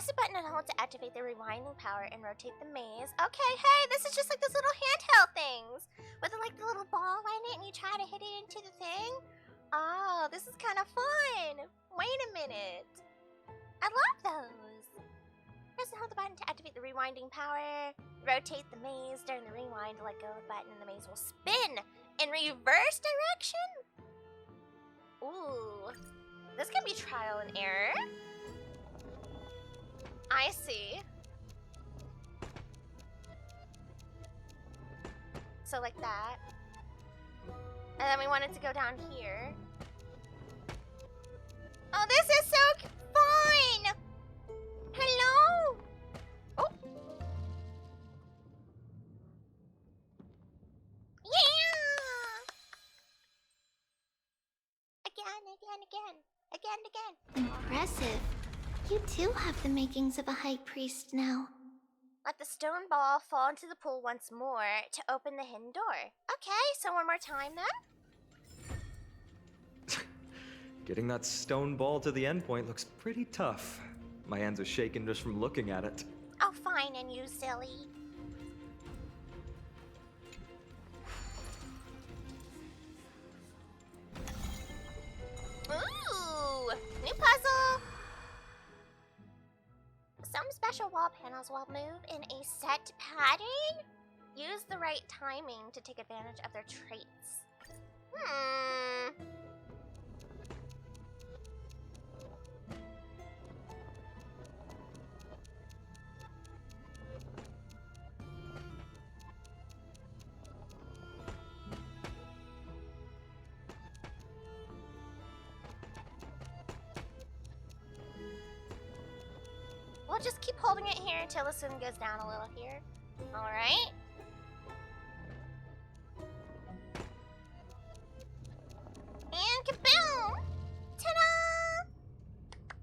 Press the button and hold to activate the rewinding power and rotate the maze. Okay, hey, this is just like those little handheld things with like the little ball in it and you try to hit it into the thing. Oh, this is kind of fun. Wait a minute. I love those. Press and hold the button to activate the rewinding power. Rotate the maze during the rewind. Let go of the button and the maze will spin in reverse direction. Ooh, this can be trial and error. I see. So like that. And then we want it to go down here. Oh, this is so fun! Hello? Oh. Yeah! Again. Impressive. You too have the makings of a high priest now. Let the stone ball fall into the pool once more to open the hidden door. Okay, so one more time then. Getting that stone ball to the end point looks pretty tough. My hands are shaking just from looking at it. Oh, fine, and you silly. Ooh, new puzzle. Some special wall panels will move in a set pattern. Use the right timing to take advantage of their traits. We'll just keep holding it here until the sun goes down a little here. Alright. And kaboom! Ta-da!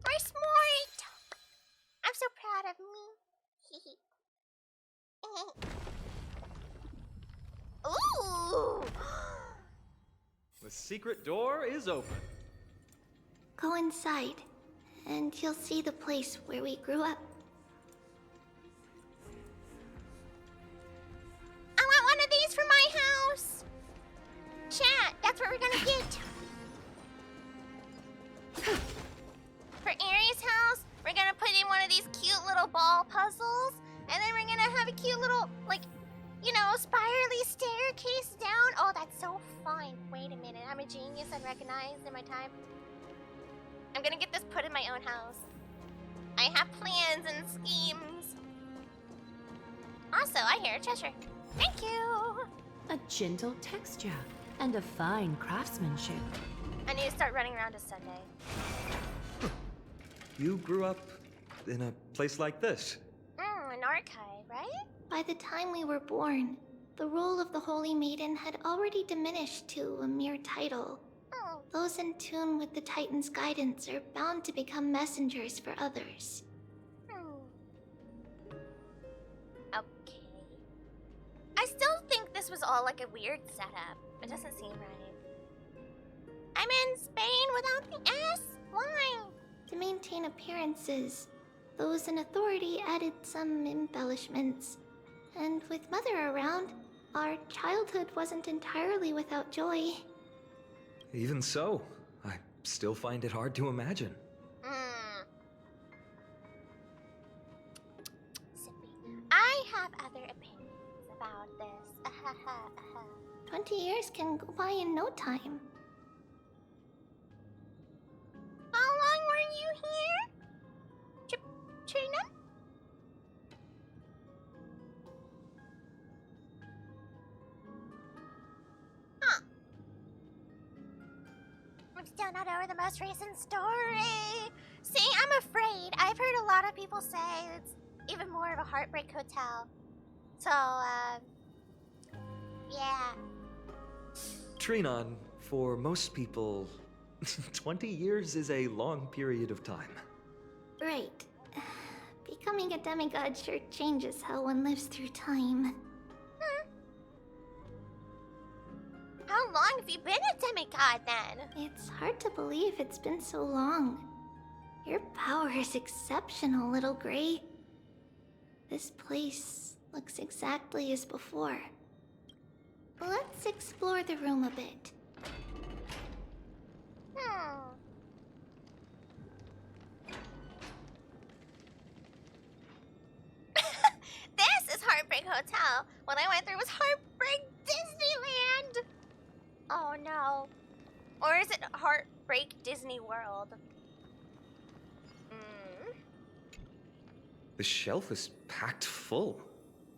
We're smart! I'm so proud of me. Ooh! The secret door is open. Go inside, and you'll see the place where we grew up. I want one of these for my house! Chat, that's what we're gonna get. For Aries' house, we're gonna put in one of these cute little ball puzzles, and then we're gonna have a cute little, like, you know, spirally staircase down. Oh, that's so fun. Wait a minute, I'm a genius and recognized in my time. I'm gonna get this put in my own house. I have plans and schemes. Also, I hear a treasure. Thank you. A gentle texture and a fine craftsmanship. I need to start running around to Sunday. You grew up in a place like this. An archive, right? By the time we were born, the role of the Holy Maiden had already diminished to a mere title. Oh. Those in tune with the Titan's guidance are bound to become messengers for others. Okay. I still think this was all like a weird setup. It doesn't seem right. I'm in Spain without the S? Why? To maintain appearances, those in authority added some embellishments. And with Mother around, our childhood wasn't entirely without joy. Even so, I still find it hard to imagine. Sippy. I have other opinions about this. 20 years can go by in no time. How long were you here? Trina? Huh. I'm still not over the most recent story. See, I'm afraid. I've heard a lot of people say it's even more of a Heartbreak hotel. So, yeah. Trinon, for most people, 20 years is a long period of time. Right. Becoming a demigod sure changes how one lives through time. How long have you been a demigod then? It's hard to believe it's been so long. Your power is exceptional, little Gray. This place looks exactly as before. Let's explore the room a bit. This is Heartbreak Hotel. What I went through was Heartbreak Disneyland. Oh no. Or is it Heartbreak Disney World? The shelf is packed full,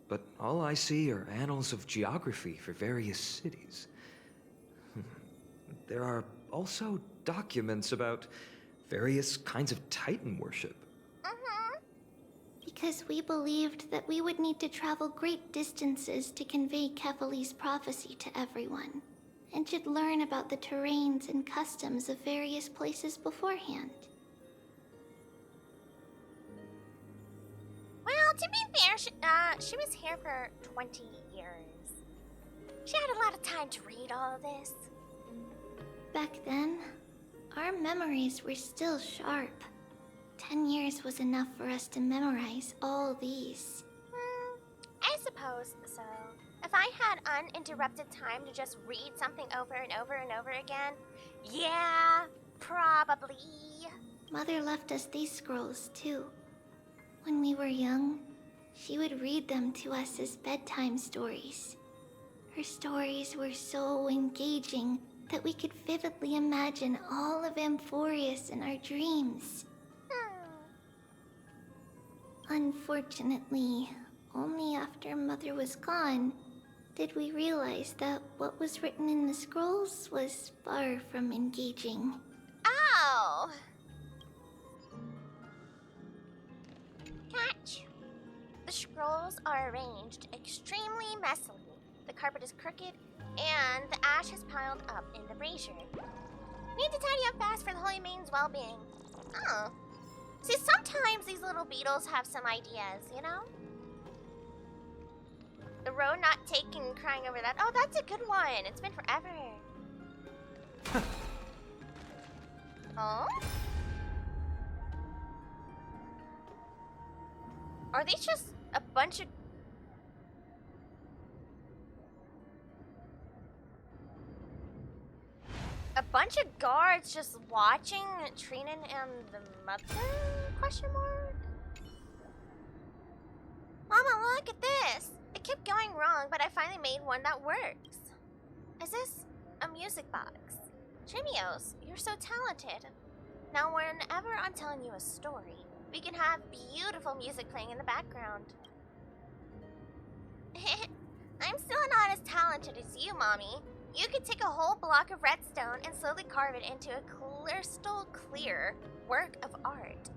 but all I see are annals of geography for various cities. There are also documents about various kinds of Titan worship. Because we believed that we would need to travel great distances to convey Kefali's prophecy to everyone, and should learn about the terrains and customs of various places beforehand. Well, to be fair, she was here for 20 years. She had a lot of time to read all of this. Back then, our memories were still sharp. 10 years was enough for us to memorize all these. I suppose so. If I had uninterrupted time to just read something over and over and over again, yeah, probably. Mother left us these scrolls, too. When we were young, she would read them to us as bedtime stories. Her stories were so engaging that we could vividly imagine all of Amphorius in our dreams. Unfortunately, only after Mother was gone did we realize that what was written in the scrolls was far from engaging. Oh! Catch. The scrolls are arranged extremely messily. The carpet is crooked, and the ash has piled up in the brazier. Need to tidy up fast for the Holy Maiden's well-being. Oh. See, sometimes these little beetles have some ideas, you know? The road not taken, crying over that. Oh, that's a good one. It's been forever. Oh? Are these just a bunch of... A bunch of guards just watching Trinan and the mother? Question mark? Mama, look at this! It kept going wrong, but I finally made one that works. Is this a music box? Trimios, you're so talented. Now whenever I'm telling you a story, we can have beautiful music playing in the background. I'm still not as talented as you, Mommy. You could take a whole block of redstone and slowly carve it into a crystal clear work of art.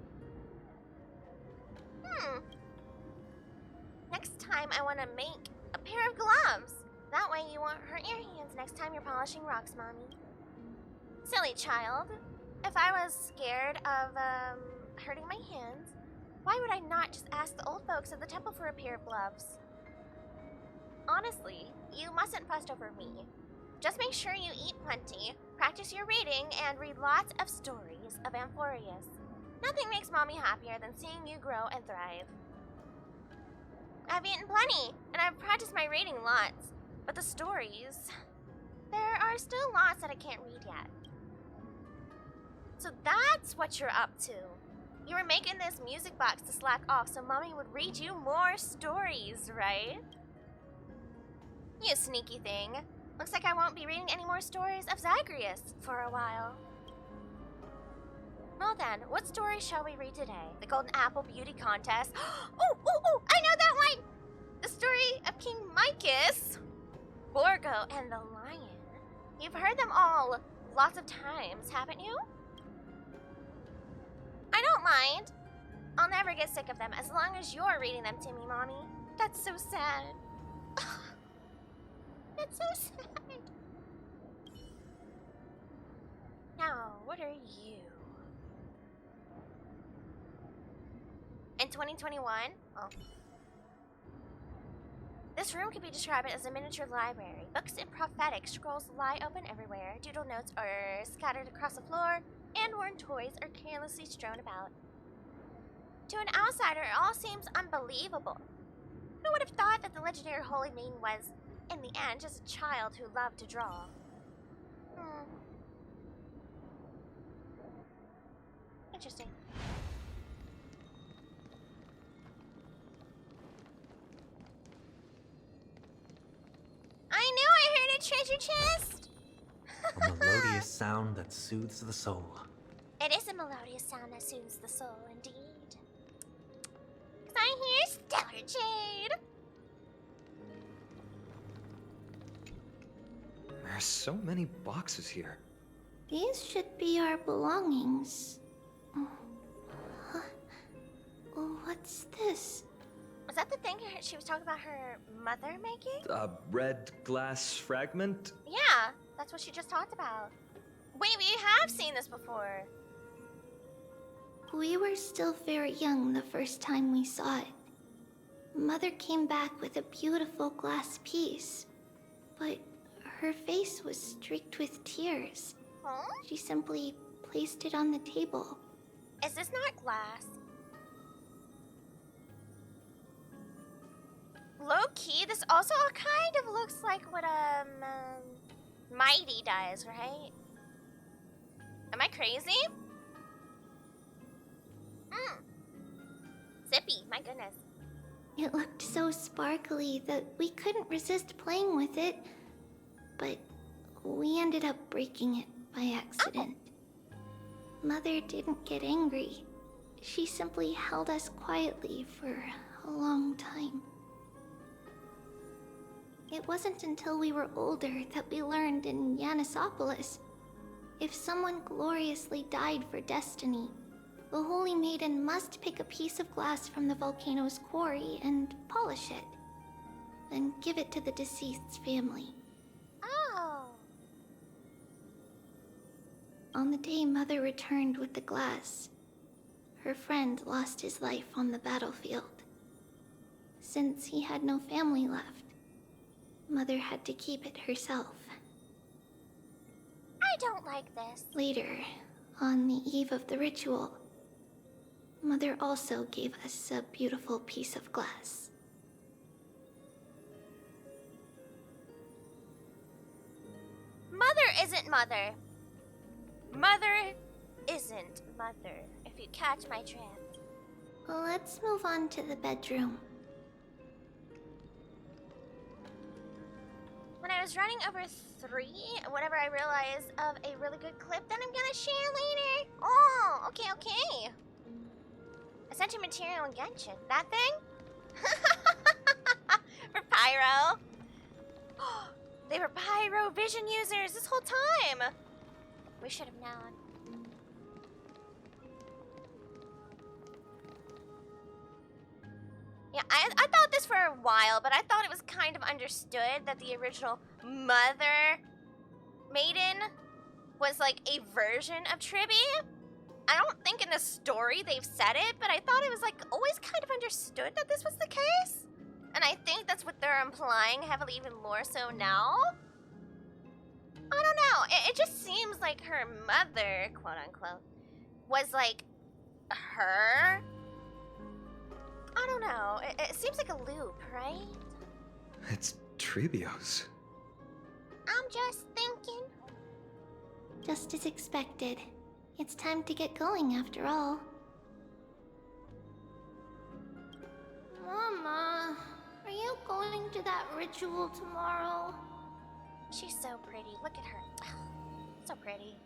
Next time I want to make a pair of gloves. That way you won't hurt your hands next time you're polishing rocks, Mommy. Silly child. If I was scared of, hurting my hands, why would I not just ask the old folks at the temple for a pair of gloves? Honestly, you mustn't fuss over me. Just make sure you eat plenty, practice your reading, and read lots of stories of Amphorius. Nothing makes Mommy happier than seeing you grow and thrive. I've eaten plenty, and I've practiced my reading lots. But the stories, there are still lots that I can't read yet. So that's what you're up to. You were making this music box to slack off so Mommy would read you more stories, right? You sneaky thing. Looks like I won't be reading any more stories of Zagreus for a while. Well then, what story shall we read today? The Golden Apple Beauty Contest. Oh, I know that one! The story of King Micus, Borgo, and the Lion. You've heard them all lots of times, haven't you? I don't mind. I'll never get sick of them as long as you're reading them to me, Mommy. That's so sad. That's so sad. Now, what are you? In 2021? Oh. This room could be described as a miniature library. Books and prophetic scrolls lie open everywhere. Doodle notes are scattered across the floor. and worn toys are carelessly strewn about. To an outsider, it all seems unbelievable. Who would have thought that the legendary Holy Maiden was, in the end, just a child who loved to draw? Interesting. I knew I heard a treasure chest! A melodious sound that soothes the soul. It is a melodious sound that soothes the soul, indeed. 'Cause I hear Stellar Jade! There's so many boxes here. These should be our belongings. Huh? What's this? Was that the thing she was talking about her mother making? A red glass fragment? Yeah, that's what she just talked about. Wait, we have seen this before. We were still very young the first time we saw it. Mother came back with a beautiful glass piece, but her face was streaked with tears. Huh? She simply placed it on the table. Is this not glass? Low key, this also kind of looks like what Mighty does, right? Am I crazy? Zippy, my goodness. It looked so sparkly that we couldn't resist playing with it, but we ended up breaking it by accident. Mother didn't get angry. She simply held us quietly for a long time. It wasn't until we were older that we learned in Yanisopolis, if someone gloriously died for destiny, the Holy Maiden must pick a piece of glass from the volcano's quarry and polish it, then give it to the deceased's family. Oh. On the day Mother returned with the glass, her friend lost his life on the battlefield. Since he had no family left, Mother had to keep it herself. I don't like this. Later, on the eve of the ritual, Mother also gave us a beautiful piece of glass. Mother isn't mother. Mother isn't mother, if you catch my drift. Let's move on to the bedroom. When I was running over 3, whenever I realized of a really good clip that I'm gonna share later. Oh, okay. Essential material in Genshin. That thing? For Pyro. They were Pyro vision users this whole time. We should have known. Yeah, I thought this for a while, but I thought it was kind of understood that the original Mother Maiden was like a version of Tribby. I don't think in the story they've said it, but I thought it was like always kind of understood that this was the case. And I think that's what they're implying heavily, even more so now. I don't know. It just seems like her mother, quote unquote, was like her. I don't know. It seems like a loop, right? It's Tribio's. I'm just thinking. Just as expected. It's time to get going after all. Mama, are you going to that ritual tomorrow? She's so pretty. Look at her. So pretty.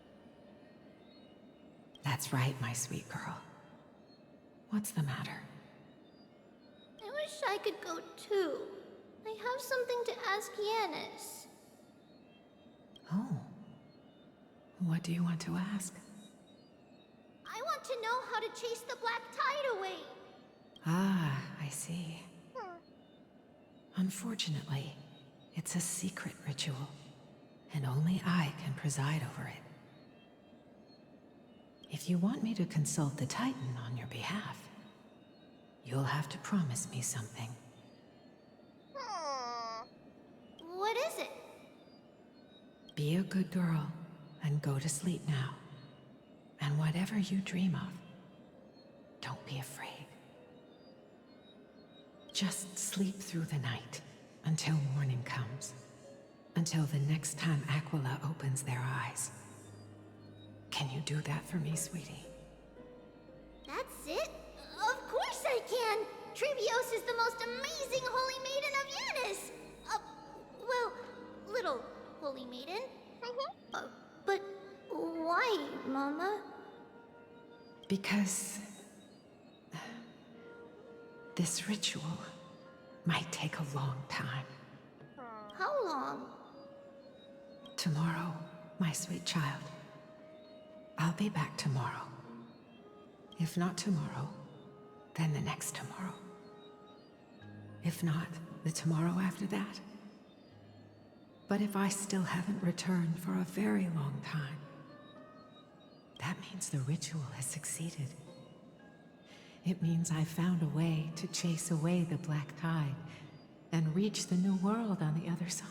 That's right, my sweet girl. What's the matter? I wish I could go too. I have something to ask Yanis. Oh. What do you want to ask? I want to know how to chase the black tide away. Ah, I see. Unfortunately, it's a secret ritual, and only I can preside over it. If you want me to consult the Titan on your behalf, you'll have to promise me something. What is it? Be a good girl and go to sleep now. And whatever you dream of, don't be afraid. Just sleep through the night until morning comes. Until the next time Aquila opens their eyes. Can you do that for me, sweetie? That's it? Of course I can! Trevios is the most amazing holy maiden of Yanis! Well, little holy maiden. But why, Mama? Because this ritual might take a long time. How long? Tomorrow, my sweet child. I'll be back tomorrow. If not tomorrow, then the next tomorrow. If not, the tomorrow after that. But if I still haven't returned for a very long time, that means the ritual has succeeded. It means I found a way to chase away the black tide and reach the new world on the other side.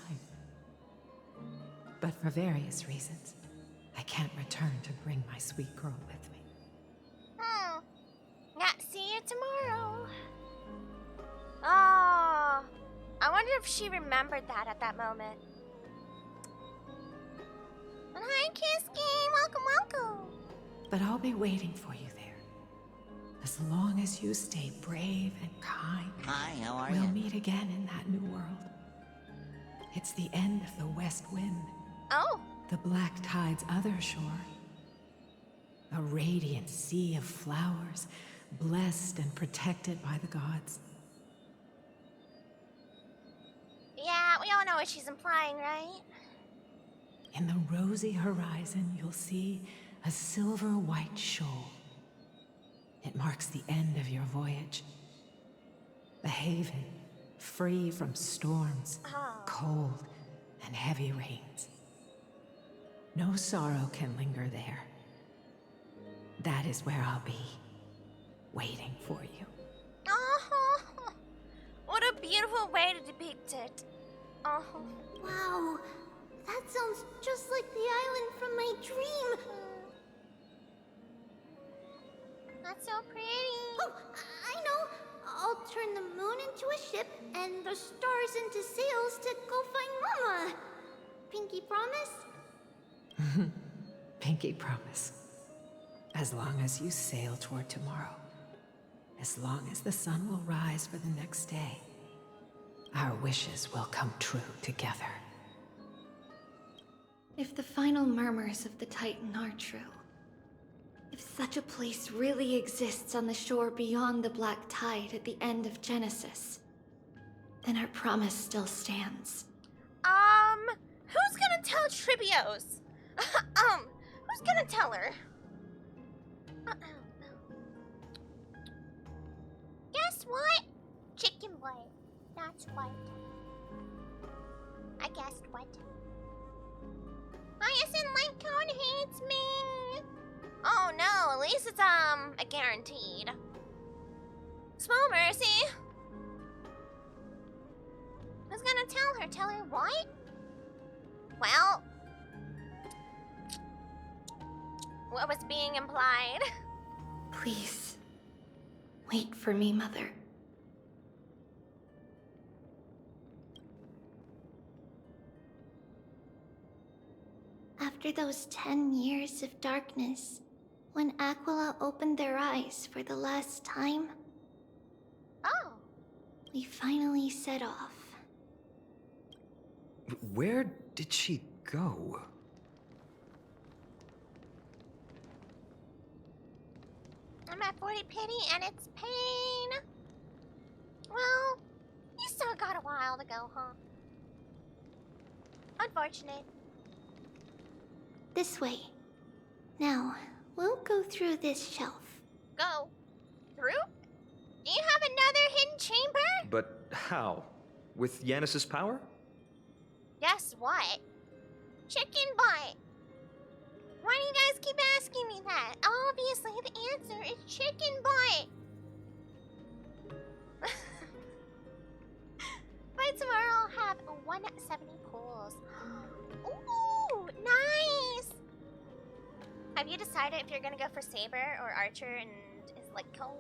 But for various reasons, I can't return to bring my sweet girl with me. Yeah, see you tomorrow. Oh, I wonder if she remembered that at that moment. And hi, Kiss Game. Welcome, welcome. But I'll be waiting for you there. As long as you stay brave and kind. Hi, how are We'll you? meet again in that new world. It's the end of the West Wind. Oh, The black tide's other shore. A radiant sea of flowers, blessed and protected by the gods. yeah, we all know what she's implying, right? In the rosy horizon, you'll see a silver-white shoal. It marks the end of your voyage. A haven, free from storms, cold, and heavy rains. No sorrow can linger there. That is where I'll be, waiting for you. Oh, what a beautiful way to depict it. Oh, Wow, that sounds just like the island from my dream. that's so pretty. Oh, I know. I'll turn the moon into a ship and the stars into sails to go find Mama. Pinky promise? Pinky promise. As long as you sail toward tomorrow. As long as the sun will rise for the next day. Our wishes will come true together. If the final murmurs of the Titan are true, if such a place really exists on the shore beyond the black tide at the end of Genesis, then our promise still stands. Who's gonna tell Tribios? Who's gonna tell her? Guess what? Chicken butt. That's what. I guessed what? Hyacinth Light Cone hates me. Oh no, at least it's a guaranteed. Small mercy. Who's gonna tell her? Tell her what? Well, what was being implied? Please, wait for me, Mother. After those 10 years of darkness, when Aquila opened their eyes for the last time, Oh, we finally set off. Where did she go? I'm at 40 pity and it's pain. Well, you still got a while to go, huh? Unfortunate. This way. Now, we'll go through this shelf. Go. Through? Do you have another hidden chamber? But how? With Yanis's power? Guess what? Chicken butt. Why do you guys keep asking me that? Obviously, the answer is chicken butt. By tomorrow, I'll have 170 pulls. Ooh, nice. Have you decided if you're gonna go for Saber or Archer and is like Cone?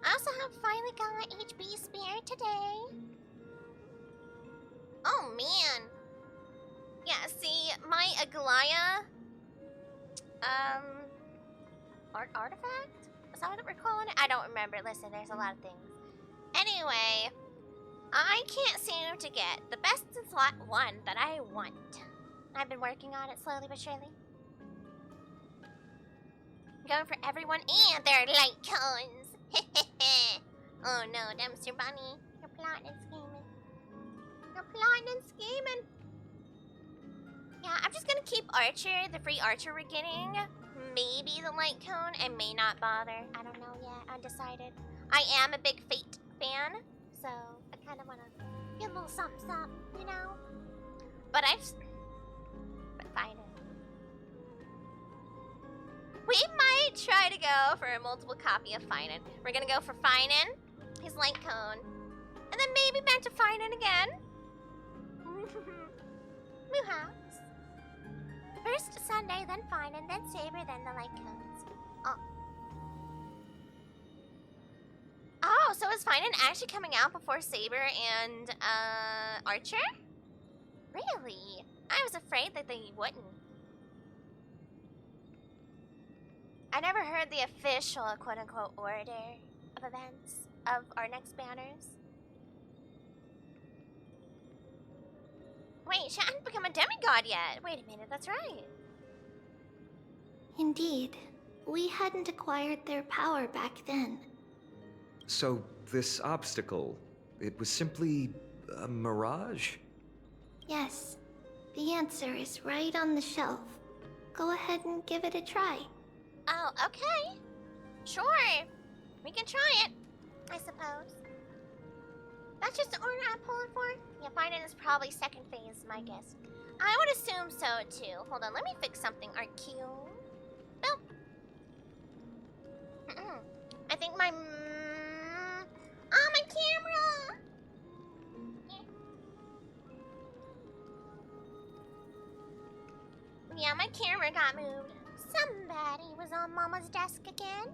I also have finally got HB Spear today. Oh man. Yeah, see, my Aglaya, artifact? Is that what we're calling it? I don't remember. Listen, there's a lot of things. Anyway, I can't seem to get the best in slot 1 that I want. I've been working on it slowly but surely. I'm going for everyone and their light cones. Oh no, Dumpster Bunny. You're plotting and scheming. You're plotting and scheming. Yeah, I'm just gonna keep Archer, the free Archer we're getting. Maybe the light cone. I may not bother. I don't know yet. Undecided. I am a big Fate fan, so I kind of want to get a little something, something, you know? But fine. We might try to go for a multiple copy of Finan. We're gonna go for Finan, his light cone, and then maybe back to Finan again. Moohouse. First Sunday, then Finan, then Saber, then the light cones. Oh. Oh, so is Finan actually coming out before Saber and Archer? Really? I was afraid that they wouldn't. I never heard the official quote-unquote order of events of our next banners. Wait, she hadn't become a demigod yet. Wait a minute, that's right. Indeed, we hadn't acquired their power back then. So, this obstacle, it was simply a mirage? Yes, the answer is right on the shelf. Go ahead and give it a try. Oh, okay. Sure. We can try it, I suppose. That's just the order I'm pulling for? Yeah, Finan is probably second phase, my guess. I would assume so, too. Hold on, let me fix something. RQ. Boop. I think my... Oh, my camera! Yeah, my camera got moved. Somebody was on Mama's desk again.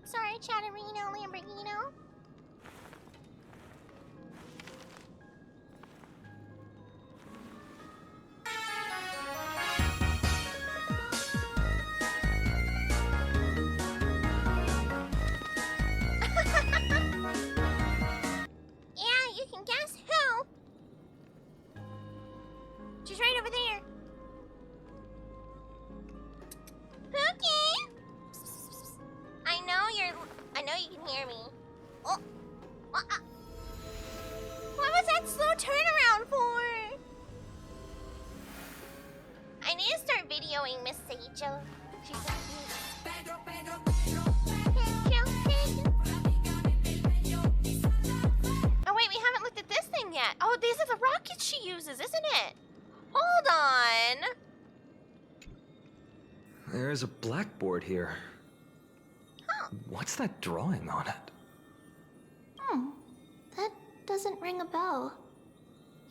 Sorry, Chatterino Lamborghino. Yeah, you can guess who. She's right over there. Pookie! I know you can hear me. Oh, what was that slow turnaround for? I need to start videoing Miss Seijo. She's so cute. Oh wait, we haven't looked at this thing yet. Oh, these are the rockets she uses, isn't it? Hold on. There's a blackboard here. Huh. What's that drawing on it? That doesn't ring a bell.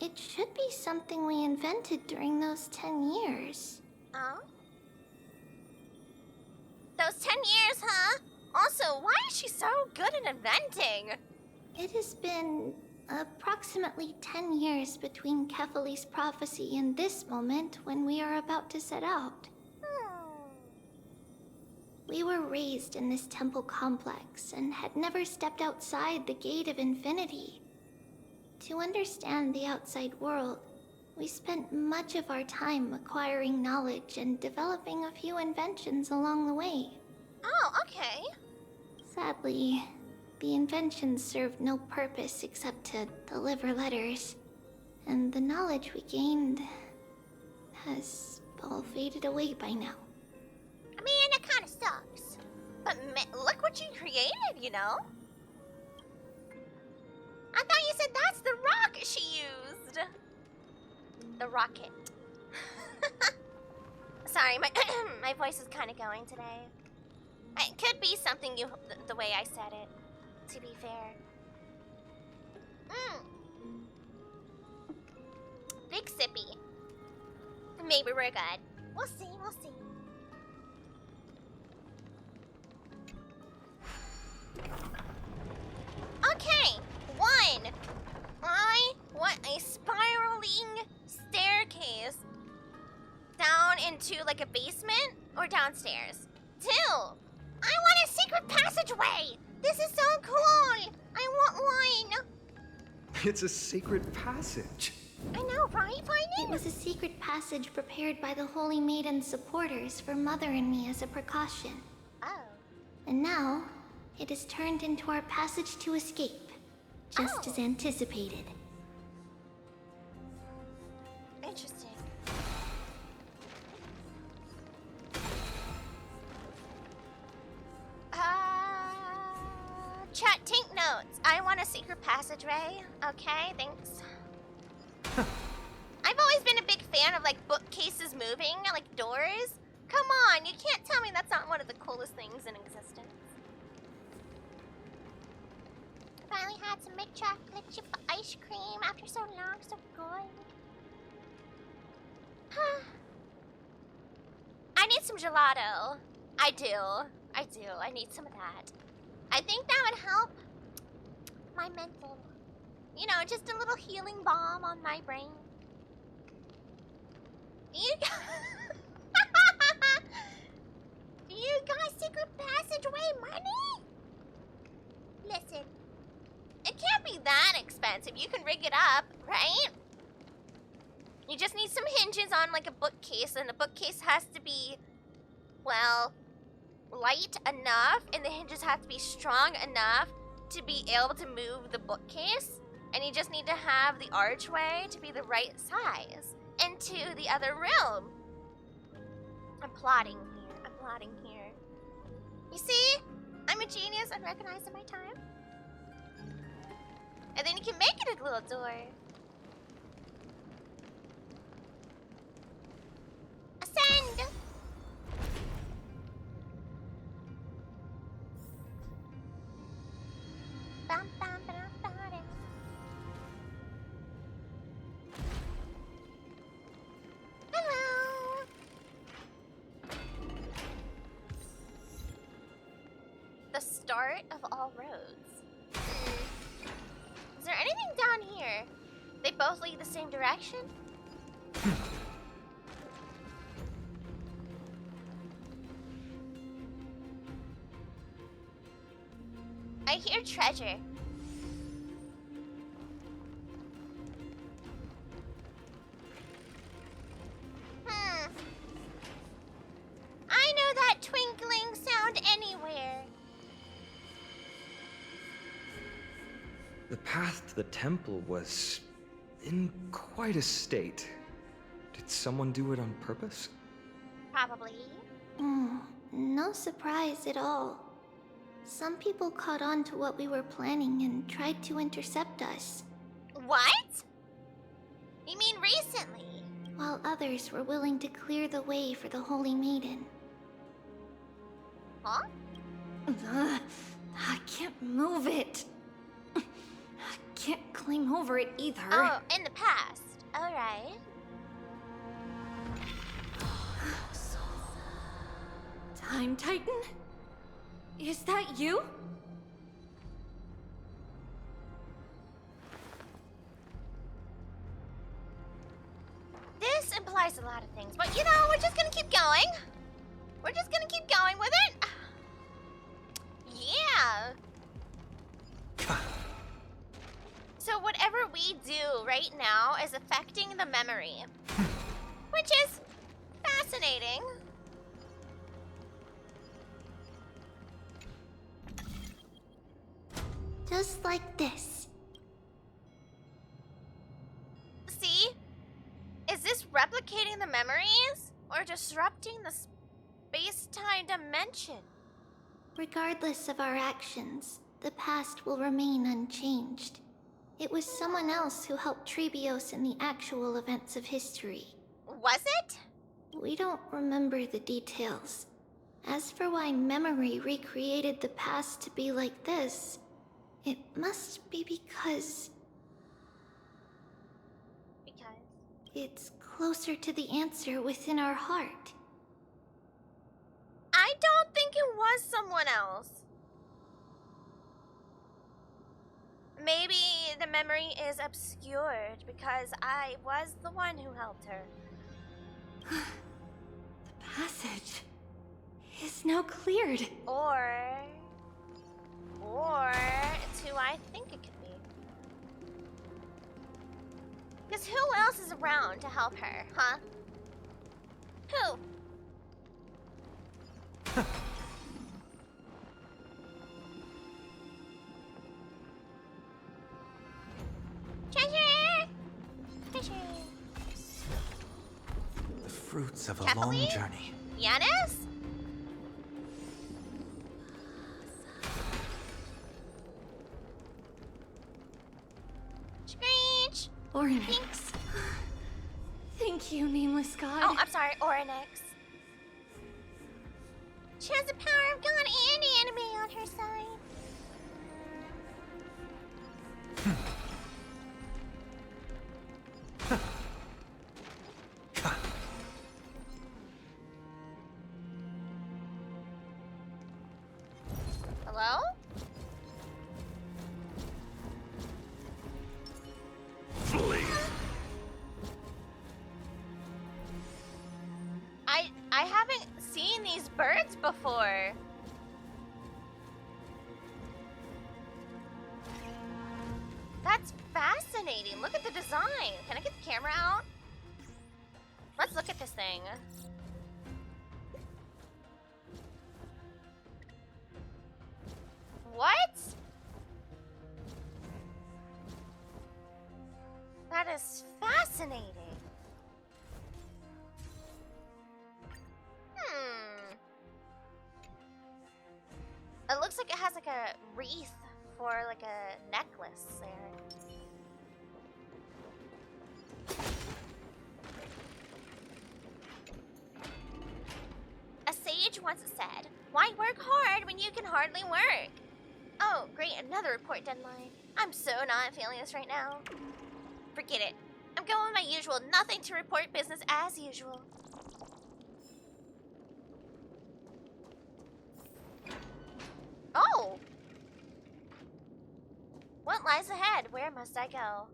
It should be something we invented during those 10 years. Oh? Those 10 years, huh? Also, why is she so good at inventing? It has been approximately 10 years between Kefali's prophecy and this moment when we are about to set out. We were raised in this temple complex and had never stepped outside the gate of infinity. To understand the outside world, we spent much of our time acquiring knowledge and developing a few inventions along the way. Oh, okay. Sadly, the inventions served no purpose except to deliver letters, and the knowledge we gained has all faded away by now. I mean, that kind of sucks. But look what you created, you know? I thought you said that's the rocket she used. The rocket. Sorry, my my voice is kind of going today. It could be something the way I said it, to be fair. Big sippy. Maybe we're good. We'll see, we'll see. Okay, 1. I want a spiraling staircase down into like a basement or downstairs. 2. I want a secret passageway. This is so cool. I want one. It's a secret passage. I know, right, It Finding? was a secret passage prepared by the Holy Maiden's supporters for Mother and me as a precaution. Oh. And now, it is turned into our passage to escape, just as anticipated. Interesting. Chat, take notes. I want a secret passageway. Okay, thanks. I've always been a big fan of like bookcases moving, like doors. Come on, you can't tell me that's not one of the coolest things in existence. Finally had some milk chocolate chip ice cream after so long, so good. I need some gelato. I do. I need some of that. I think that would help my mental. You know, just a little healing balm on my brain. Do you guys secret passageway money? Listen, it can't be that expensive. You can rig it up, right? You just need some hinges on like a bookcase, and the bookcase has to be, well, light enough, and the hinges have to be strong enough to be able to move the bookcase. And you just need to have the archway to be the right size into the other room. I'm plotting here. You see? I'm a genius and recognizing my time. And then you can make it a little door. Ascend! Bum, bum, ba-dum, ba-dum. Hello! The start of all roads. Is there anything down here? They both lead the same direction? I hear treasure. I know that twinkling sound anywhere. The path to the temple was in quite a state. Did someone do it on purpose? Probably. No surprise at all. Some people caught on to what we were planning and tried to intercept us, What? You mean recently? while others were willing to clear the way for the Holy Maiden. Huh? I can't move it. I can't climb over it either. Oh, in the past. Alright. Time Titan? Is that you? This implies a lot of things, but you know, we're just gonna keep going. We're just gonna keep going with it. Yeah. So whatever we do right now is affecting the memory, which is fascinating. Just like this. See? Is this replicating the memories or disrupting the space-time dimension? Regardless of our actions, the past will remain unchanged. It was someone else who helped Trebios in the actual events of history. Was it? We don't remember the details. As for why memory recreated the past to be like this, it must be because Because it's closer to the answer within our heart. I don't think it was someone else. Maybe the memory is obscured because I was the one who helped her. The passage is now cleared. Or it's who I think it could be. Because who else is around to help her, huh? Who? Treasure! Treasure! The fruits of a Kathleen? long journey. Yanis? Screech! Oryx. Thank you, nameless god. Oh, I'm sorry, Oryx. She has the power of God and the enemy on her side. Hello? I haven't seen these birds before. That's fascinating. Look at the design. Can I get the camera out? Let's look at this thing. What? That is fascinating. It looks like it has like a wreath for like a necklace there. A sage once said, "Why work hard when you can hardly work?" Oh, great, another report deadline. I'm so not feeling this right now. Forget it. I'm going with my usual nothing to report, business as usual. Oh! What lies ahead? Where must I go?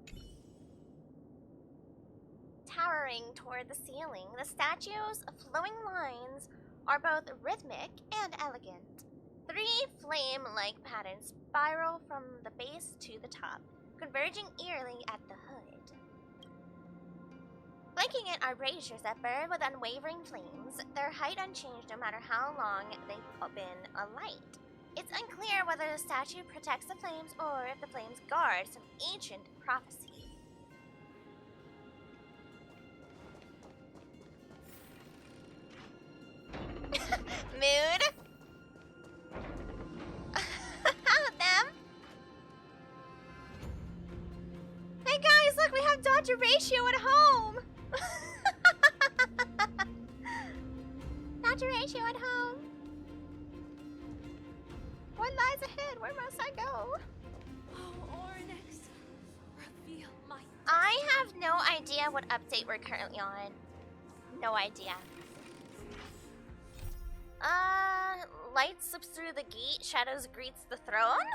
Towering toward the ceiling, the statue's flowing lines are both rhythmic and elegant. 3 flame-like patterns spiral from the base to the top, converging eerily at the hood. Flanking it are braziers that burn with unwavering flames, their height unchanged no matter how long they've been alight. It's unclear whether the statue protects the flames or if the flames guard some ancient prophecy. Mood? Them? Hey guys, look, we have Dr. Ratio at home! Dr. Ratio at home. What lies ahead? Where must I go? Oh, Oryx, reveal my. I have no idea what update we're currently on. No idea. Light slips through the gate, shadows greets the throne?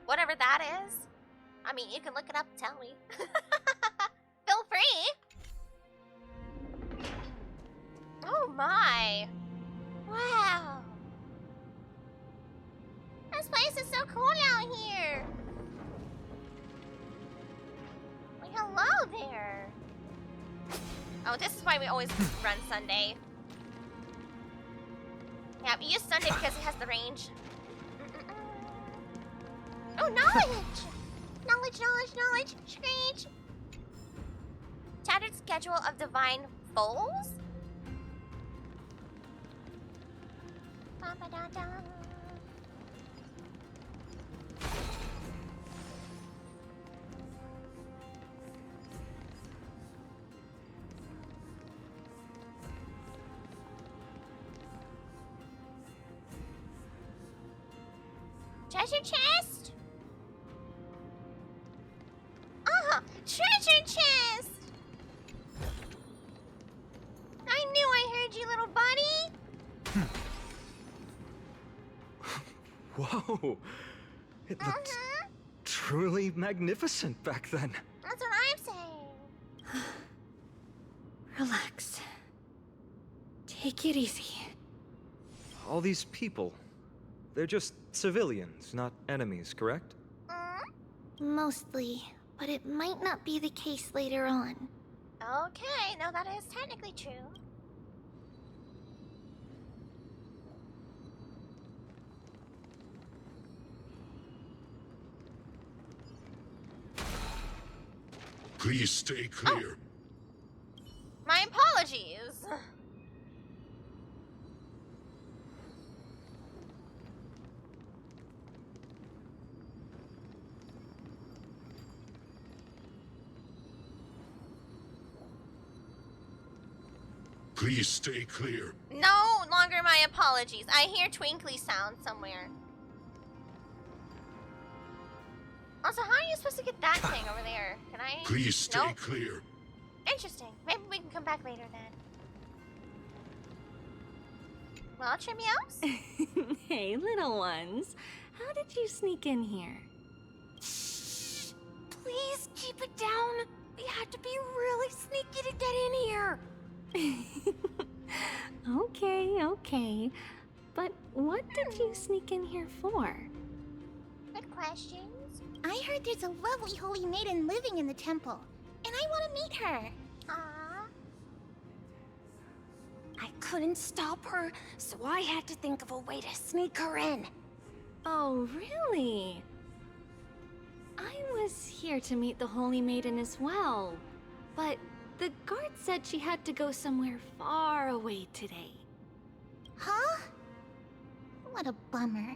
Whatever that is. I mean, you can look it up and tell me. Feel free. Oh my. Wow. This place is so cool out here. Like, hello there. Oh, this is why we always run Sunday. Yeah, we use Sunday because it has the range. Oh, knowledge! Knowledge! Screech! Tattered schedule of divine foals? Ba-ba-da-da. Treasure chest? Treasure chest! Whoa! It looked truly magnificent back then. That's what I'm saying. Relax. Take it easy. All these people, they're just civilians, not enemies, correct? Mostly, but it might not be the case later on. Okay, no, that is technically true. Please stay clear. My apologies. Please stay clear. No longer my apologies. I hear twinkly sound somewhere. Also, how are you supposed to get that thing over there? Can I? Please stay Nope. clear. Interesting. Maybe we can come back later then. Well, Trimios? Hey, little ones. How did you sneak in here? Please keep it down. We had to be really sneaky to get in here. Okay. But what did you sneak in here for? Good questions. I heard there's a lovely holy maiden living in the temple, and I want to meet her. Aww. I couldn't stop her, so I had to think of a way to sneak her in. Oh, really? I was here to meet the Holy Maiden as well, but the guard said she had to go somewhere far away today. Huh? What a bummer.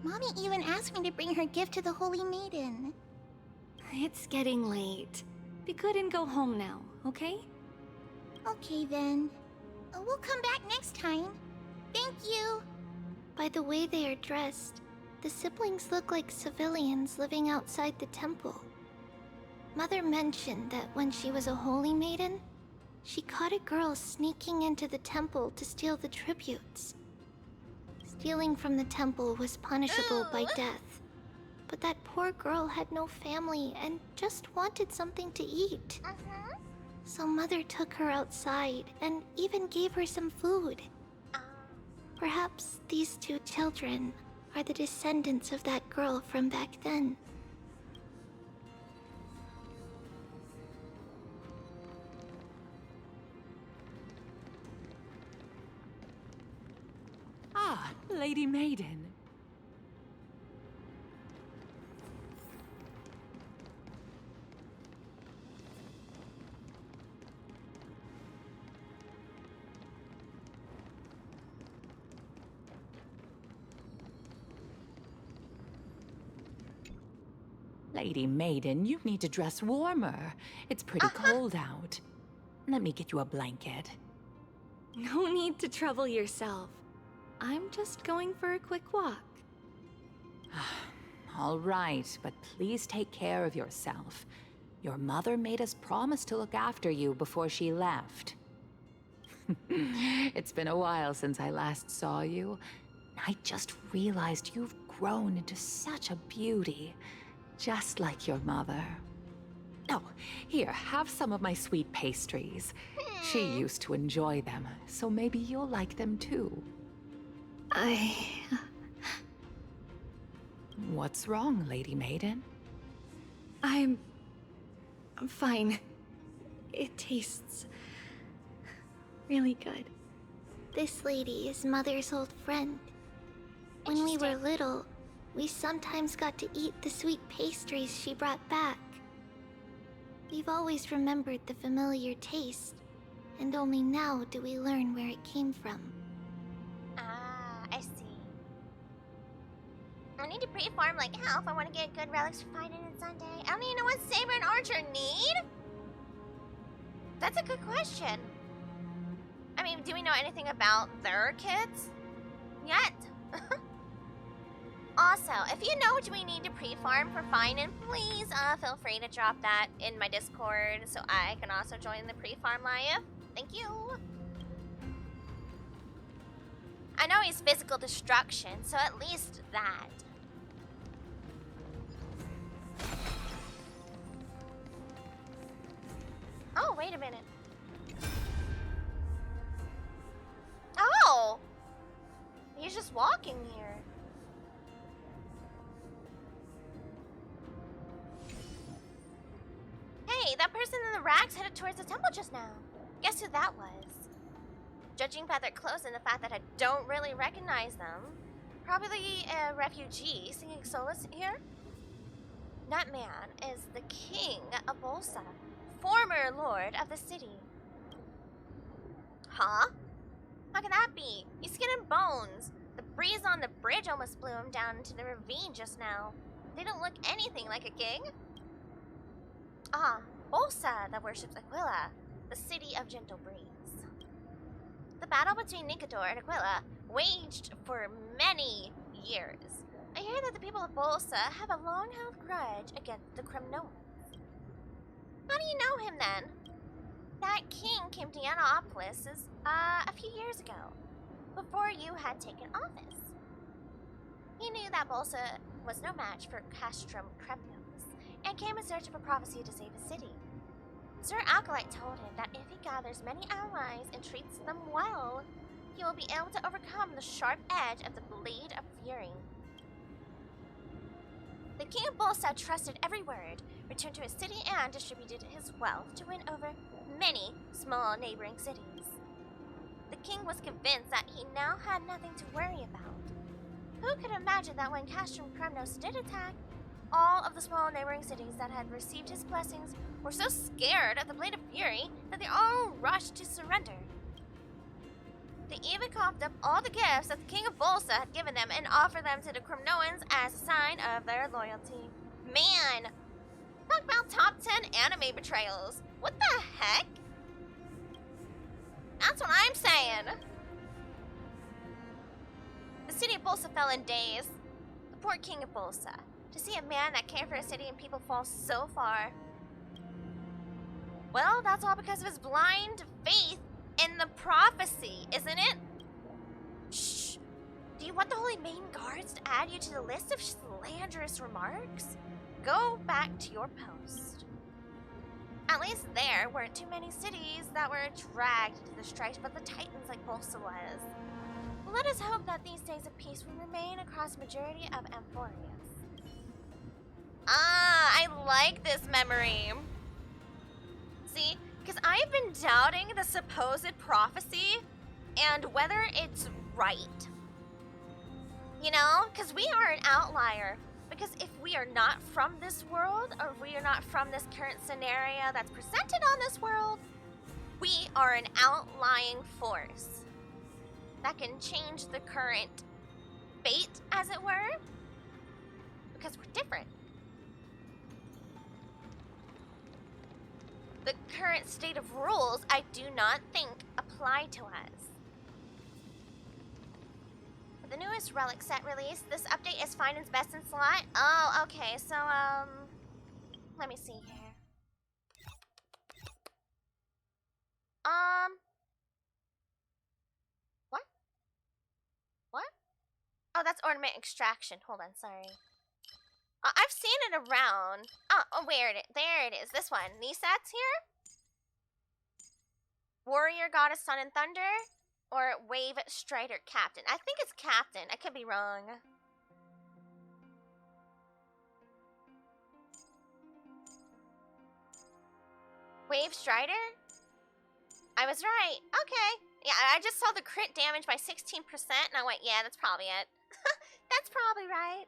Mommy even asked me to bring her gift to the holy maiden. It's getting late. We couldn't go home now, okay? Okay then. We'll come back next time. Thank you. By the way they are dressed, the siblings look like civilians living outside the temple. Mother mentioned that when she was a holy maiden, she caught a girl sneaking into the temple to steal the tributes. Stealing from the temple was punishable by death. But that poor girl had no family and just wanted something to eat. So Mother took her outside and even gave her some food. Perhaps these two children are the descendants of that girl from back then. Ah, Lady Maiden. Lady Maiden, you need to dress warmer. It's pretty cold out. Let me get you a blanket. No need to trouble yourself. I'm just going for a quick walk. All right, but please take care of yourself. Your mother made us promise to look after you before she left. It's been a while since I last saw you. I just realized you've grown into such a beauty, just like your mother. Oh, here, have some of my sweet pastries. She used to enjoy them, so maybe you'll like them too. What's wrong, Lady Maiden? I'm fine. It tastes really good. This lady is Mother's old friend. When we were little, we sometimes got to eat the sweet pastries she brought back. We've always remembered the familiar taste, and only now do we learn where it came from. Ah, I see. I need to pre-farm like hell if I want to get good relics for Fighting and Sunday. I don't even know what Saber and Archer need? That's a good question. I mean, do we know anything about their kids? Yet? Also, if you know what we need to pre-farm for Fighting, please feel free to drop that in my Discord so I can also join the pre-farm live. Thank you. I know he's physical destruction, so at least that. Oh, wait a minute. Oh! He's just walking here. Hey, that person in the rags headed towards the temple just now. Guess who that was? Judging by their clothes and the fact that I don't really recognize them, probably a refugee singing solos here? That man is the king of Bolsa, former lord of the city. Huh? How can that be? He's skin and bones. The breeze on the bridge almost blew him down into the ravine just now. They don't look anything like a king. Ah, Bolsa that worships Aquila, the city of gentle breeze. The battle between Nicador and Aquila waged for many years. I hear that the people of Bolsa have a long-held grudge against the Cremnoans. How do you know him then? That king came to Yanopolis a few years ago, before you had taken office. He knew that Bolsa was no match for Castrum Cremnos, and came in search of a prophecy to save his city. Sir Acolyte told him that if he gathers many allies and treats them well, he will be able to overcome the sharp edge of the Blade of Fury. The King of Bolsa trusted every word, returned to his city, and distributed his wealth to win over many small neighboring cities. The king was convinced that he now had nothing to worry about. Who could imagine that when Castrum Cremnos did attack, all of the small neighboring cities that had received his blessings were so scared of the Blade of Fury that they all rushed to surrender. They even coughed up all the gifts that the King of Bolsa had given them and offered them to the Cremnoans as a sign of their loyalty. Man! Talk about top 10 anime betrayals. What the heck? That's what I'm saying. The city of Bolsa fell in days. The poor King of Bolsa. To see a man that cared for a city and people fall so far. Well, that's all because of his blind faith in the prophecy, isn't it? Shh. Do you want the Holy Maiden Guards to add you to the list of slanderous remarks? Go back to your post. At least there weren't too many cities that were dragged into the strife of the Titans like Bolsa was. Let us hope that these days of peace will remain across the majority of Amphorius. Ah, I like this memory. See, because I've been doubting the supposed prophecy and whether it's right. You know, because we are an outlier. Because if we are not from this world, or if we are not from this current scenario that's presented on this world, we are an outlying force that can change the current fate, as it were, because we're different. The current state of rules, I do not think, apply to us. The newest relic set release, this update is fine and best in slot. Oh, okay, so, let me see here. What? What? Oh, that's ornament extraction. Hold on, sorry. I've seen it around. Oh, there it is. This one. These sets here? Warrior, Goddess, Sun, and Thunder? Or Wave Strider Captain. I think it's Captain. I could be wrong. Wave Strider? I was right. Okay. Yeah, I just saw the crit damage by 16% and I went, yeah, that's probably it. That's probably right.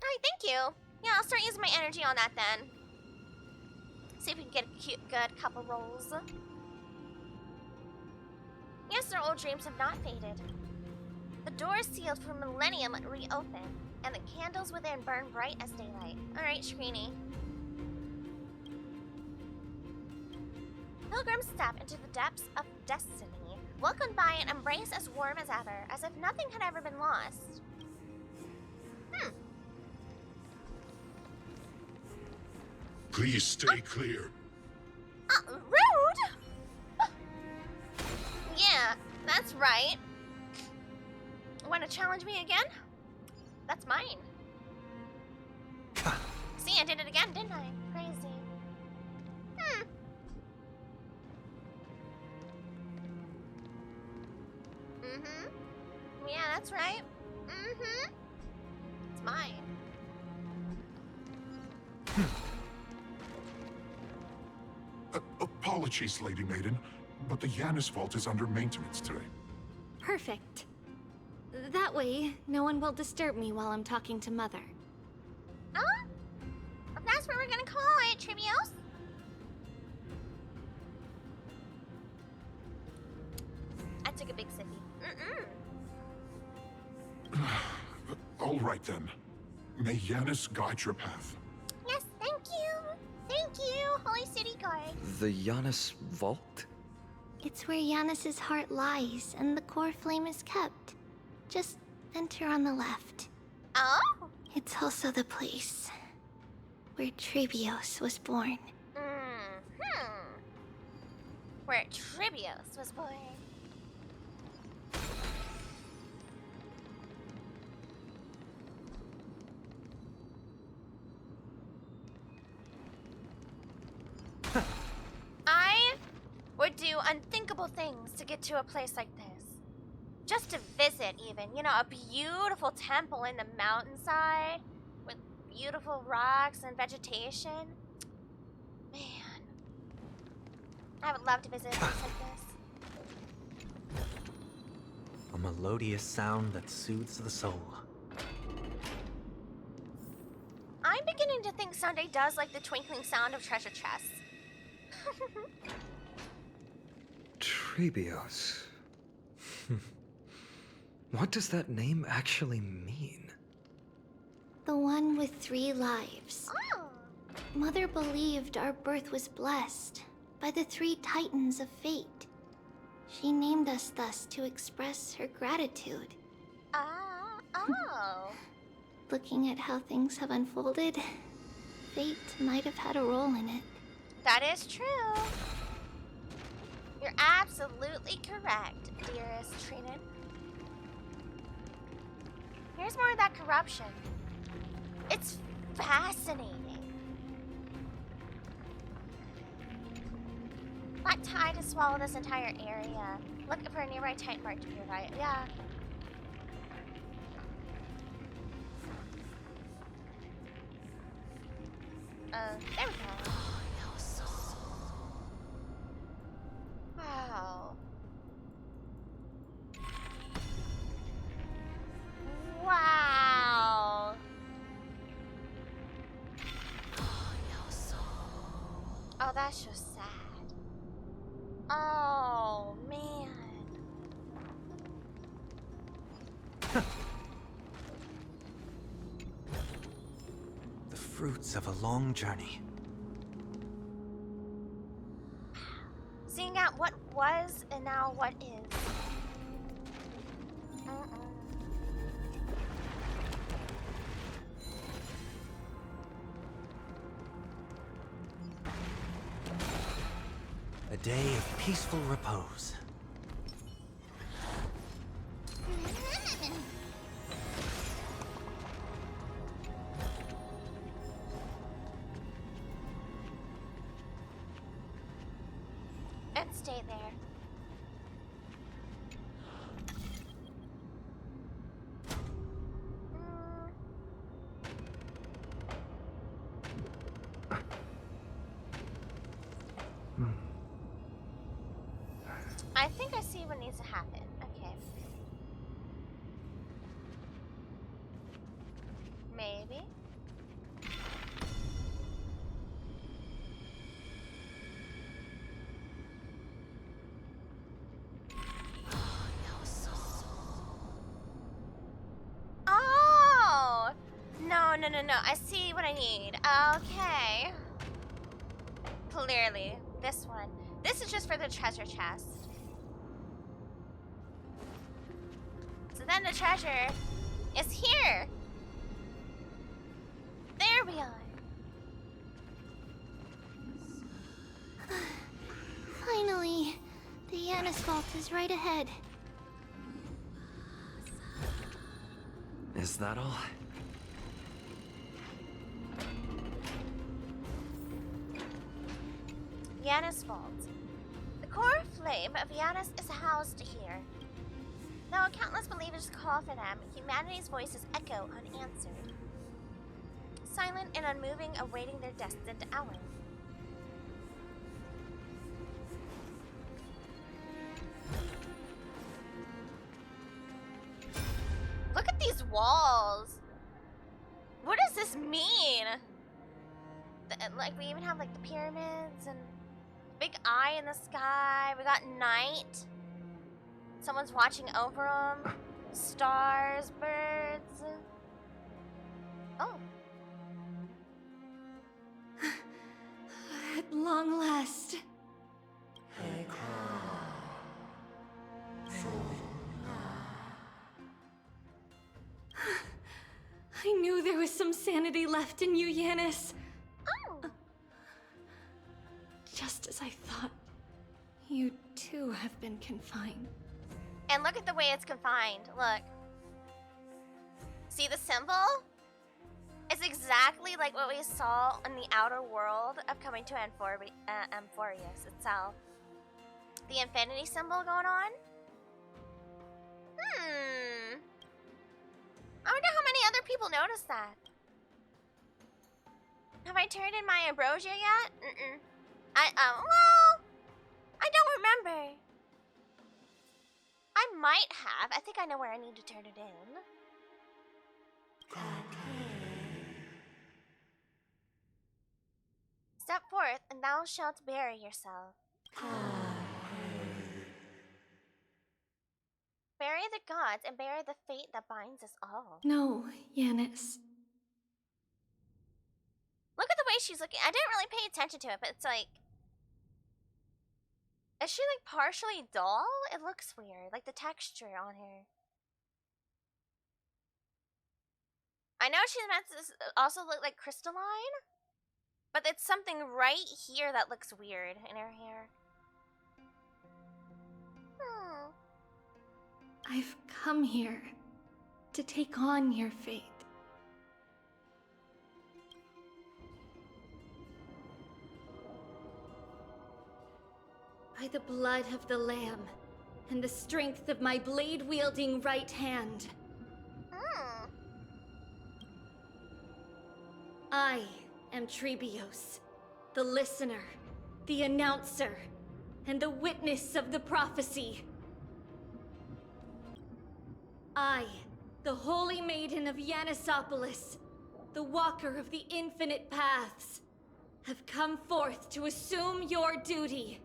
Alright, thank you. Yeah, I'll start using my energy on that then. See if we can get a good couple rolls. Yes, their old dreams have not faded. The doors sealed for millennium reopen, and the candles within burn bright as daylight. Alright, Shrini. Pilgrims step into the depths of destiny, welcomed by an embrace as warm as ever, as if nothing had ever been lost. Please stay clear. Rude? Yeah, that's right. challenge me again? That's mine. See, I did it again, didn't I? Crazy. Yeah, that's right. It's mine. Apologies, Lady Maiden, but the Yanis vault is under maintenance today. Perfect. That way, no one will disturb me while I'm talking to Mother. Oh? That's what we're gonna call it, Trivios. I took a big sippy. All right then. May Yanis guide your path. Yes, thank you. Thank you, Holy City Guard. The Giannis Vault? It's where Yanis's heart lies and the core flame is kept. Just enter on the left. Oh? It's also the place where Trivios was born. Where Trivios was born. I would do unthinkable things to get to a place like this. Just to visit, even. You know, a beautiful temple in the mountainside with beautiful rocks and vegetation. Man, I would love to visit a place like this. A melodious sound that soothes the soul. I'm beginning to think Sunday does like the twinkling sound of treasure chests. Trebios. What does that name actually mean? The one with 3 lives. Oh. Mother believed our birth was blessed by the 3 titans of fate. She named us thus to express her gratitude. Oh. Looking at how things have unfolded, fate might have had a role in it. That is true. You're absolutely correct, dearest Trinan. Here's more of that corruption. It's fascinating. That tide has swallowed this entire area. Look for a nearby titan mark to your right. Yeah. There we go. Wow. Wow. Oh, that's just sad. Oh, man. The fruits of a long journey. Seeing out what was and now what is. A day of peaceful repose. And stay there. I think I see what needs to happen. Okay. Maybe. Oh! No. I see what I need. Okay. Clearly. This one. This is just for the treasure chest. So then the treasure is here. There we are. Finally, the Yanis Vault is right ahead. Is that all? Yanis Vault. The core flame of Yanis is housed here. Though countless believers call for them, humanity's voices echo unanswered, silent and unmoving, awaiting their destined hour. Look at these walls! What does this mean? Like, we even have, like, the pyramids and big eye in the sky. We got night. Someone's watching over them. Stars, birds. Oh. At long last. I knew there was some sanity left in you, Yanis. Oh. Just as I thought, you too have been confined. And look at the way it's confined. Look. See the symbol? It's exactly like what we saw in the outer world of coming to Amphorius itself. The infinity symbol going on? I wonder how many other people noticed that. Have I turned in my ambrosia yet? Well, I don't remember. I might have. I think I know where I need to turn it in. Step forth, and thou shalt bury yourself. Bury the gods, and bear the fate that binds us all. No, Yanis. Look at the way she's looking. I didn't really pay attention to it, but it's like... Is she like partially dull? It looks weird, like the texture on her. I know she's meant to also look like crystalline, but it's something right here that looks weird in her hair. I've come here to take on your fate. By the blood of the Lamb and the strength of my blade-wielding right hand, I am Trebios, the listener, the announcer, and the witness of the prophecy. I, the Holy Maiden of Yanisopolis, the Walker of the Infinite Paths, have come forth to assume your duty.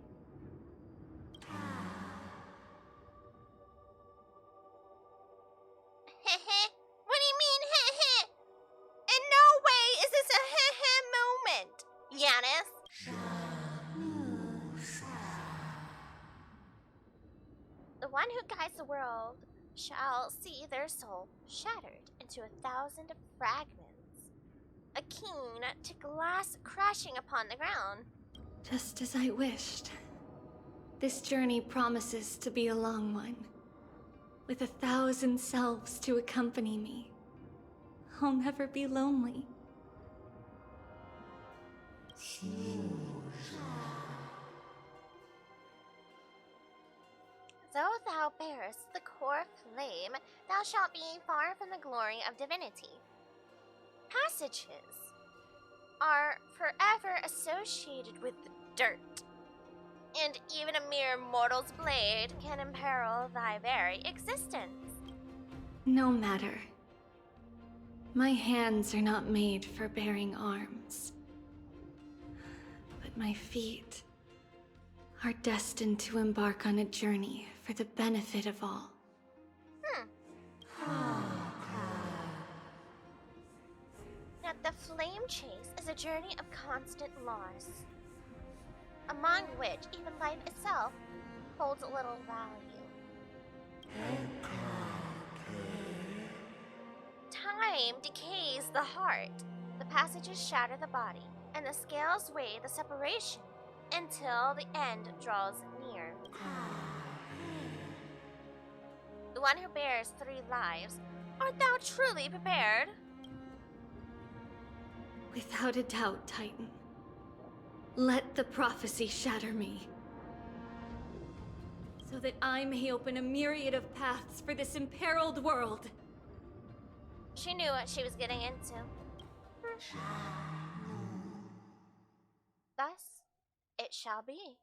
What do you mean, heh? In no way is this a moment, Yanis. The one who guides the world shall see their soul shattered into 1,000 fragments, akin to glass crashing upon the ground. Just as I wished. This journey promises to be a long one, with 1,000 selves to accompany me. I'll never be lonely. Though thou bearest the core flame, thou shalt be far from the glory of divinity. Passages are forever associated with dirt, and even a mere mortal's blade can imperil thy very existence. No matter. My hands are not made for bearing arms. But my feet are destined to embark on a journey for the benefit of all. Now, the flame chase is a journey of constant loss, among which even life itself holds little value. Time decays the heart, the passages shatter the body, and the scales weigh the separation until the end draws near. The one who bears 3 lives Art thou truly prepared? Without a doubt, Titan. Let the prophecy shatter me, so that I may open a myriad of paths for this imperiled world. She knew what she was getting into. Thus, it shall be.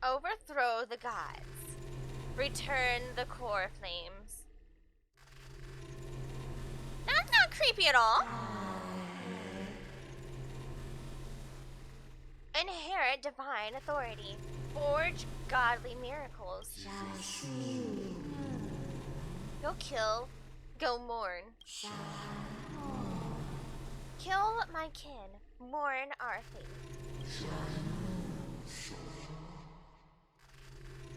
Overthrow the gods. Return the core flames. That's not creepy at all. Inherit divine authority. Forge godly miracles. Go kill. Go mourn. Kill my kin. Mourn our fate.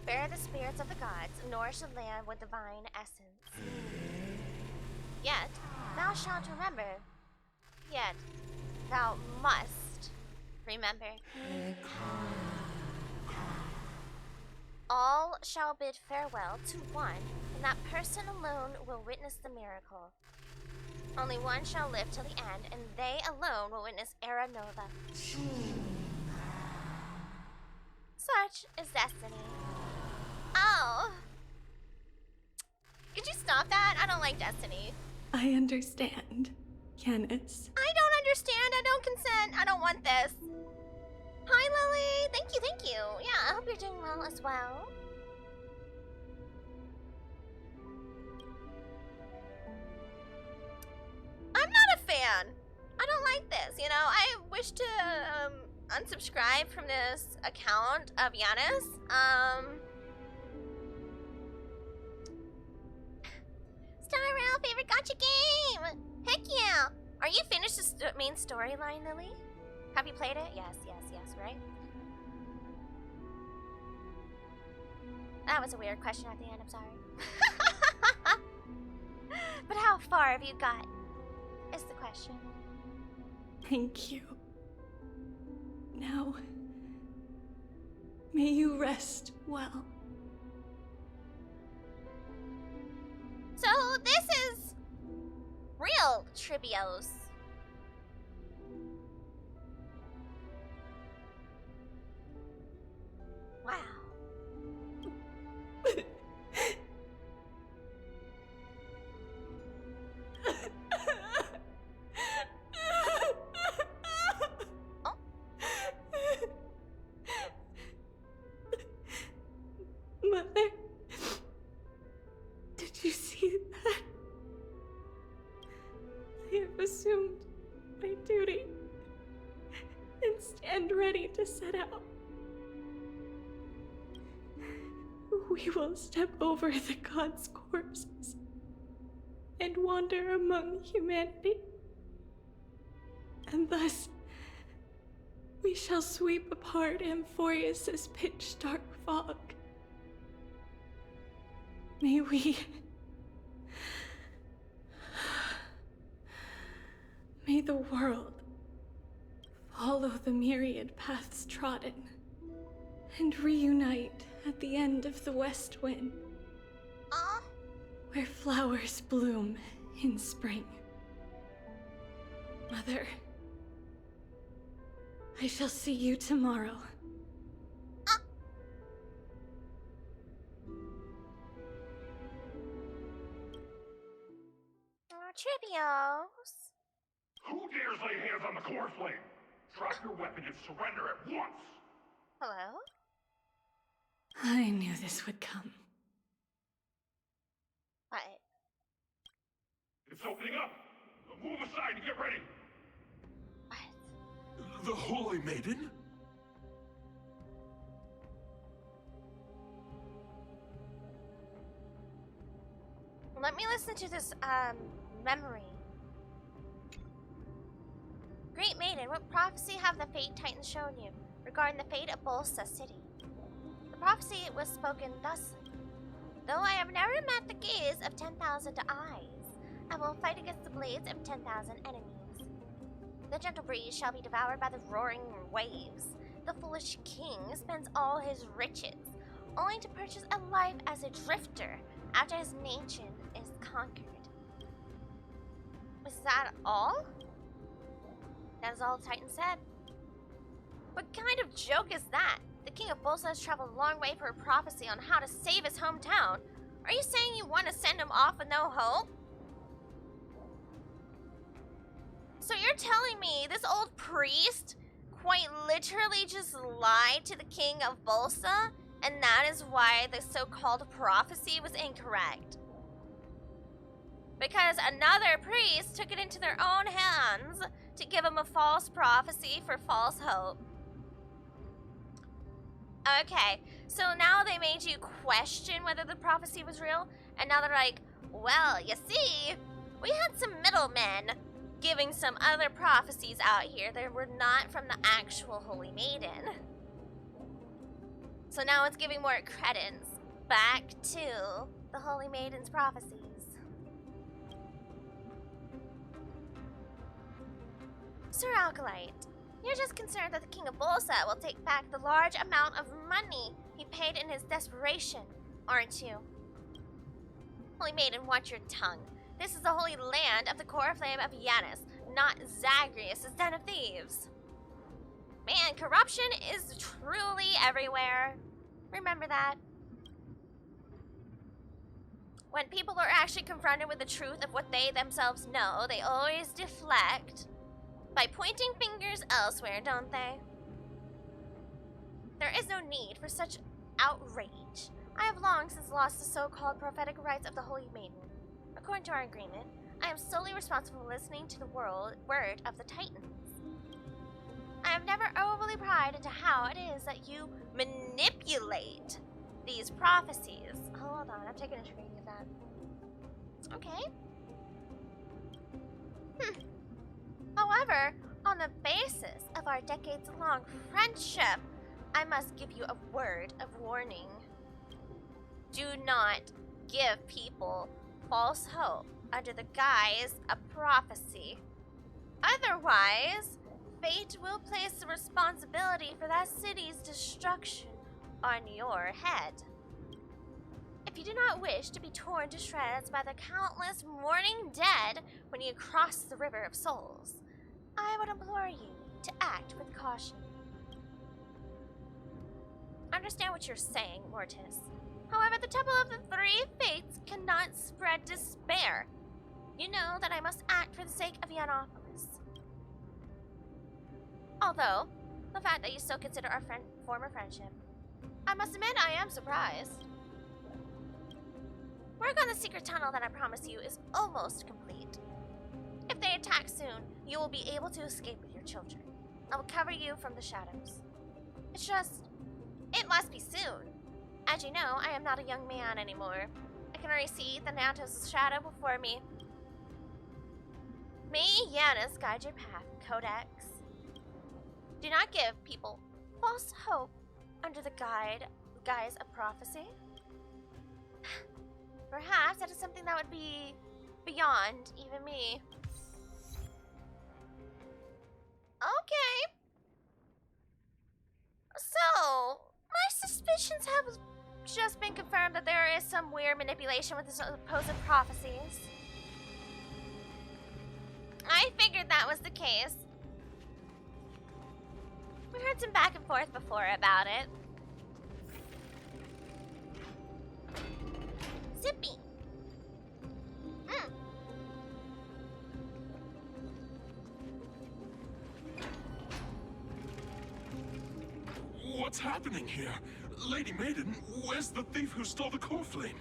Bear the spirits of the gods. Nourish the land with divine essence. Yet, thou shalt remember. Yet, thou must remember. All shall bid farewell to one, and that person alone will witness the miracle. Only one shall live till the end, and they alone will witness Era Nova. Such is destiny. Oh. Could you stop that? I don't like destiny. I understand, Yanis. I don't understand. I don't consent. I don't want this. Hi, Lily. Thank you, thank you. Yeah, I hope you're doing well as well. I'm not a fan. I don't like this, you know? I wish to unsubscribe from this account of Yanis. Star Rail favorite gacha game! Heck yeah! Are you finished the main storyline, Lily? Have you played it? Yes, right? That was a weird question at the end, I'm sorry. But how far have you gotten? Is the question. Thank you. Now, may you rest well. So this is real Tribios. Wow. Oh. Mother, did you see that? I have assumed my duty and stand ready to set out. We will step over the gods' corpses and wander among humanity. And thus, we shall sweep apart Amphorius's pitch-dark fog. May we... May the world follow the myriad paths trodden and reunite at the end of the west wind, where flowers bloom in spring. Mother, I shall see you tomorrow. Tribios. Who dares lay hands on the core flame? Drop your weapon and surrender at once! Hello? I knew this would come. What? It's opening up! Move aside and get ready! What? The Holy Maiden? Let me listen to this, memory. Great Maiden, what prophecy have the Fate Titans shown you regarding the fate of Bolsa City? The prophecy was spoken thusly. Though I have never met the gaze of 10,000 eyes, I will fight against the blades of 10,000 enemies. The gentle breeze shall be devoured by the roaring waves. The foolish king spends all his riches, only to purchase a life as a drifter after his nation is conquered. Was that all? That is all the Titan said. What kind of joke is that? The King of Bolsa has traveled a long way for a prophecy on how to save his hometown. Are you saying you want to send him off with no hope? So you're telling me this old priest quite literally just lied to the King of Bolsa, and that is why the so-called prophecy was incorrect? Because another priest took it into their own hands to give him a false prophecy for false hope. Okay, so now they made you question whether the prophecy was real, and now they're like, well, you see, we had some middlemen giving some other prophecies out here that were not from the actual Holy Maiden. So now it's giving more credence back to the Holy Maiden's prophecies. Sir Alkalite, you're just concerned that the King of Bolsa will take back the large amount of money he paid in his desperation, aren't you? Holy Maiden, watch your tongue. This is the holy land of the core flame of Yanis, not Zagreus' den of thieves. Man, corruption is truly everywhere. Remember that. When people are actually confronted with the truth of what they themselves know, they always deflect by pointing fingers elsewhere, don't they? There is no need for such outrage. I have long since lost the so-called prophetic rights of the Holy Maiden. According to our agreement, I am solely responsible for listening to the word of the Titans. I have never overly pried into how it is that you manipulate these prophecies. Hold on, I'm taking a screen of that. Okay. However, on the basis of our decades-long friendship, I must give you a word of warning. Do not give people false hope under the guise of prophecy. Otherwise, fate will place the responsibility for that city's destruction on your head. If you do not wish to be torn to shreds by the countless mourning dead when you cross the River of Souls, I would implore you to act with caution. Understand what you're saying, Mortis. However, the Temple of the Three Fates cannot spread despair. You know that I must act for the sake of Yanopolis. Although, the fact that you still consider our former friendship, I must admit I am surprised. Work on the secret tunnel that I promised you is almost complete. If they attack soon, you will be able to escape with your children. I will cover you from the shadows. It's just, it must be soon. As you know, I am not a young man anymore. I can already see the Natos' shadow before me. May Yanis guide your path, Codex. Do not give people false hope under the guise of prophecy. Perhaps that is something that would be beyond even me. Okay. So, my suspicions have just been confirmed that there is some weird manipulation with the supposed prophecies. I figured that was the case. We heard some back and forth before about it. Zippy. What's happening here? Lady Maiden, where's the thief who stole the core flame?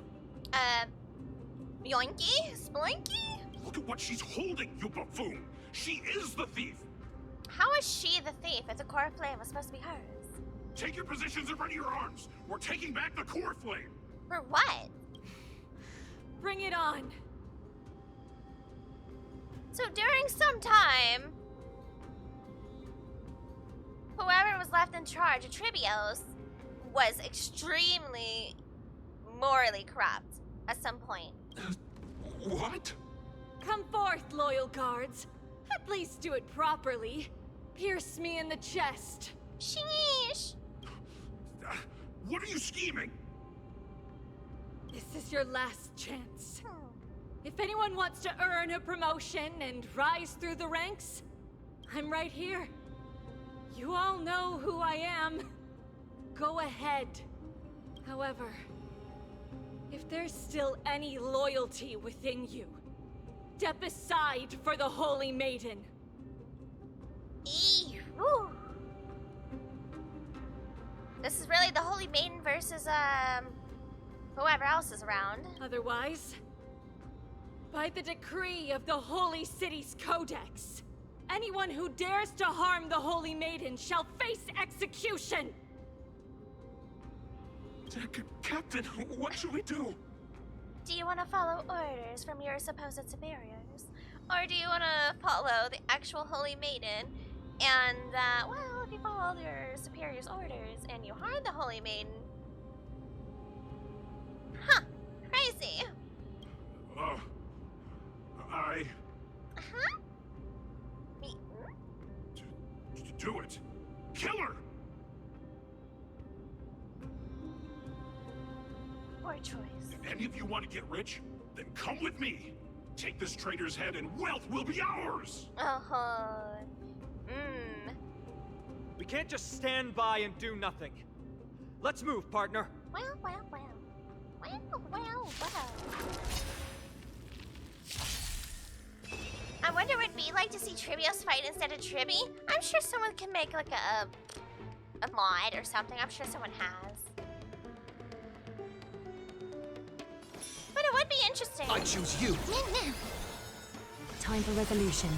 Yoinky? Splinky? Look at what she's holding, you buffoon! She is the thief! How is she the thief if the core flame was supposed to be hers? Take your positions and ready your arms! We're taking back the core flame! For what? Bring it on! So during some time, whoever was left in charge of Tribios was extremely morally corrupt at some point. What? Come forth, loyal guards. At least do it properly. Pierce me in the chest. Sheesh! What are you scheming? This is your last chance. If anyone wants to earn a promotion and rise through the ranks, I'm right here. You all know who I am. Go ahead. However, if there's still any loyalty within you, step aside for the Holy Maiden. Eee, whew. This is really the Holy Maiden versus, whoever else is around. Otherwise, by the decree of the Holy City's Codex, anyone who dares to harm the Holy Maiden shall face execution! Captain, what should we do? Do you want to follow orders from your supposed superiors? Or do you want to follow the actual Holy Maiden? And, well, if you follow your superior's orders and you harm the Holy Maiden... Huh, crazy. Huh? Me? Do it. Kill her! Poor choice. If any of you want to get rich, then come with me. Take this traitor's head and wealth will be ours! Uh-huh. We can't just stand by and do nothing. Let's move, partner. Well. I wonder what it'd be like to see Trivios fight instead of Tribby. I'm sure someone can make like a mod or something. I'm sure someone has. But it would be interesting. I choose you. Time for resolution.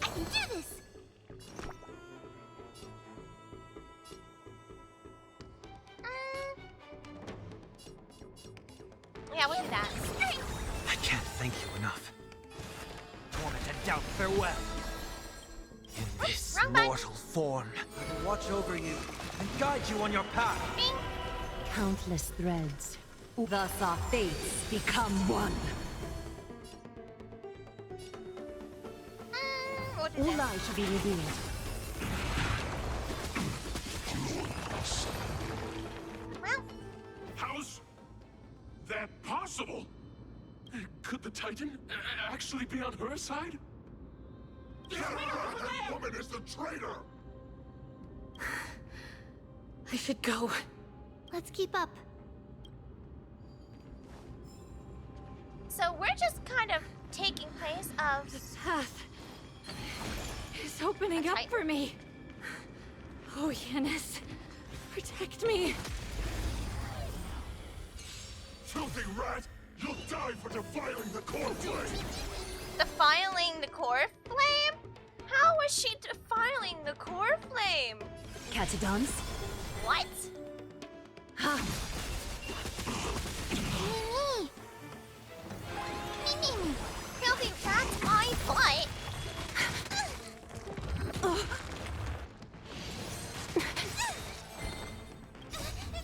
I can do this! Yeah, we'll do that. I can't thank you enough. Torment and doubt farewell. In this Wrong button. mortal form, I will watch over you and guide you on your path. Bing. Countless threads. Thus our fates become one. We'll do All this. lies shall be revealed. Well, How's that possible? Could the Titan actually be on her side? That woman is the traitor! I should go. Let's keep up. so we're just kind of taking place of... The path is opening That's up right. for me. Oh, Yanis, protect me. Filthy rat! You'll die for defiling the core flame! Defiling the core flame? How was she defiling the core flame? Catadons? What? Mimi! Filthy rat's my butt.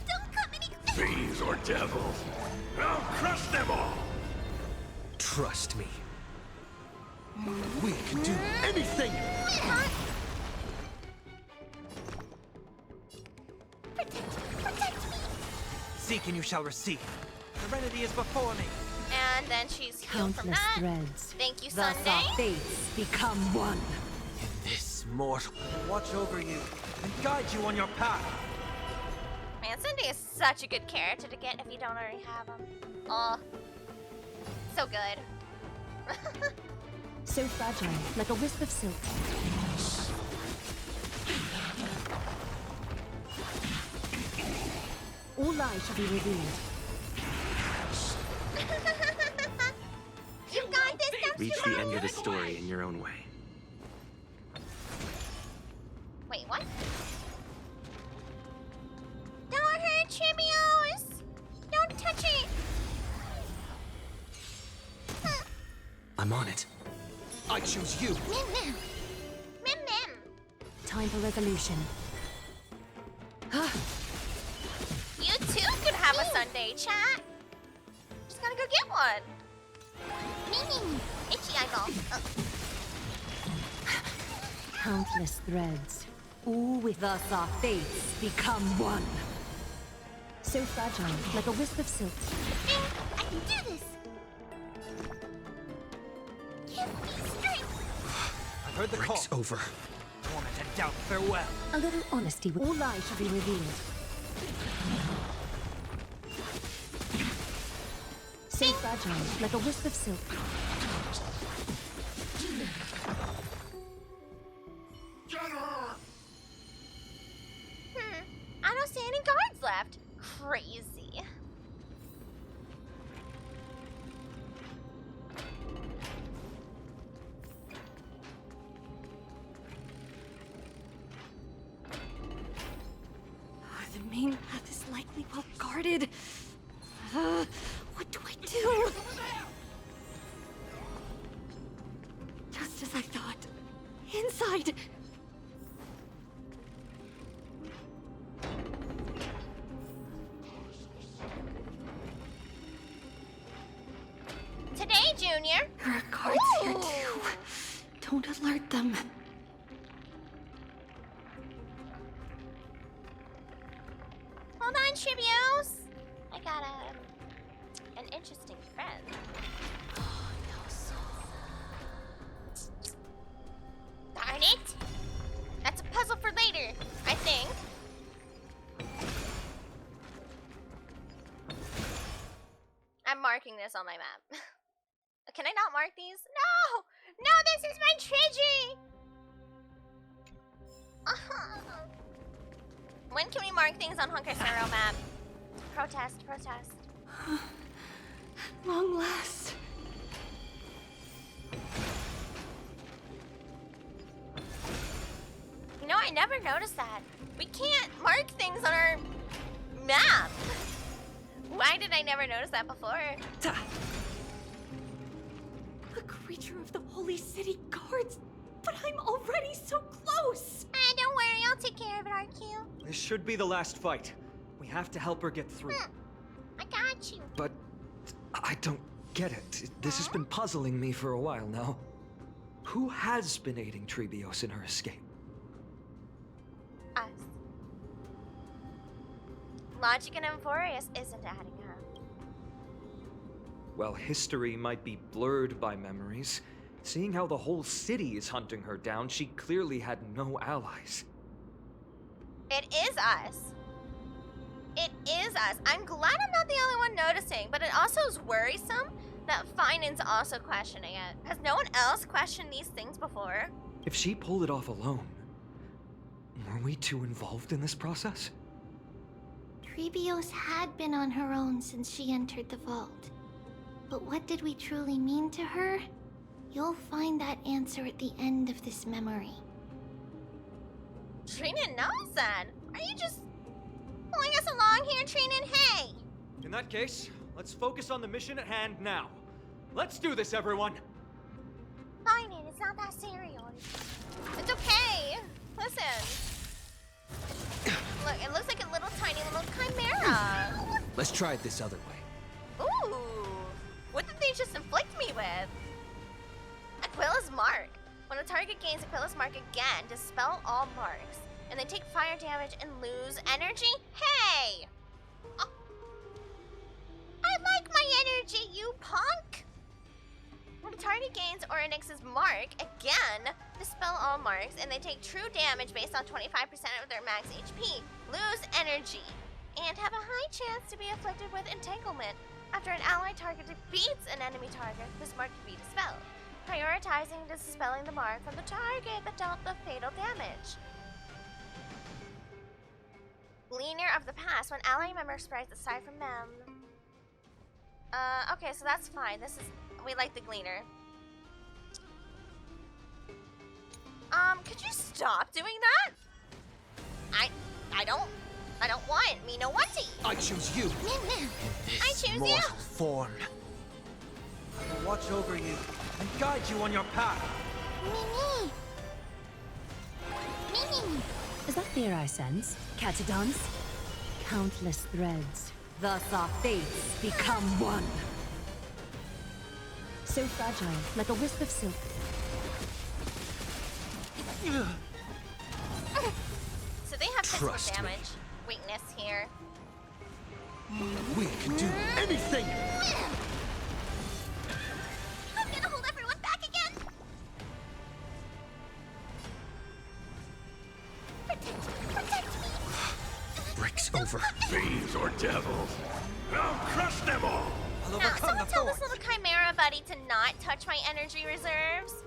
Don't come any... Fiends or devils! I'll crush them all! Trust me. We can do anything! Protect me! Seek and you shall receive. Serenity is before me. And then she's healed from Countless that. threads. Thank you, Thus Sunday. our fates become one. In this mortal, I will watch over you and guide you on your path. Man, Sunday is such a good character to get if you don't already have him. Oh, so good. So fragile, like a wisp of silk. All lies shall be revealed. You got this, don't Reach you? the end of the story in your own way. Wait, what? Don't hurt Trimios! Don't touch it! I'm on it. I choose you. Mim. Time for resolution. You too could have a Sunday chat. Just gotta go get one. Meaning. Itchy eyeball. Countless threads, all with us our fates become one. So fragile, like a wisp of silk. I can do this. Give me strength. I've heard the call. Break's over. Torment and doubt, farewell. A little honesty, all lies shall be revealed. So fragile, like a wisp of silk. Get her! I don't see any guards left. Crazy. The main path is likely well guarded. What do I do? Just as I thought. Inside! Today, Junior. There are guards here Ooh. too. Don't alert them. Hold on, Trivios. I got an interesting friend. Darn it! That's a puzzle for later, I think. I'm marking this on my map. Can I not mark these? No! No, this is my Trigi! When can we mark things on Honkai Star map? Protest, protest. Long last. You know, I never noticed that. We can't mark things on our map. Why did I never notice that before? A creature of the Holy City guards. But I'm already so close. Don't worry, I'll take care of it, RQ. This should be the last fight. We have to help her get through. I got you. But I don't get it. This has been puzzling me for a while now. Who has been aiding Trebios in her escape? Us. Logic and Amphorius isn't adding up. Well, history might be blurred by memories. Seeing how the whole city is hunting her down, she clearly had no allies. It is us. It is us. I'm glad I'm not the only one noticing, but it also is worrisome that Finan's also questioning it. Has no one else questioned these things before? If she pulled it off alone, were we too involved in this process? Trebios had been on her own since she entered the vault. But what did we truly mean to her? You'll find that answer at the end of this memory. Trina knows that. Are you just pulling us along here, Trina? Hey! In that case, let's focus on the mission at hand now. Let's do this, everyone! Fine, it's not that serious. It's okay. Listen. Look, it looks like a little tiny little chimera. Let's try it this other way. Ooh. What did they just inflict me with? Aquila's Mark. When a target gains Aquila's Mark again, dispel all marks. And they take fire damage and lose energy? Hey! Oh. I like my energy, you punk! When a target gains Orynyx's Mark, again, dispel all marks, and they take true damage based on 25% of their max HP, lose energy, and have a high chance to be afflicted with entanglement. After an allied target defeats an enemy target, this mark can be dispelled, prioritizing dispelling the mark from the target that dealt the fatal damage. Gleaner of the past. When ally member spreads aside from them. Okay, so that's fine. We like the Gleaner. Could you stop doing that? I don't want me no onesie. I choose you. I choose you. Mortal form. I will watch over you and guide you on your path. Mimi! Mimi! Is that fear I sense? Catadons? Countless threads. Thus our fates become one. So fragile, like a wisp of silk. So they have physical Trust me. damage weakness here. We can do anything! I'm gonna hold everyone back again. Protect me. Break's over. Fiends or devils. I'll crush them all! I'll Now, overcome someone the tell thorns. this little chimera buddy to not touch my energy reserves.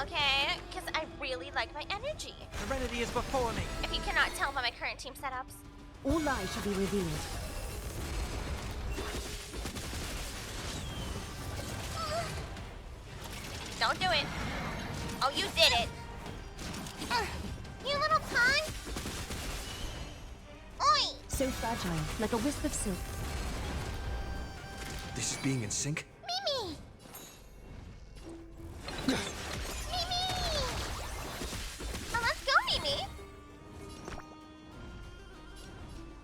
Okay? Because I really like my energy. Serenity is before me. If you cannot tell by my current team setups. All lies shall be revealed. Don't do it. Oh, you did it. You little punk. Oi! So fragile, like a wisp of silk. This is being in sync? Mimi! Mimi! Oh, let's go, Mimi!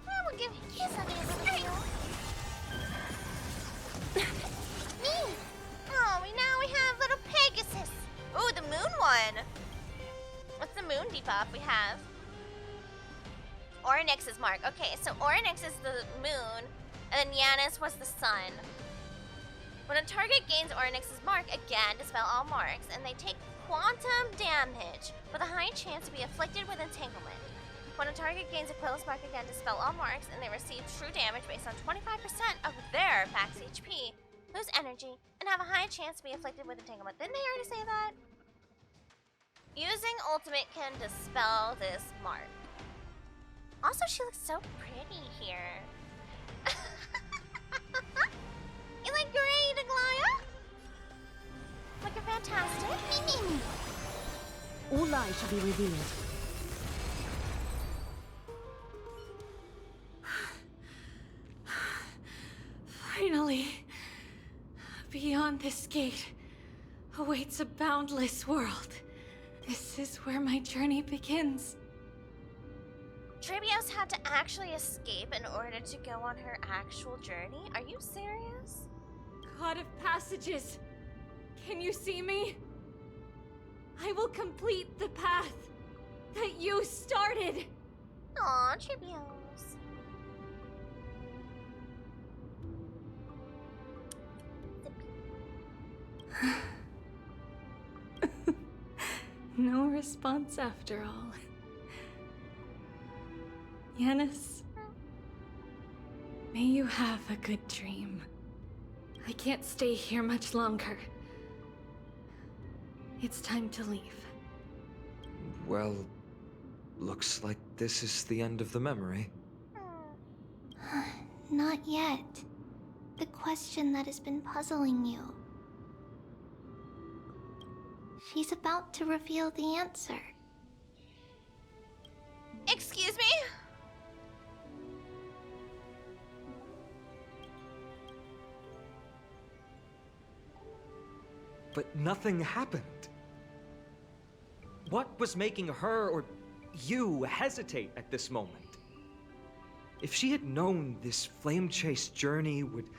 Oh, we'll give you a kiss on this. Me! Oh, now we have little Pegasus. Ooh, the moon one. What's the moon debuff we have? Orynyx's mark. Okay, so Orynyx is the moon, and then Yanis was the sun. When a target gains Orynyx's mark, again, dispel all marks, and they take quantum damage with a high chance to be afflicted with entanglement. When a target gains Aquila's mark, again, dispel all marks, and they receive true damage based on 25% of their max HP, lose energy, and have a high chance to be afflicted with entanglement. Didn't they already say that? Using ultimate can dispel this mark. Also, she looks so pretty here. You look great, Aglaya. Looking fantastic. Mimi. All lies shall be revealed. Finally, beyond this gate awaits a boundless world. This is where my journey begins. Trebios had to actually escape in order to go on her actual journey? Are you serious? God of Passages, can you see me? I will complete the path that you started. Aw, Trebios. No response after all. Yanis, may you have a good dream. I can't stay here much longer. It's time to leave. Well, looks like this is the end of the memory. Not yet. The question that has been puzzling you. She's about to reveal the answer. Excuse me? But nothing happened. What was making her or you hesitate at this moment? If she had known this flame-chased journey would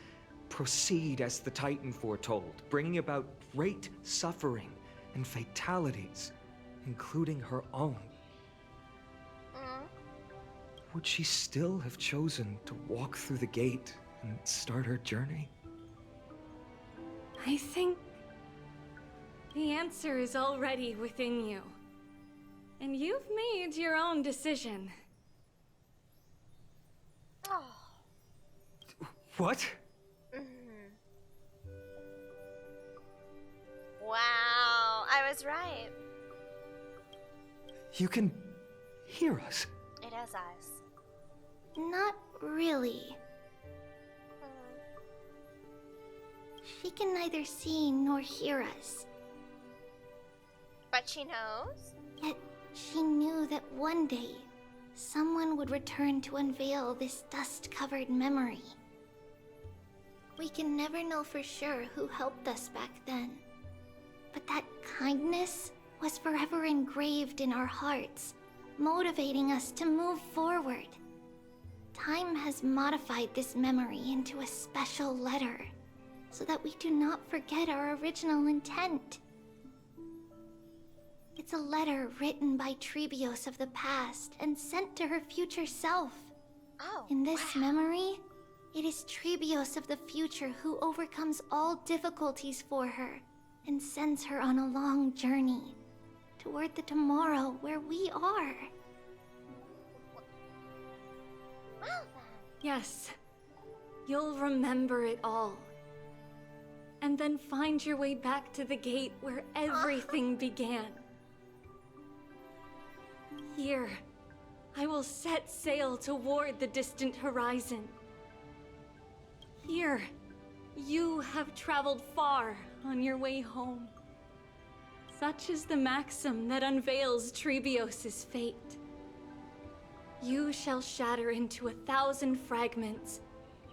proceed as the Titan foretold, bringing about great suffering and fatalities, including her own, would she still have chosen to walk through the gate and start her journey? I think the answer is already within you. And you've made your own decision. Oh. What? Wow, I was right. You can hear us. It is us. Not really. She can neither see nor hear us. But she knows? Yet she knew that one day, someone would return to unveil this dust-covered memory. We can never know for sure who helped us back then. But that kindness was forever engraved in our hearts, motivating us to move forward. Time has modified this memory into a special letter, so that we do not forget our original intent. It's a letter written by Trebios of the past and sent to her future self. Oh, In this memory, it is Trebios of the future who overcomes all difficulties for her and sends her on a long journey toward the tomorrow where we are. Well then. Yes, you'll remember it all. And then find your way back to the gate where everything began. Here, I will set sail toward the distant horizon. Here, you have traveled far on your way home. Such is the maxim that unveils Trebios' fate. You shall shatter into 1,000 fragments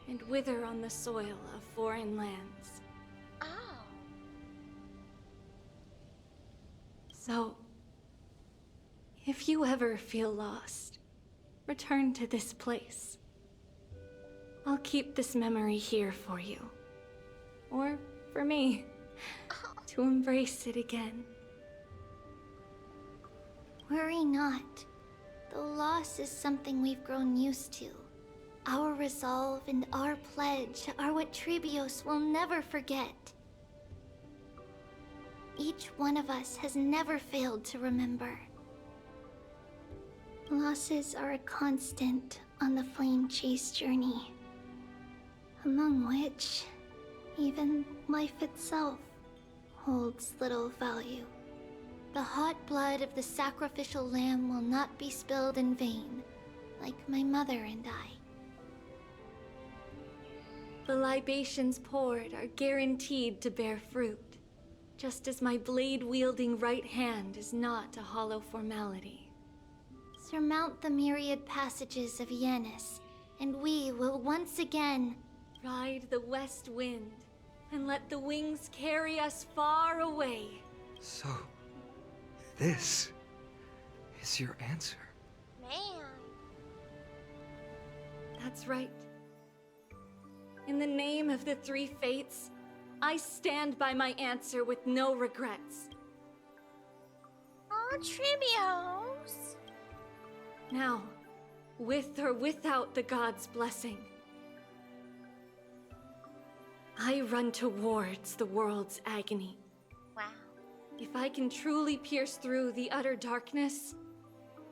and wither on the soil of foreign lands. Oh. So, if you ever feel lost, return to this place. I'll keep this memory here for you. Or for me, to embrace it again. Worry not. The loss is something we've grown used to. Our resolve and our pledge are what Trebios will never forget. Each one of us has never failed to remember. Losses are a constant on the flame chase journey, among which even life itself holds little value. The hot blood of the sacrificial lamb will not be spilled in vain, like my mother and I. The libations poured are guaranteed to bear fruit, just as my blade-wielding right hand is not a hollow formality. Surmount the myriad passages of Yanis, and we will once again ride the west wind and let the wings carry us far away. So, this is your answer. Man. That's right. In the name of the three fates, I stand by my answer with no regrets. Oh, Trebios. Now, with or without the god's blessing, I run towards the world's agony. Wow. If I can truly pierce through the utter darkness,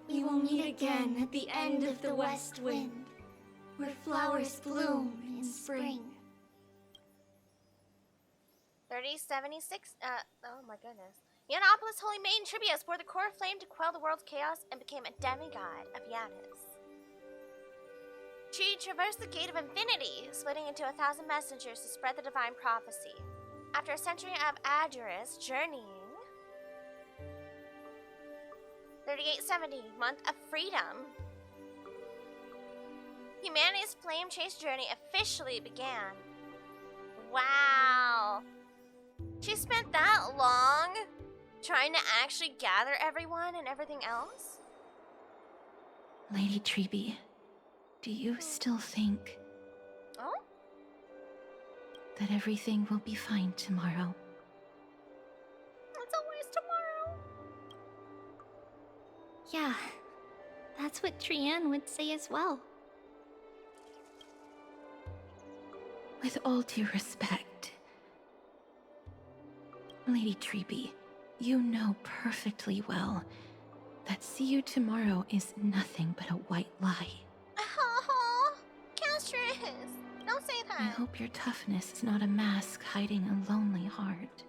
we will meet again at the end of the west wind, where flowers bloom in spring. 3076, oh my goodness. Yiannopoulos' holy maiden Trebios bore the core flame to quell the world's chaos and became a demigod of Yanis. She traversed the gate of infinity, splitting into 1,000 messengers to spread the divine prophecy. After a century of Aduris journeying, 3870, month of freedom, humanity's flame chase journey officially began. Wow. She spent that long trying to actually gather everyone and everything else? Lady Trebi, do you still think Oh? that everything will be fine tomorrow? It's always tomorrow. Yeah, that's what Trianne would say as well. With all due respect, Lady Trebi, you know perfectly well that see you tomorrow is nothing but a white lie. Oh, Castris, don't say that. I hope your toughness is not a mask hiding a lonely heart.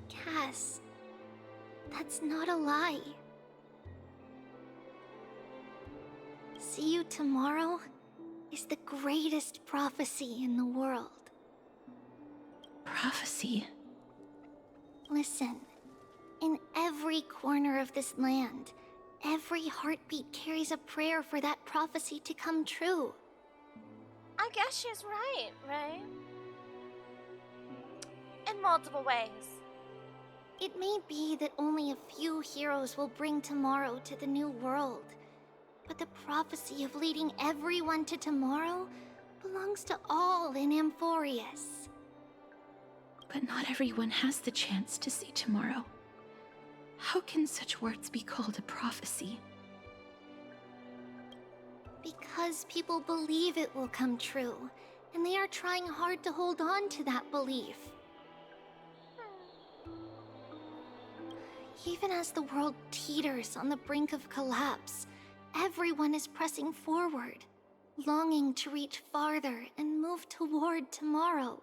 Cass, that's not a lie. See you tomorrow is the greatest prophecy in the world. Prophecy? Listen, in every corner of this land, every heartbeat carries a prayer for that prophecy to come true. I guess she's right? In multiple ways. It may be that only a few heroes will bring tomorrow to the new world, But the prophecy of leading everyone to tomorrow belongs to all in Amphorius. But not everyone has the chance to see tomorrow. How can such words be called a prophecy? Because people believe it will come true, and they are trying hard to hold on to that belief. Even as the world teeters on the brink of collapse, everyone is pressing forward, longing to reach farther and move toward tomorrow.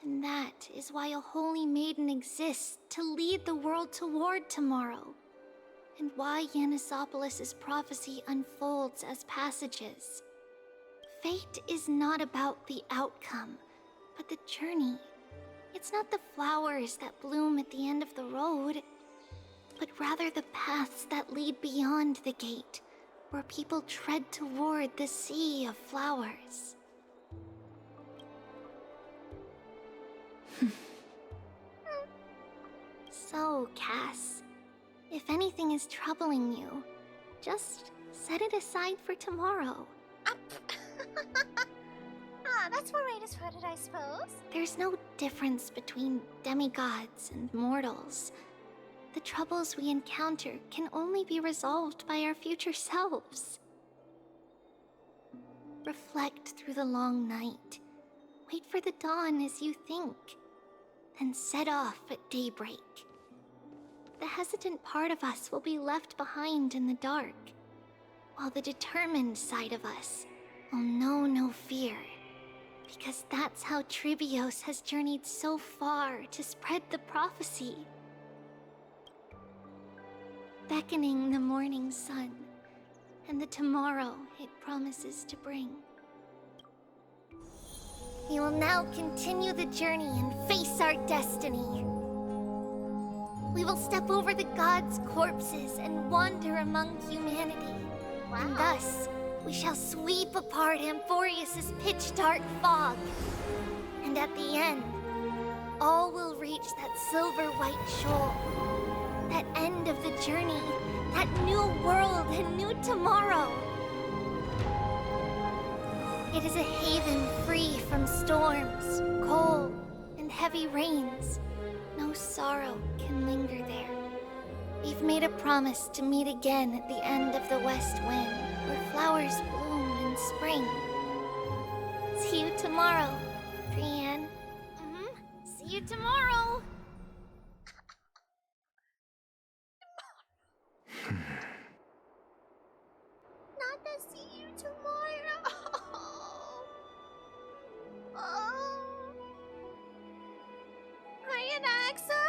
And that is why a holy maiden exists to lead the world toward tomorrow. And why Yanisopolis' prophecy unfolds as passages. Fate is not about the outcome, but the journey. It's not the flowers that bloom at the end of the road, but rather the paths that lead beyond the gate, where people tread toward the sea of flowers. So, Cass, if anything is troubling you, just set it aside for tomorrow. That's one way to put it, I suppose. There's no difference between demigods and mortals. The troubles we encounter can only be resolved by our future selves. Reflect through the long night. Wait for the dawn as you think. Then set off at daybreak. The hesitant part of us will be left behind in the dark, while the determined side of us will know no fear. Because that's how Trivios has journeyed so far to spread the prophecy. Beckoning the morning sun, and the tomorrow it promises to bring. We will now continue the journey and face our destiny. We will step over the gods' corpses and wander among humanity. Wow. And thus, we shall sweep apart Amphorius' pitch-dark fog. And at the end, all will reach that silver-white shoal. That end of the journey, that new world and new tomorrow. It is a haven free from storms, cold, and heavy rains. No sorrow can linger there. We've made a promise to meet again at the end of the west wind, where flowers bloom in spring. See you tomorrow, Brienne. See you tomorrow. Not to see you tomorrow. Oh. Hi, Anaxa.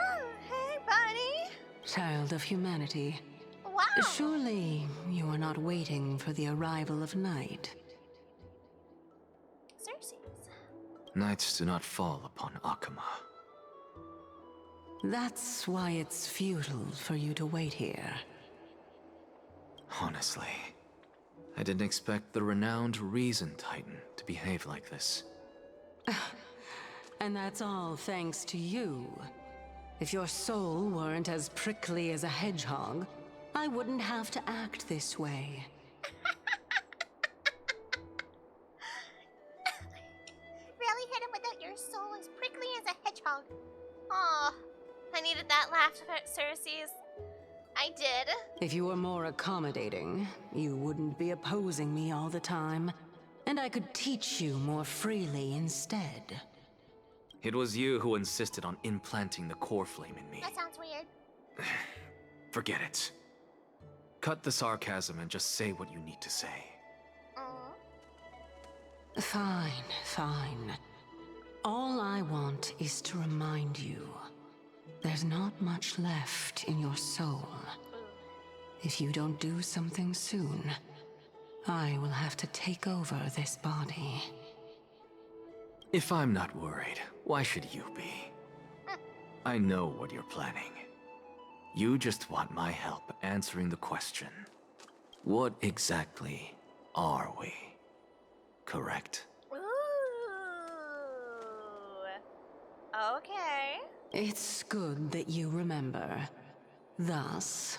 Hey, buddy. Child of humanity. Wow. Surely you are not waiting for the arrival of night. Cersei's. Nights do not fall upon Akama. That's why it's futile for you to wait here. Honestly, I didn't expect the renowned Reason Titan to behave like this. And that's all thanks to you. If your soul weren't as prickly as a hedgehog, I wouldn't have to act this way. Really hit him without your soul as prickly as a hedgehog. Aw, I needed that laugh at Cersei's. I did. If you were more accommodating, you wouldn't be opposing me all the time, and I could teach you more freely instead. It was you who insisted on implanting the core flame in me. That sounds weird. Forget it. Cut the sarcasm and just say what you need to say. Fine, fine. All I want is to remind you, there's not much left in your soul. If you don't do something soon, I will have to take over this body. If I'm not worried, why should you be? I know what you're planning. You just want my help answering the question. What exactly are we? Correct? Ooh. Okay. It's good that you remember. Thus,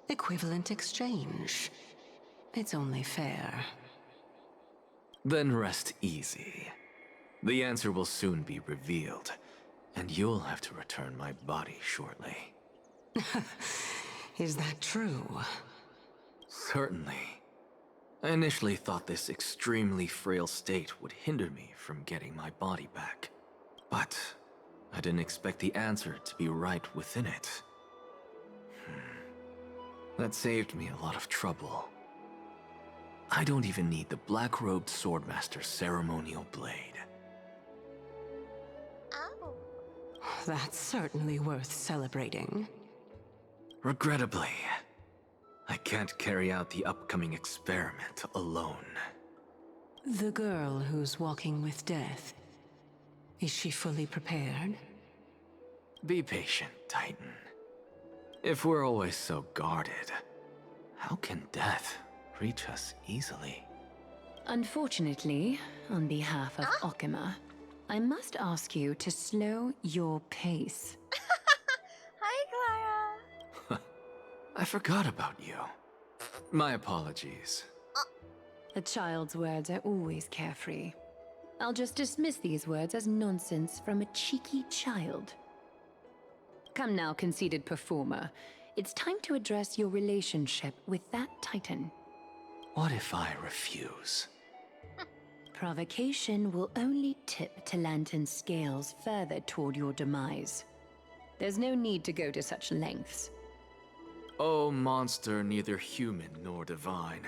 equivalent exchange. It's only fair. Then rest easy. The answer will soon be revealed, and you'll have to return my body shortly. Is that true? Certainly. I initially thought this extremely frail state would hinder me from getting my body back. But I didn't expect the answer to be right within it. That saved me a lot of trouble. I don't even need the black-robed swordmaster's ceremonial blade. Oh. That's certainly worth celebrating. Regrettably, I can't carry out the upcoming experiment alone. The girl who's walking with death, is she fully prepared? Be patient, Titan. If we're always so guarded, how can death reach us easily? Unfortunately, on behalf of Okima, I must ask you to slow your pace. Hi, Clara. I forgot about you. My apologies. A child's words are always carefree. I'll just dismiss these words as nonsense from a cheeky child. Come now, conceited performer. It's time to address your relationship with that Titan. What if I refuse? Provocation will only tip Talantin's scales further toward your demise. There's no need to go to such lengths. Oh, monster neither human nor divine.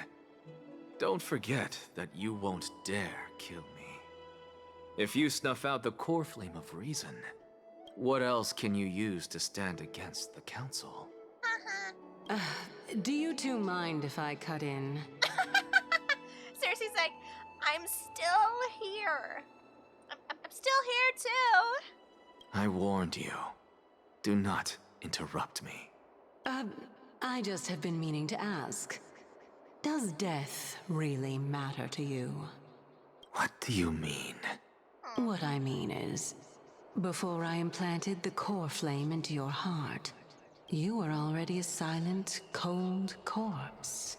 Don't forget that you won't dare kill me. If you snuff out the core flame of reason, what else can you use to stand against the Council? Do you two mind if I cut in? Cersei's like, I'm still here. I'm still here too. I warned you. Do not interrupt me. I just have been meaning to ask. Does death really matter to you? What do you mean? What I mean is, before I implanted the core flame into your heart, you were already a silent, cold corpse.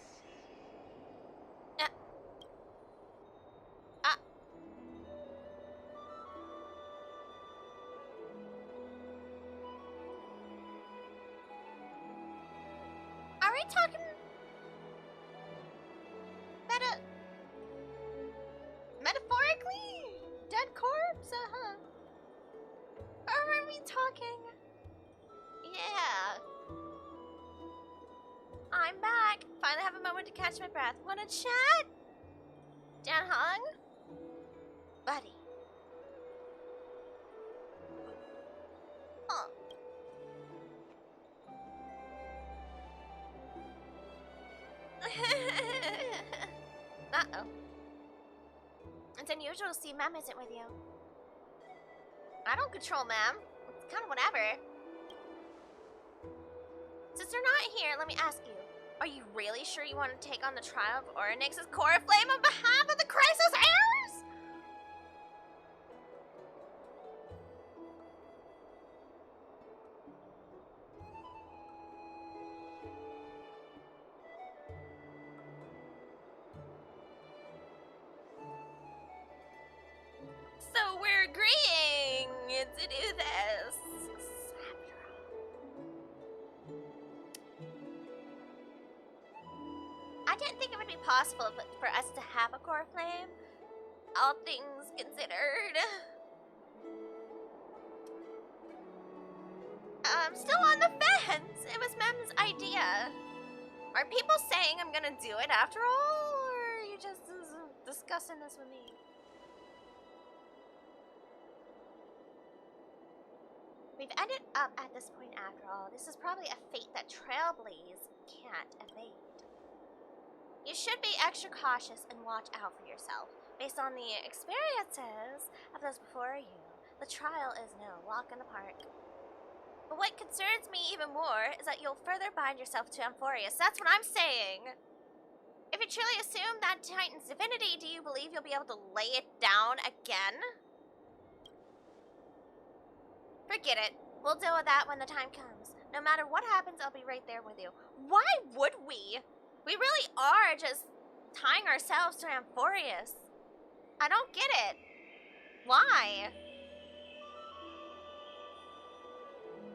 Are we talking metaphorically? Dead corpse? Or are we talking? Yeah. I'm back. Finally have a moment to catch my breath. Wanna chat? Down hung? Buddy. Huh. Uh-oh. It's unusual to see Mem isn't with you. I don't control Mem. It's kind of whatever. Since they're not here, let me ask you. Are you really sure you want to take on the trial of Orynyx's core flame on behalf of the Crisis Heirs? So we're agreeing to do this. I didn't think it would be possible for us to have a core flame, all things considered. I'm still on the fence. It was Mem's idea. Are people saying I'm gonna do it after all, or are you just discussing this with me? We've ended up at this point after all. This is probably a fate that Trailblaze can't evade. You should be extra cautious and watch out for yourself. Based on the experiences of those before you, the trial is no walk in the park. But what concerns me even more is that you'll further bind yourself to Amphorius. That's what I'm saying. If you truly assume that Titan's divinity, do you believe you'll be able to lay it down again? Forget it. We'll deal with that when the time comes. No matter what happens, I'll be right there with you. Why would we? We really are just tying ourselves to Amphorius? I don't get it. Why?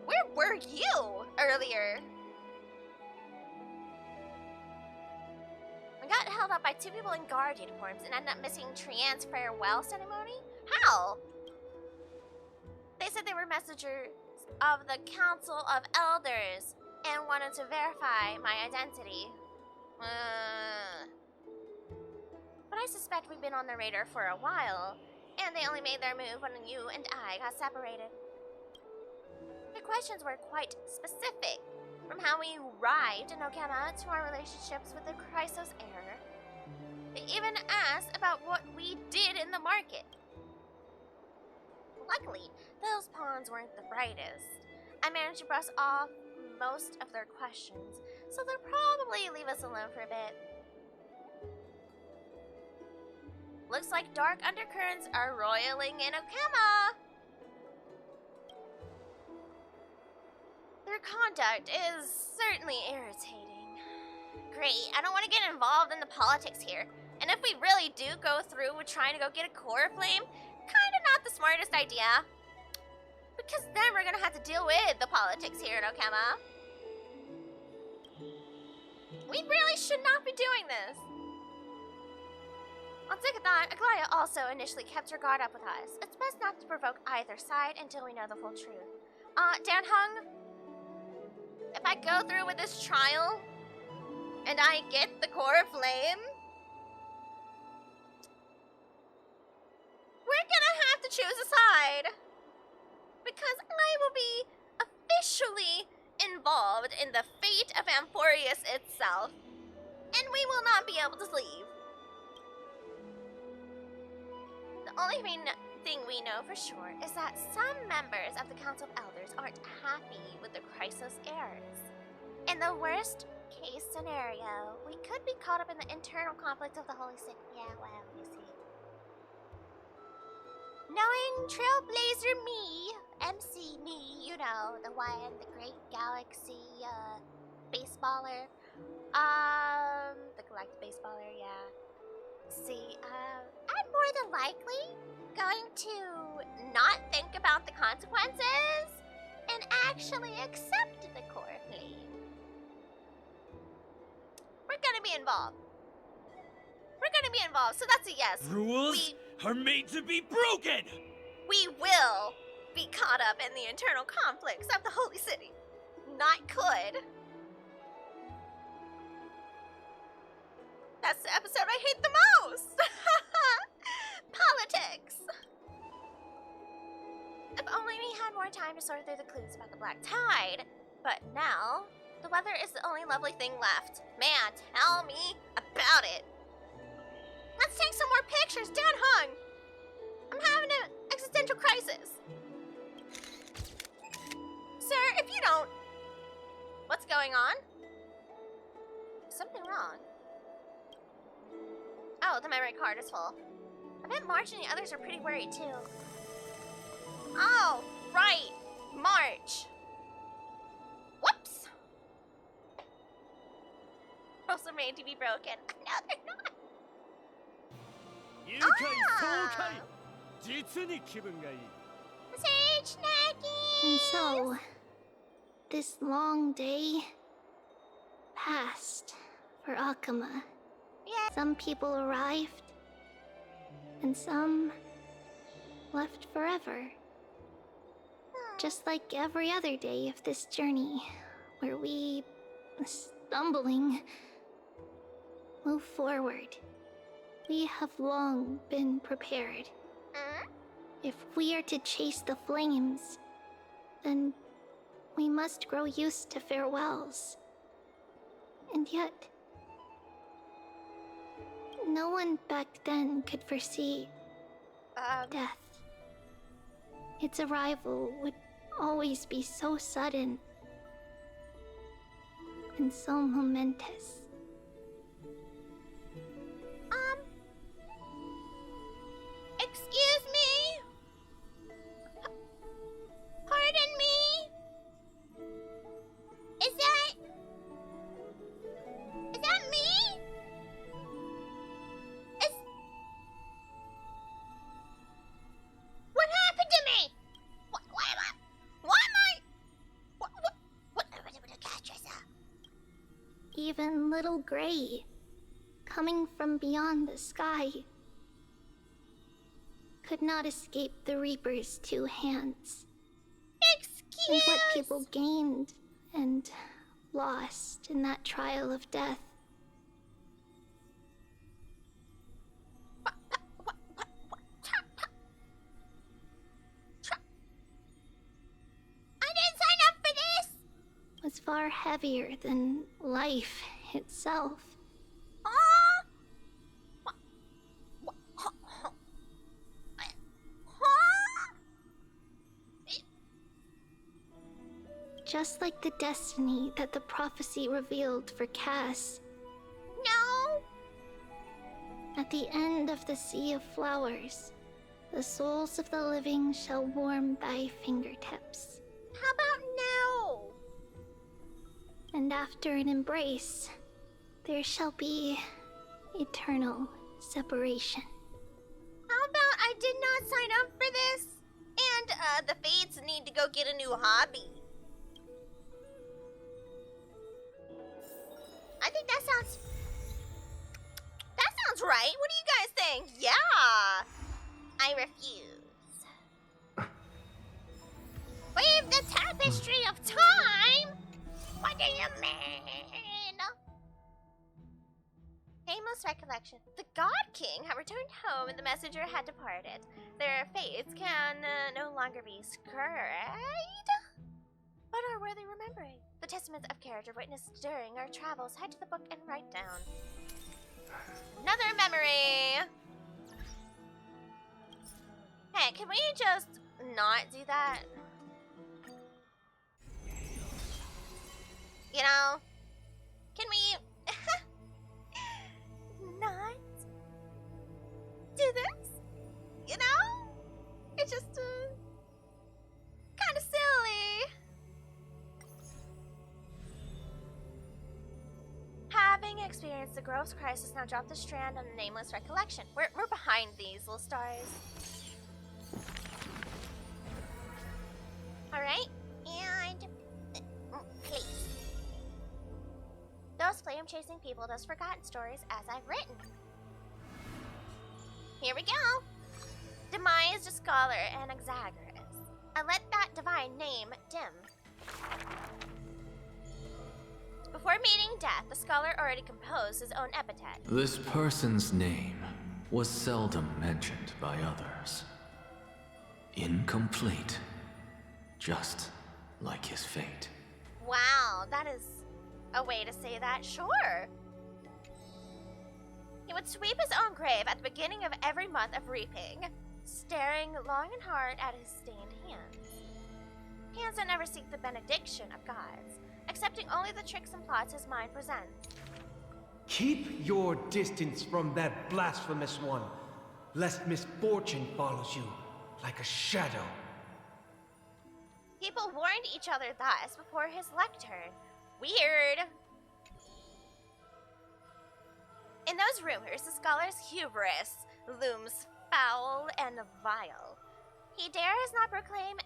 Where were you earlier? I got held up by 2 people in guard uniforms and ended up missing Trian's farewell ceremony? How? They said they were messengers of the Council of Elders and wanted to verify my identity. But I suspect we've been on the radar for a while, and they only made their move when you and I got separated. The questions were quite specific, from how we arrived in Okama to our relationships with the Chrysos heir. They even asked about what we did in the market. Luckily, those pawns weren't the brightest. I managed to brush off most of their questions, so they'll probably leave us alone for a bit. Looks like dark undercurrents are roiling in Okama. Their conduct is certainly irritating. Great, I don't want to get involved in the politics here. And if we really do go through with trying to go get a core flame, kinda not the smartest idea. Because then we're gonna have to deal with the politics here in Okama. We really should not be doing this. On second thought, Aglaya also initially kept her guard up with us. It's best not to provoke either side until we know the full truth. Dan Hung, if I go through with this trial and I get the core flame, we're gonna have to choose a side. Because I will be officially involved in the fate of Amphorius itself. And we will not be able to leave. The only thing we know for sure is that some members of the Council of Elders aren't happy with the Chrysos heirs. In the worst case scenario, we could be caught up in the internal conflict of the Holy City. Yeah, well, you see. Knowing Trailblazer me, MC me, you know, the one, the great galaxy, baseballer. The galactic baseballer, yeah. See, I'm more than likely going to not think about the consequences and actually accept the core flame. We're gonna be involved. We're gonna be involved, so that's a yes. Rules are made to be broken! We will be caught up in the internal conflicts of the Holy City. Not could. That's the episode I hate the most! Politics! If only we had more time to sort through the clues about the Black Tide. But now, the weather is the only lovely thing left. Man, tell me about it. Let's take some more pictures, Dan Hung! I'm having an existential crisis. Sir, if you don't... What's going on? Something wrong. Oh, the memory card is full. I bet March and the others are pretty worried too. Oh, right. March. Whoops. Rules are made to be broken. No, they're not. Sage Snackies! And so, this long day passed for Akama. Yeah. Some people arrived, and some left forever. Just like every other day of this journey, where we, stumbling, move forward. We have long been prepared. If we are to chase the flames, then we must grow used to farewells. And yet, no one back then could foresee death. Its arrival would always be so sudden and so momentous. Excuse me? Pardon me? Is that me? little gray, coming from beyond the sky, could not escape the Reaper's two hands. Excuse. And what people gained and lost in that trial of death. I didn't sign up for this! Was far heavier than life itself. Huh? Just like the destiny that the prophecy revealed for Cass. No! At the end of the Sea of Flowers, the souls of the living shall warm thy fingertips. How about no? And after an embrace, there shall be eternal separation. How about I did not sign up for this? And, the Fates need to go get a new hobby. I think that sounds right. What do you guys think? Yeah. I refuse. Weave the tapestry of time? What do you mean? Nameless recollection. The God King had returned home and the messenger had departed. Their fates can no longer be scurried, but are worthy remembering. The testaments of character witnessed during our travels. Head to the book and write down. Another memory! Hey, can we just not do that? You know? Can we not do this? You know? It's just kind of silly. Having experienced the Grove's crisis, now drop the strand on the nameless recollection. We're behind these little stars. Alright, and please. Those flame-chasing people, those forgotten stories as I've written. Here we go. Demise, the scholar, and Exaggerus. I let that divine name dim. Before meeting death, the scholar already composed his own epithet. This person's name was seldom mentioned by others. Incomplete. Just like his fate. Wow, that is a way to say that, sure. He would sweep his own grave at the beginning of every month of reaping, staring long and hard at his stained hands. Hands that never seek the benediction of gods, accepting only the tricks and plots his mind presents. Keep your distance from that blasphemous one, lest misfortune follows you like a shadow. People warned each other thus before his lectern. Weird. In those rumors, the scholar's hubris looms foul and vile. He dares not proclaim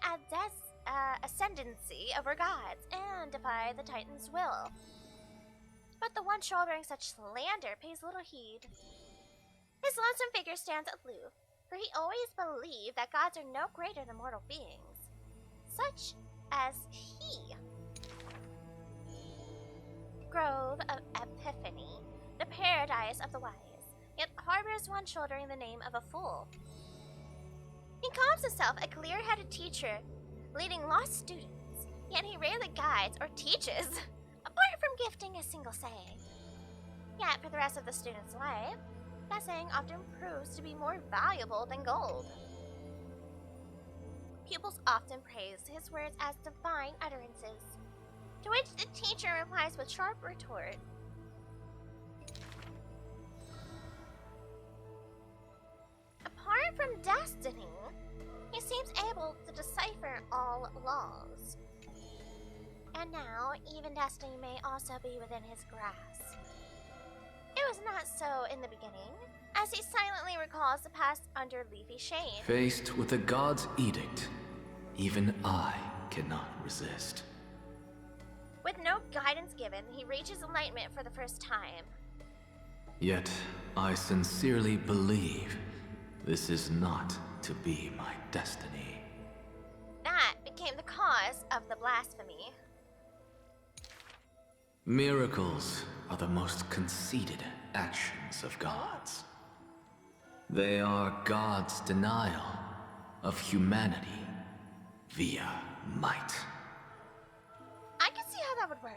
ascendancy over gods and defy the Titan's will. But the one shouldering such slander pays little heed. His lonesome figure stands aloof, for he always believed that gods are no greater than mortal beings, such as he. Grove of Epiphany, the paradise of the wise, yet harbors one shouldering the name of a fool. He calls himself a clear-headed teacher, leading lost students, yet he rarely guides or teaches, apart from gifting a single saying. Yet for the rest of the student's life, that saying often proves to be more valuable than gold. Pupils often praise his words as divine utterances, to which the teacher replies with sharp retort. Apart from destiny, he seems able to decipher all laws. And now, even destiny may also be within his grasp. It was not so in the beginning, as he silently recalls the past under leafy shade. Faced with the god's edict, even I cannot resist. With no guidance given, he reaches enlightenment for the first time. Yet, I sincerely believe this is not to be my destiny. That became the cause of the blasphemy. Miracles are the most conceited actions of gods. They are God's denial of humanity via might. I can see how that would work.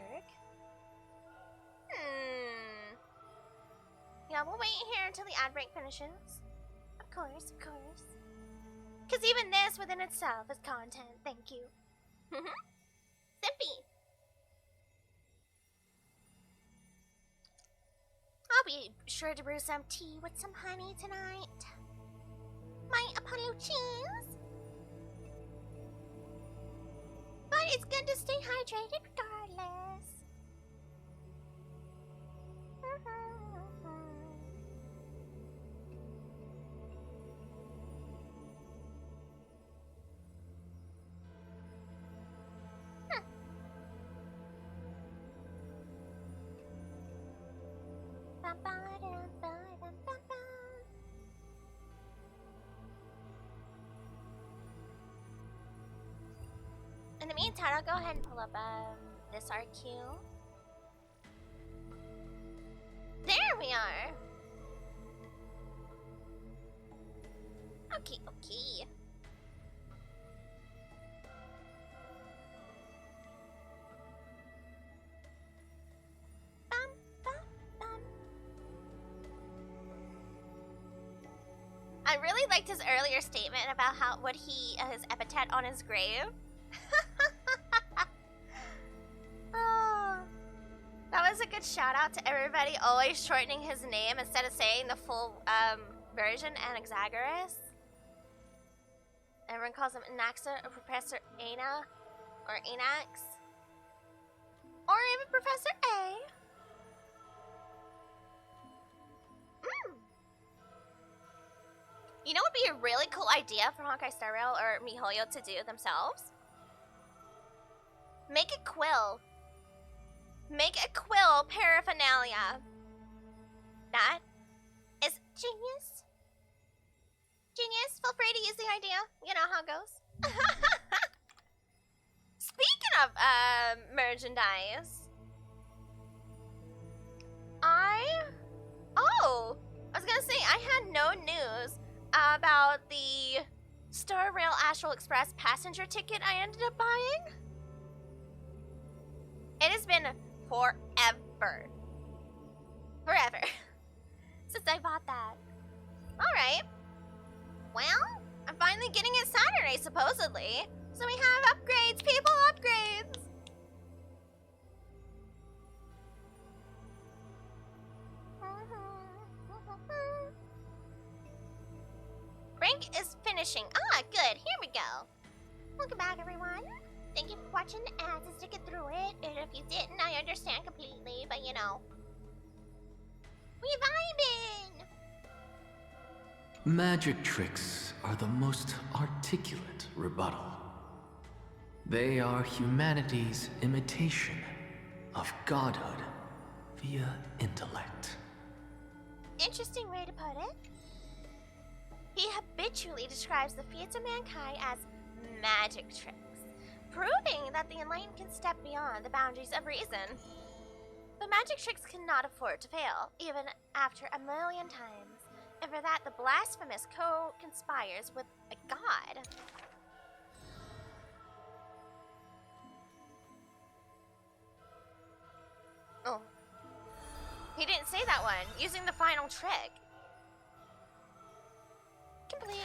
Yeah, we'll wait here until the ad break finishes. Of course, of course. Because even this within itself is content. Thank you. Sippy. I'll be sure to brew some tea with some honey tonight. My apologies. But it's good to stay hydrated regardless. In the meantime, I'll go ahead and pull up this RQ. There we are. Okay, okay. Bum, bum, bum. I really liked his earlier statement about what his epithet on his grave. Oh, that was a good shout out to everybody always shortening his name instead of saying the full version, Anaxagoras. Everyone calls him Anaxa or Professor Ana or Anax. Or even Professor A. You know what would be a really cool idea for Honkai Star Rail or MiHoYo to do themselves? Make a quill. Make a quill paraphernalia. That is genius. Genius. Feel free to use the idea. You know how it goes. Speaking of merchandise, I was gonna say I had no news about the Star Rail Astral Express passenger ticket I ended up buying. It has been forever since I bought that. Alright. Well, I'm finally getting it Saturday, supposedly. So we have upgrades, people, upgrades! Rank is finishing. Ah, good. Here we go. Welcome back, everyone. Thank you for watching the ads and sticking through it. And if you didn't, I understand completely, but you know. We vibing! Magic tricks are the most articulate rebuttal. They are humanity's imitation of godhood via intellect. Interesting way to put it. He habitually describes the feats of mankind as magic tricks, proving that the enlightened can step beyond the boundaries of reason. But magic tricks cannot afford to fail, even after 1,000,000 times. And for that, the blasphemous co-conspires with a god. Oh. He didn't say that one. Using the final trick. Complete.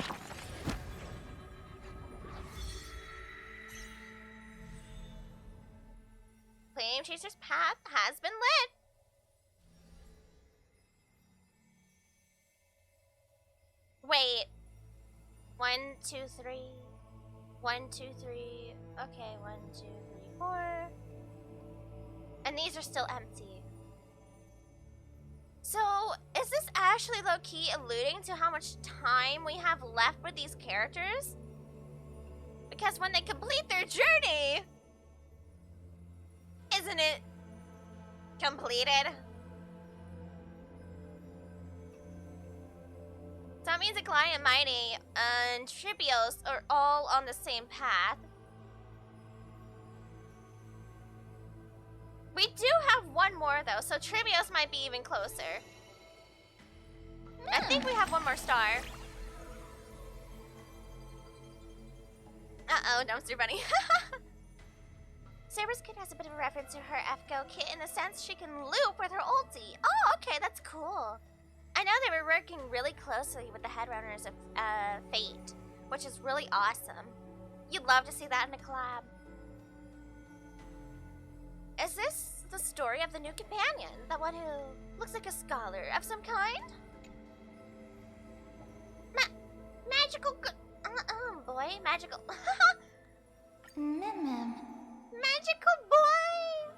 Flame Chaser's path has been lit. Wait. 1, 2, 3. 1, 2, 3. Okay, 1, 2, 3, 4. And these are still empty. So, is this actually low-key alluding to how much time we have left with these characters? Because when they complete their journey, Isn't it completed? So that means Aglaya and Mighty and Tribios are all on the same path. We do have one more though, so Tribios might be even closer. I think we have one more star. Uh-oh, dumpster bunny. Saber's kit has a bit of a reference to her FGO kit in the sense she can loop with her ulti. Oh, okay, that's cool. I know they were working really closely with the headrunners of Fate, which is really awesome. You'd love to see that in a collab. Is this the story of the new companion? The one who looks like a scholar of some kind? Magical boy? Magical... Magical boy!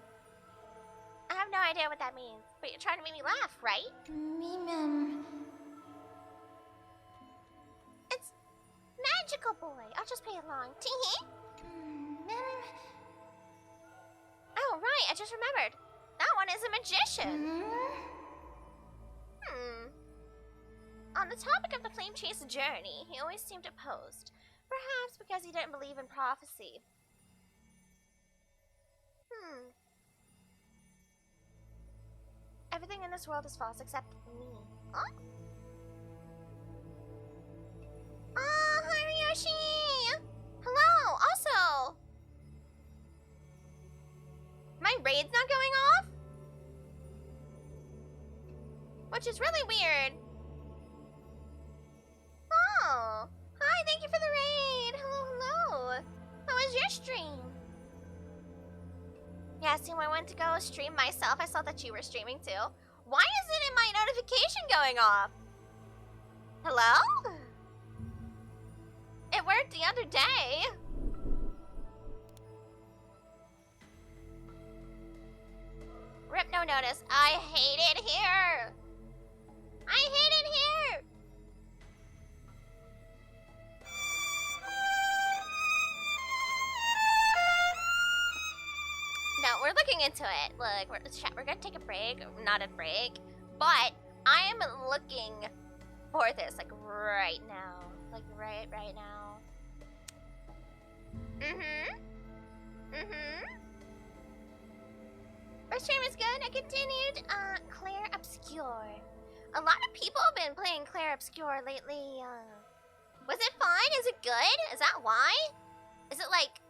I have no idea what that means, but you're trying to make me laugh, right? It's magical boy. I'll just play along. Tee-hee. Oh, right, I just remembered. That one is a magician. On the topic of the Flame Chase journey, he always seemed opposed. Perhaps because he didn't believe in prophecy. Everything in this world is false except me. Huh? Oh, hi, Ryoshi! Hello, also! My raid's not going off? Which is really weird. Oh, hi, thank you for the raid. Hello. How was your stream? Yeah, see, when I went to go stream myself, I saw that you were streaming too. Why isn't my notification going off? Hello? It worked the other day. Rip, no notice. I hate it here. I hate it here. No, we're looking into it. Look, we're gonna take a break. Not a break, but I am looking for this, like, right now. Like, right now. My stream is good. I continued Claire Obscure. A lot of people have been playing Claire Obscure lately. Was it fun? Is it good? Is that why? Is it like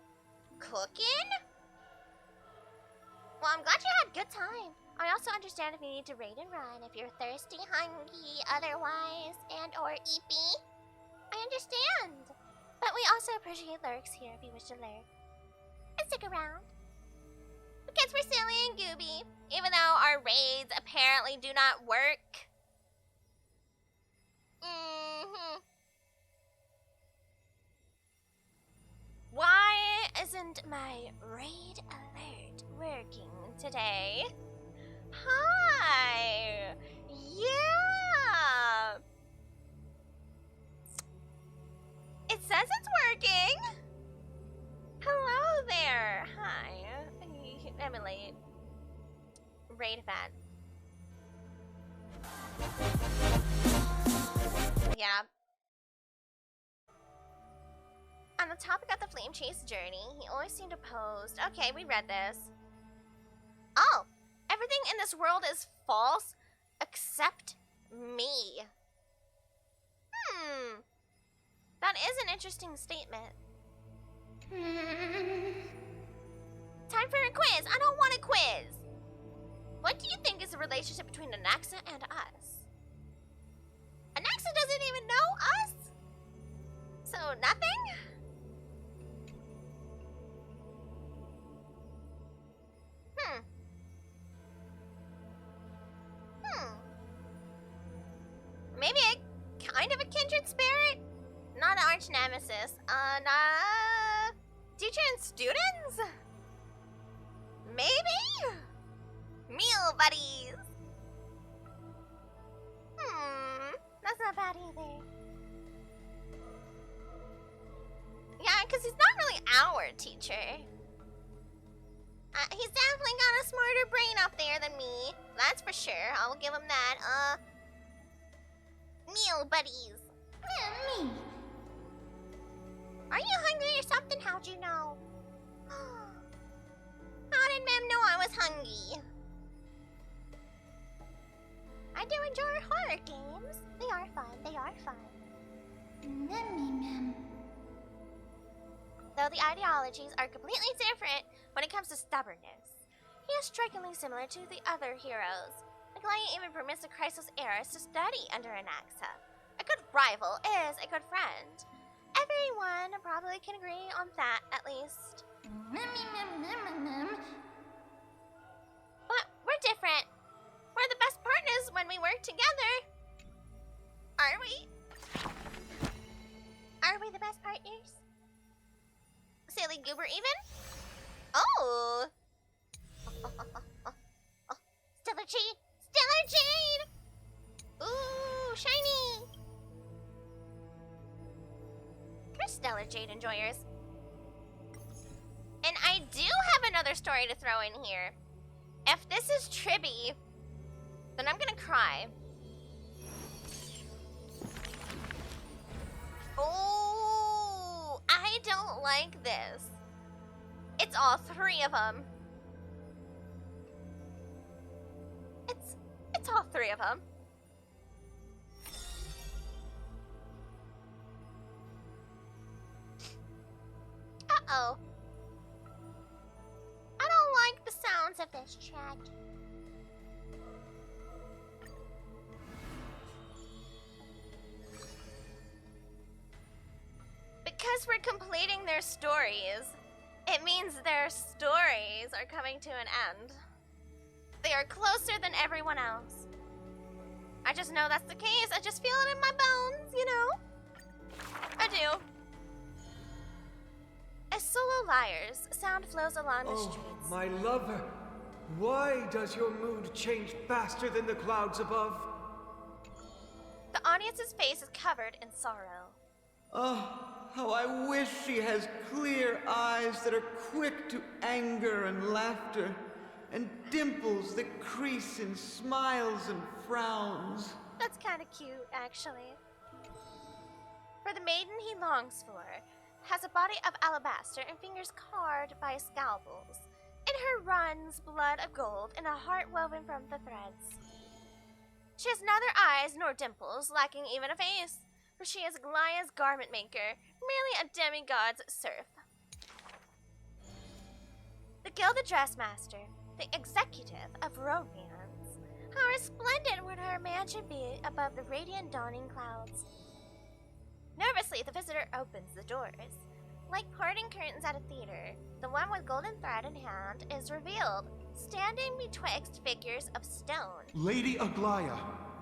cooking? Well, I'm glad you had a good time. I also understand if you need to raid and run, if you're thirsty, hungry, otherwise, and or eepy. I understand. But we also appreciate lurks here if you wish to lurk. And stick around. Because we're silly and gooby, even though our raids apparently do not work. Why isn't my raid alert working today? Hi! Yeah! It says it's working! Hello there! Hi. Emily. Raid event. Yeah. On the topic of the Flame Chase journey, he always seemed opposed. Okay, we read this. Oh! Everything in this world is false except me. That is an interesting statement. Time for a quiz. I don't want a quiz. What do you think is the relationship between Anaxa and us? Anaxa doesn't even know us? So nothing? Maybe a kind of a kindred spirit? Not an arch nemesis. Teacher and students? Maybe? Meal buddies. That's not bad either. Yeah, because he's not really our teacher. He's definitely got a smarter brain up there than me. That's for sure. I'll give him that. Meal buddies. Me. Are you hungry or something? How'd you know? How did Mem know I was hungry? I do enjoy horror games. They are fun. They are fun. Mem. Though the ideologies are completely different when it comes to stubbornness, he is strikingly similar to the other heroes. Aglaya even permits the crisis heirs to study under Anaxa. A good rival is a good friend. Everyone probably can agree on that, at least. But we're different. We're the best partners when we work together. Are we? Are we the best partners? Silly goober even? Oh! Stellar Jade! Stellar Jade! Ooh, shiny! We're Stellar Jade enjoyers. And I do have another story to throw in here. If this is Tribby, then I'm gonna cry. Oh, I don't like this. It's all three of them. It's all three of them. Uh-oh. I don't like the sounds of this chat. Because we're completing their stories, it means their stories are coming to an end. They are closer than everyone else. I just know that's the case. I just feel it in my bones, you know? I do. As solo liars, sound flows along the streets. Oh, my lover. Why does your mood change faster than the clouds above? The audience's face is covered in sorrow. Oh, how I wish she has clear eyes that are quick to anger and laughter, and dimples that crease in smiles and frowns. That's kind of cute, actually. For the maiden he longs for has a body of alabaster and fingers carved by scalpels. In her runs blood of gold and a heart woven from the threads. She has neither eyes nor dimples, lacking even a face, for she is Aglaya's garment maker, merely a demigod's serf. The Gilded Dressmaster, the executive of romance. How resplendent would her mansion be above the radiant dawning clouds? Nervously, the visitor opens the doors. Like parting curtains at a theater, the one with golden thread in hand is revealed, standing betwixt figures of stone. Lady Aglaya,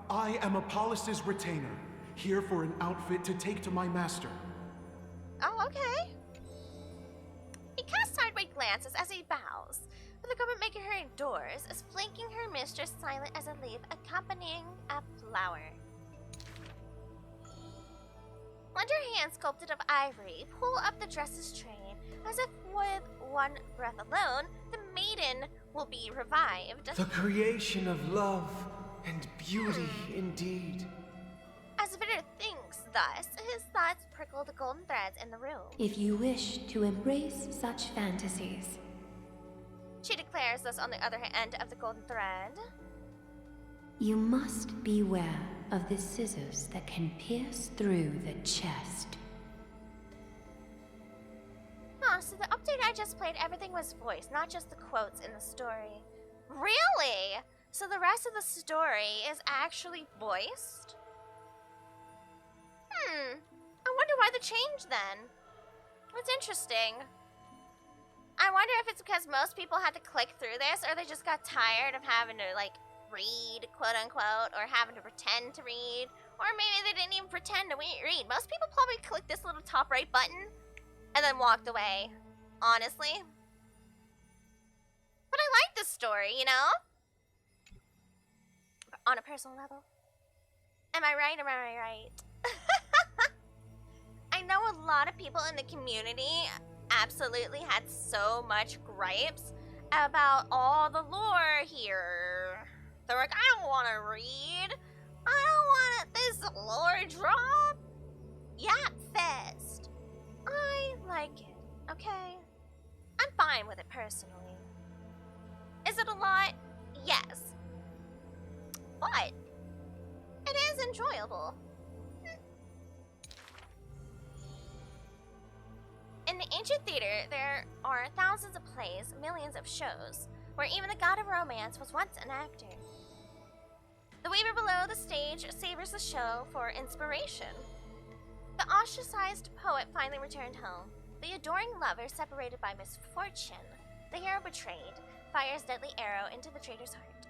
I am Apollos' retainer, here for an outfit to take to my master. Oh, okay. He casts sideway glances as he bows, but the garment maker her adores is flanking her mistress silent as a leaf accompanying a flower. Slender hands sculpted of ivory pull up the dress's train, as if with one breath alone, the maiden will be revived. The creation of love and beauty indeed. As Vitter thinks thus, his thoughts prickle the golden threads in the room. If you wish to embrace such fantasies, She declares thus on the other end of the golden thread. you must beware of the scissors that can pierce through the chest. Oh, so the update I just played, everything was voiced, not just the quotes in the story. Really? So the rest of the story is actually voiced? I wonder why the change then. That's interesting. I wonder if it's because most people had to click through this, or they just got tired of having to, like, read, quote-unquote, or having to pretend to read. Or maybe they didn't even pretend to read. Most people probably clicked this little top right button and then walked away, honestly. But I like this story, you know? On a personal level. Am I right? Am I right? I know a lot of people in the community absolutely had so much gripes about all the lore here. They're like, I don't want to read. I don't want this lore drop. Yap fest. I like it, okay? I'm fine with it personally. Is it a lot? Yes. But it is enjoyable. In the ancient theater, there are thousands of plays, millions of shows, where even the god of romance was once an actor. The weaver below the stage savors the show for inspiration. The ostracized poet finally returned home. The adoring lover separated by misfortune. The hero betrayed, fires deadly arrow into the traitor's heart.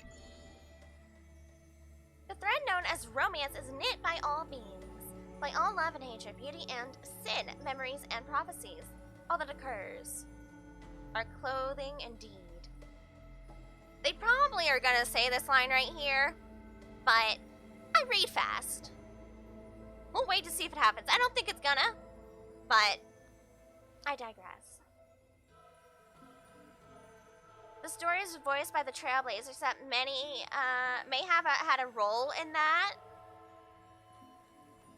The thread known as romance is knit by all beings, by all love and hatred, beauty and sin, memories and prophecies. All that occurs are clothing indeed. They probably are gonna say this line right here, but I read fast. We'll wait to see if it happens. I don't think it's gonna, but I digress. The story is voiced by the Trailblazers that many may have had a role in that.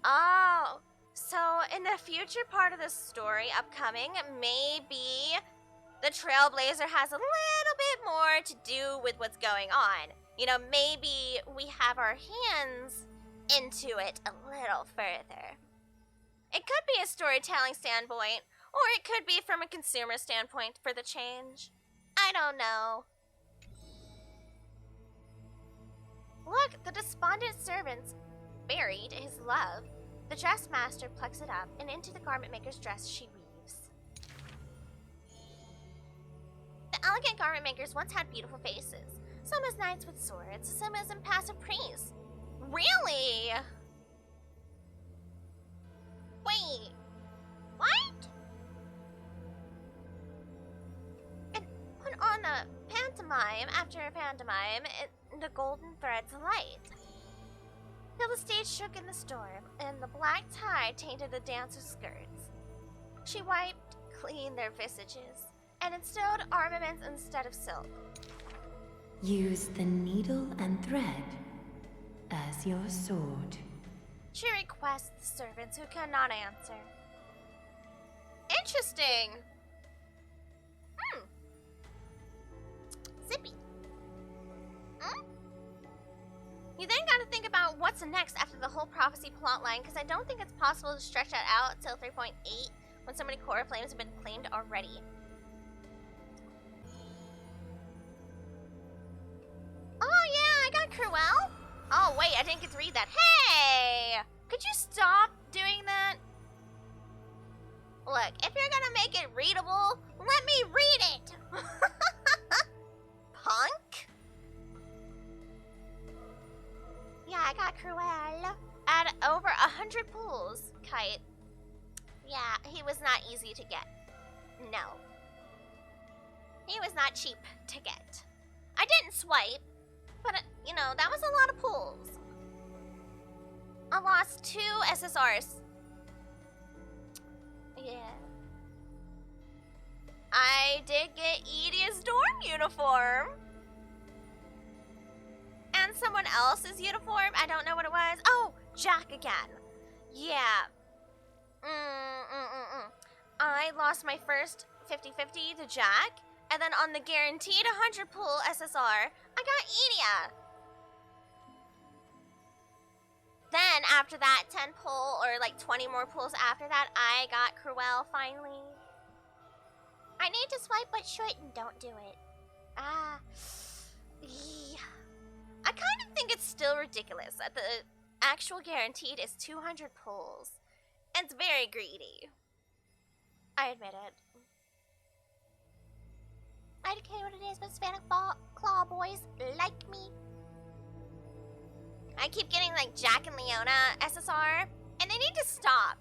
Oh, so in the future part of the story upcoming, maybe the Trailblazer has a little bit more to do with what's going on. You know, maybe we have our hands into it a little further. It could be a storytelling standpoint, or it could be from a consumer standpoint for the change. I don't know. Look, the despondent servants buried his love. The dressmaster plucks it up, and into the garment maker's dress she weaves. The elegant garment makers once had beautiful faces, some as knights with swords, some as impassive priests. Really? Wait, what? And put on a pantomime after a pantomime, the golden threads light. Till the stage shook in the storm, and the black tide tainted the dancers' skirts. She wiped clean their visages, and instilled armaments instead of silk. Use the needle and thread as your sword. She requests the servants who cannot answer. Interesting. Zippy. You then gotta think about what's next after the whole prophecy plotline, because I don't think it's possible to stretch that out till 3.8 when so many core flames have been claimed already. Oh yeah, I got Cruel. Oh wait, I didn't get to read that. Hey! Could you stop doing that? Look, if you're gonna make it readable, let me read it! Punk? Yeah, I got Cruel. At over 100 pulls, Kite. Yeah, he was not easy to get. No. He was not cheap to get. I didn't swipe, but, you know, that was a lot of pulls. I lost 2 SSRs. Yeah. I did get Edia's dorm uniform. And someone else's uniform. I don't know what it was. Oh, Jack again. Yeah. I lost my first 50-50 to Jack. And then on the guaranteed 100 pull SSR, I got Edia. Then after that 10 pull or like 20 more pulls after that, I got Cruel finally. I need to swipe but shouldn't. Don't do it. Yeah. I kind of think it's still ridiculous that the actual guaranteed is 200 pulls. It's very greedy. I admit it. I don't care what it is, but Hispanic Claw boys like me. I keep getting like Jack and Leona SSR, and they need to stop.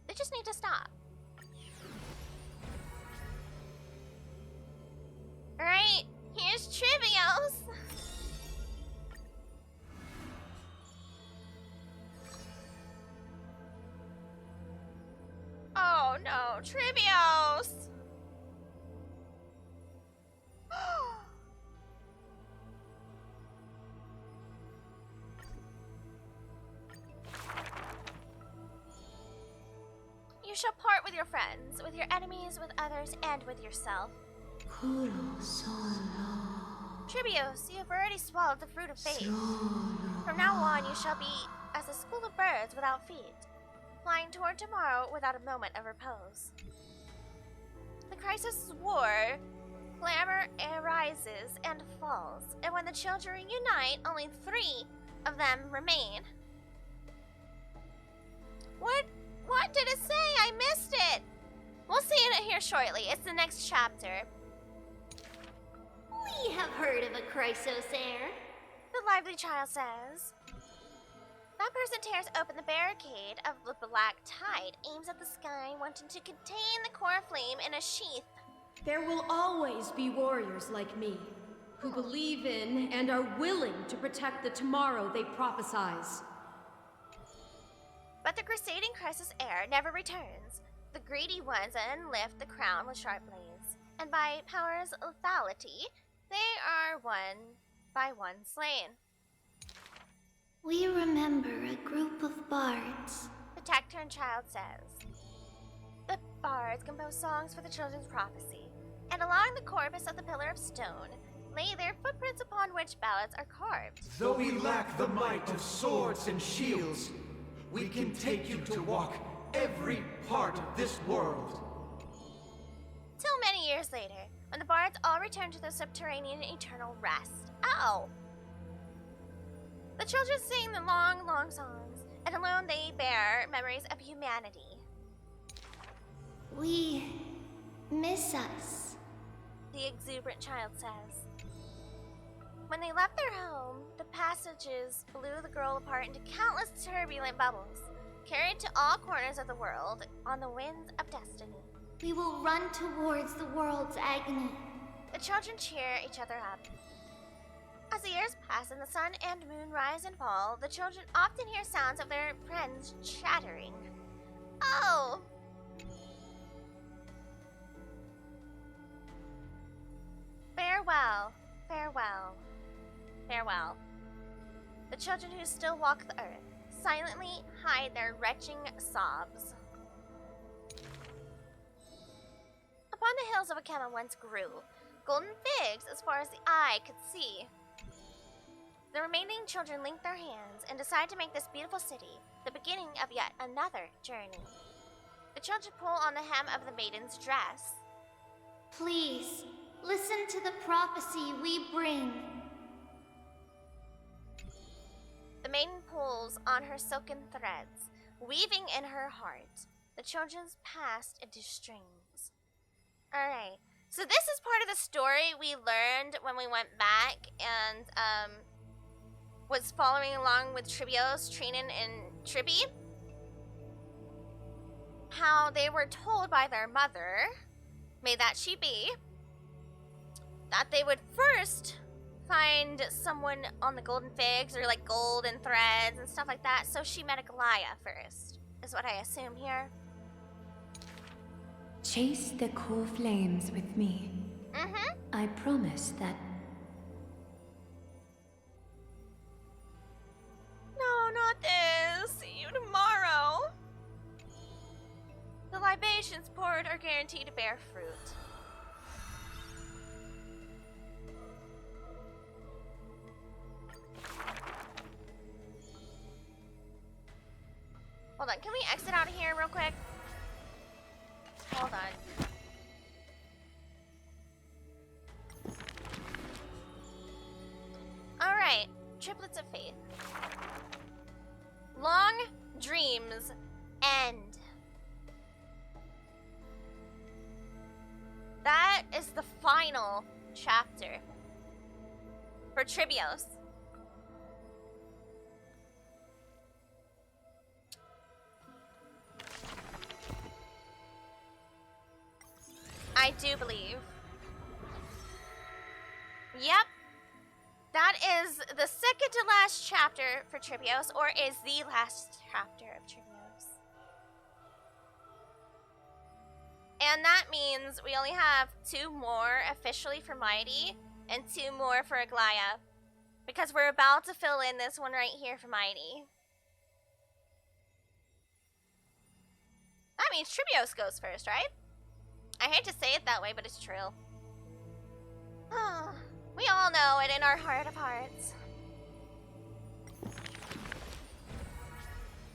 They just need to stop. Alright, here's Trivios. Oh no, Trivios! shall part with your friends, with your enemies, with others, and with yourself. Tribios, you have already swallowed the fruit of fate. From now on, you shall be as a school of birds without feet, flying toward tomorrow without a moment of repose. The crisis war, glamour arises and falls, and when the children unite, only 3 of them remain. What did it say? I missed it. We'll see it here shortly. It's the next chapter. We have heard of a Chrysos heir, The lively child says. That person tears open the barricade of the black tide, aims at the sky, wanting to contain the core flame in a sheath. There will always be warriors like me, who believe in and are willing to protect the tomorrow they prophesize. But the crusading crisis heir never returns. The greedy ones then lift the crown with sharp blades, and by power's lethality, they are one by one slain. we remember a group of bards. The taciturn child says. The bards compose songs for the children's prophecy, and along the corpus of the pillar of stone lay their footprints upon which ballads are carved. Though we lack the might of swords and shields, we can take you to walk every part of this world. Till many years later, when the bards all return to their subterranean eternal rest. Ow! The children sing the long, long songs, and alone they bear memories of humanity. We miss us. The exuberant child says. When they left their home, the passages blew the girl apart into countless turbulent bubbles, carried to all corners of the world on the winds of destiny. We will run towards the world's agony. The children cheer each other up. As the years pass and the sun and moon rise and fall, the children often hear sounds of their friends chattering. Oh! Farewell, farewell, farewell. The children who still walk the earth silently hide their retching sobs. Upon the hills of Akema once grew golden figs as far as the eye could see. The remaining children link their hands and decide to make this beautiful city the beginning of yet another journey. The children pull on the hem of the maiden's dress. Please, listen to the prophecy we bring. The maiden pulls on her silken threads, weaving in her heart the children's past into strings. Alright, so this is part of the story we learned when we went back and was following along with Tribios, Trinan, and Tribby. How they were told by their mother, may that she be, that they would first find someone on the golden figs or like golden threads and stuff like that, so she met a Goliath first, is what I assume here. Chase the core flames with me. Mm-hmm. I promise that. No, not this. See you tomorrow. The libations poured are guaranteed to bear fruit. Hold on, can we exit out of here real quick? Hold on. Alright, triplets of faith. Long dreams end. That is the final chapter for Tribios. I do believe. Yep. That is the second to last chapter for Tribios, or is the last chapter of Tribios. And that means we only have 2 more officially for Mighty, and 2 more for Aglaya. Because we're about to fill in this one right here for Mighty. That means Tribios goes first, right? I hate to say it that way, but it's true. We all know it in our heart of hearts.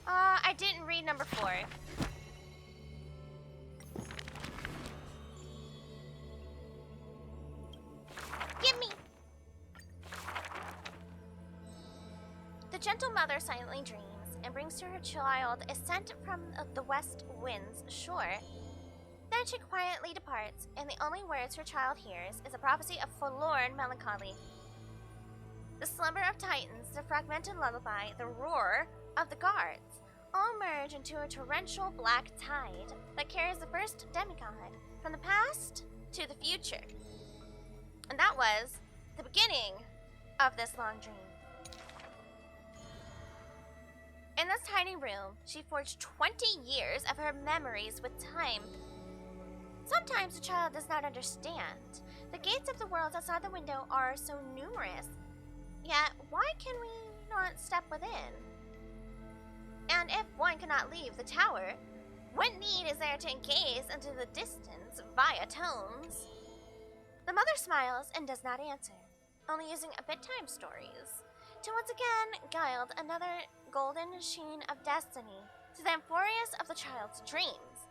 I didn't read number 4. Gimme! The gentle mother silently dreams and brings to her child a scent from the west wind's shore. Then she quietly departs, and the only words her child hears is a prophecy of forlorn melancholy. The slumber of titans, the fragmented lullaby, the roar of the guards, all merge into a torrential black tide that carries the first demigod from the past to the future. And that was the beginning of this long dream. In this tiny room, she forged 20 years of her memories with time. Sometimes the child does not understand. The gates of the worlds outside the window are so numerous. Yet, why can we not step within? And if one cannot leave the tower, what need is there to gaze into the distance via tones? The mother smiles and does not answer, only using a bedtime stories to once again guide another golden sheen of destiny to the Amphorius of the child's dreams.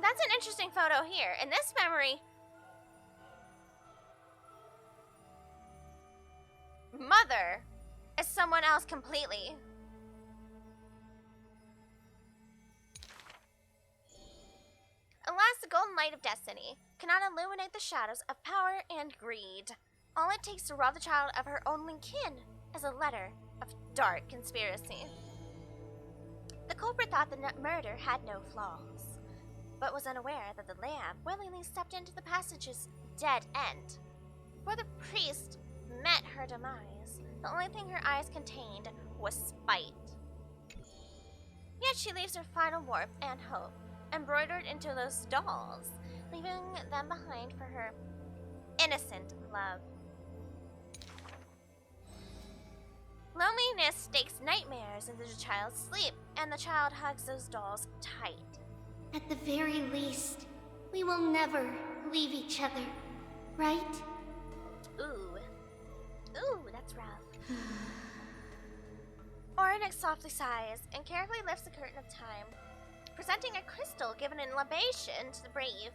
That's an interesting photo here. In this memory, mother is someone else completely. Alas, the golden light of destiny cannot illuminate the shadows of power and greed. All it takes to rob the child of her only kin is a letter of dark conspiracy. The culprit thought the murder had no flaws, but was unaware that the lamb willingly stepped into the passage's dead end. Before the priest met her demise, the only thing her eyes contained was spite. Yet she leaves her final warmth and hope embroidered into those dolls, leaving them behind for her innocent love. Loneliness stakes nightmares into the child's sleep, and the child hugs those dolls tight. At the very least, we will never leave each other, right? Ooh. Ooh, that's rough. Oryx softly sighs and carefully lifts the curtain of time, presenting a crystal given in libation to the brave,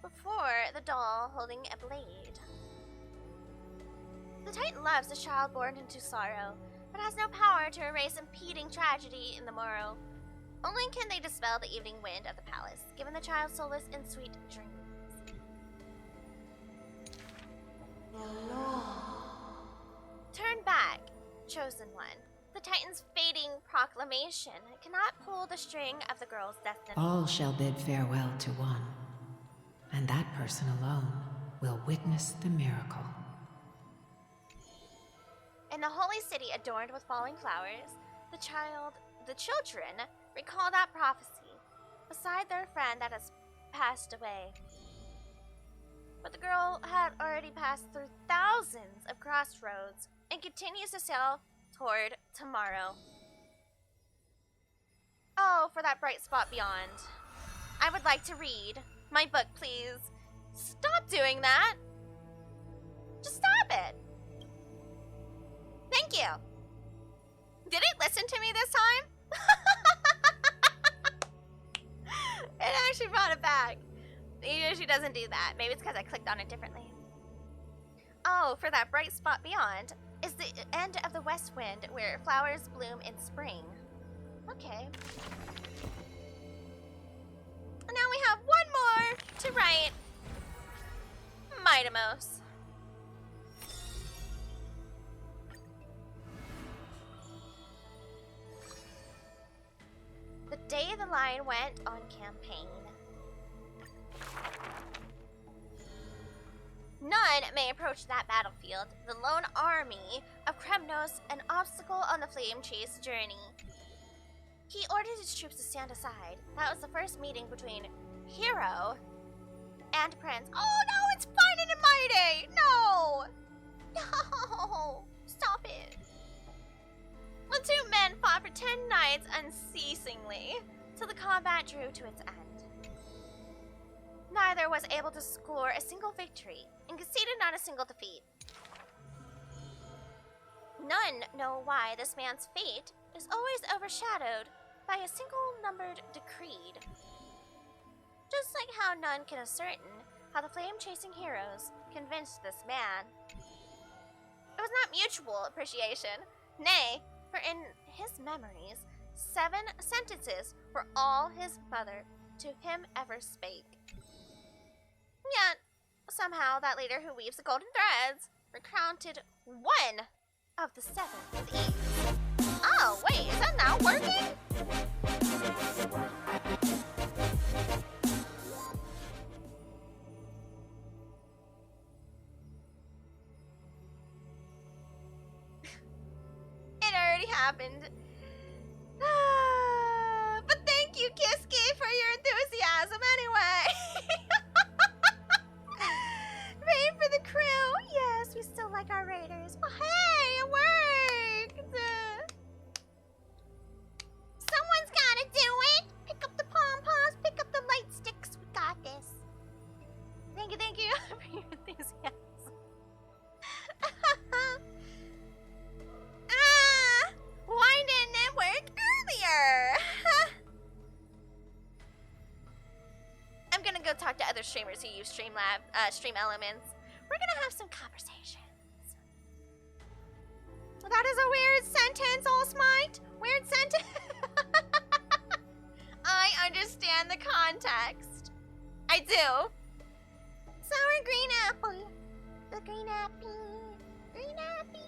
before the doll holding a blade. The Titan loves the child born into sorrow, but has no power to erase impeding tragedy in the morrow. Only can they dispel the evening wind of the palace, giving the child solace in sweet dreams. Turn back, chosen one. The Titan's fading proclamation cannot pull the string of the girl's destiny. All shall bid farewell to one, and that person alone will witness the miracle. In the holy city adorned with falling flowers, the children recall that prophecy beside their friend that has passed away. But the girl had already passed through thousands of crossroads and continues to sail toward tomorrow. Oh, for that bright spot beyond. I would like to read my book, please. Stop doing that. Just stop it. Thank you. Did it listen to me this time? It actually brought it back. It usually doesn't do that. Maybe it's because I clicked on it differently. Oh, for that bright spot beyond is the end of the west wind where flowers bloom in spring. Okay. And now we have one more to write. Midamos. The day the lion went on campaign. None may approach that battlefield, the lone army of Kremnos, an obstacle on the Flame Chase journey. He ordered his troops to stand aside. That was the first meeting between Hero and Prince. Oh no, it's Fine and Mighty! No! No! Stop it. The two men fought for 10 nights unceasingly, till the combat drew to its end. Neither was able to score a single victory, and conceded not a single defeat. None know why this man's fate is always overshadowed by a single-numbered decreed. Just like how none can ascertain how the flame-chasing heroes convinced this man. It was not mutual appreciation, nay, for in his memories, 7 sentences were all his mother to him ever spake. Yet, somehow that leader who weaves the golden threads recounted 1 of the 7 thieves. Oh, wait, is that not working? It already happened. But thank you, Kiski, for your enthusiasm anyway. Raid for the crew. Yes, we still like our raiders. Well, hey, it worked. Someone's gotta do it. Pick up the pom-poms, pick up the light sticks. We got this. Thank you for your enthusiasm. Why didn't it work earlier? I'm gonna go talk to other streamers who use Stream Elements. We're gonna have some conversations. That is a weird sentence, Allsmite. Weird sentence. I understand the context. I do. Sour green apple. The green apple. Green apple.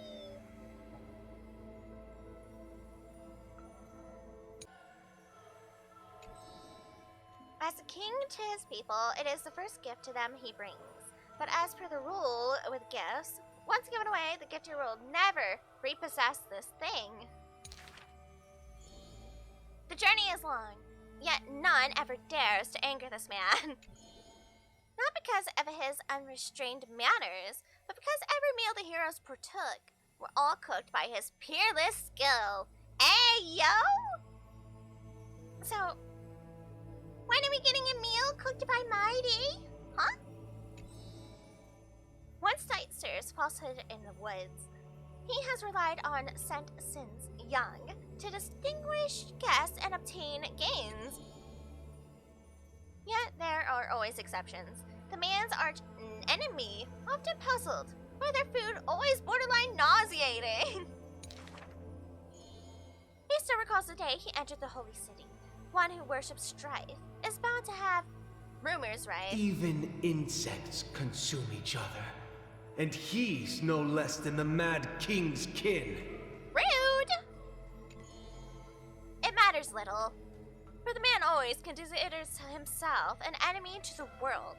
As a king to his people, it is the first gift to them he brings. But as per the rule with gifts, once given away, the gifter will never repossess this thing. The journey is long, yet none ever dares to anger this man. Not because of his unrestrained manners, but because every meal the heroes partook were all cooked by his peerless skill. Hey, yo! So, when are we getting a meal cooked by Mighty? Huh? Once Sight stirs falsehood in the woods, he has relied on scent since young to distinguish guests and obtain gains. Yet there are always exceptions. The man's arch enemy often puzzled, by their food always borderline nauseating. He still recalls the day he entered the holy city. One who worships strife is bound to have rumors, right? Even insects consume each other. And he's no less than the Mad King's kin. Rude! It matters little, for the man always considers himself an enemy to the world.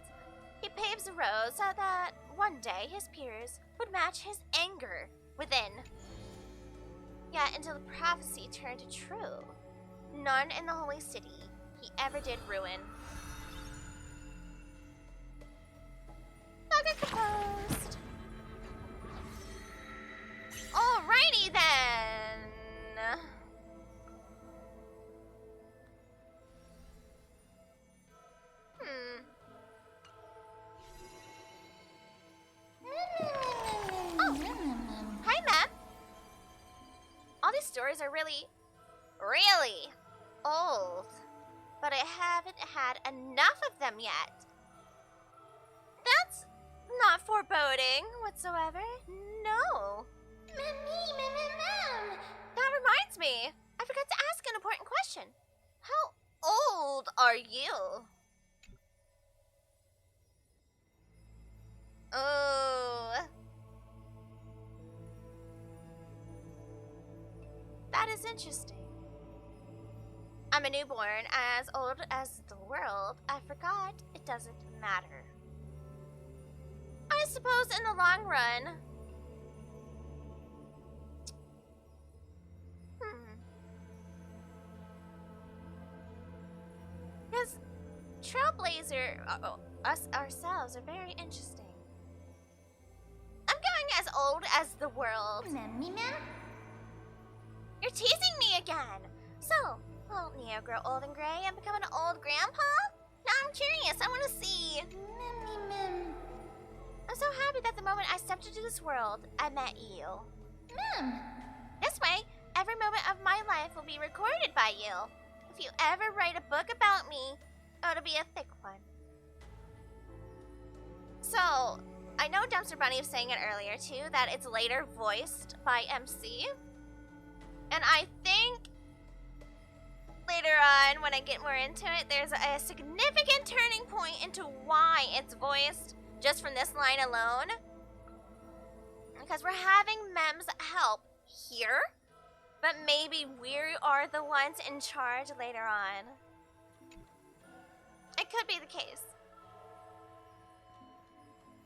He paves the road so that one day his peers would match his anger within. Yet until the prophecy turned true, none in the holy city he ever did ruin. Bugger composed. Alrighty then. Oh, hi, ma'am. All these stories are really old, but I haven't had enough of them yet. That's not foreboding whatsoever. No. Ma'am. That reminds me. I forgot to ask an important question. How old are you? Oh. That is interesting. I'm a newborn, as old as the world. I forgot it doesn't matter. I suppose in the long run. Because Trailblazer, us ourselves, are very interesting. I'm going as old as the world. Me, ma'am? You're teasing me again. So, won't Neo grow old and gray and become an old grandpa? Now I'm curious. I want to see. I'm so happy that the moment I stepped into this world, I met you. This way, every moment of my life will be recorded by you. If you ever write a book about me, it'll be a thick one. So, I know Dumpster Bunny was saying it earlier too, that it's later voiced by MC. And I think later on, when I get more into it, there's a significant turning point into why it's voiced just from this line alone. Because we're having Mems help here, but maybe we are the ones in charge later on. It could be the case.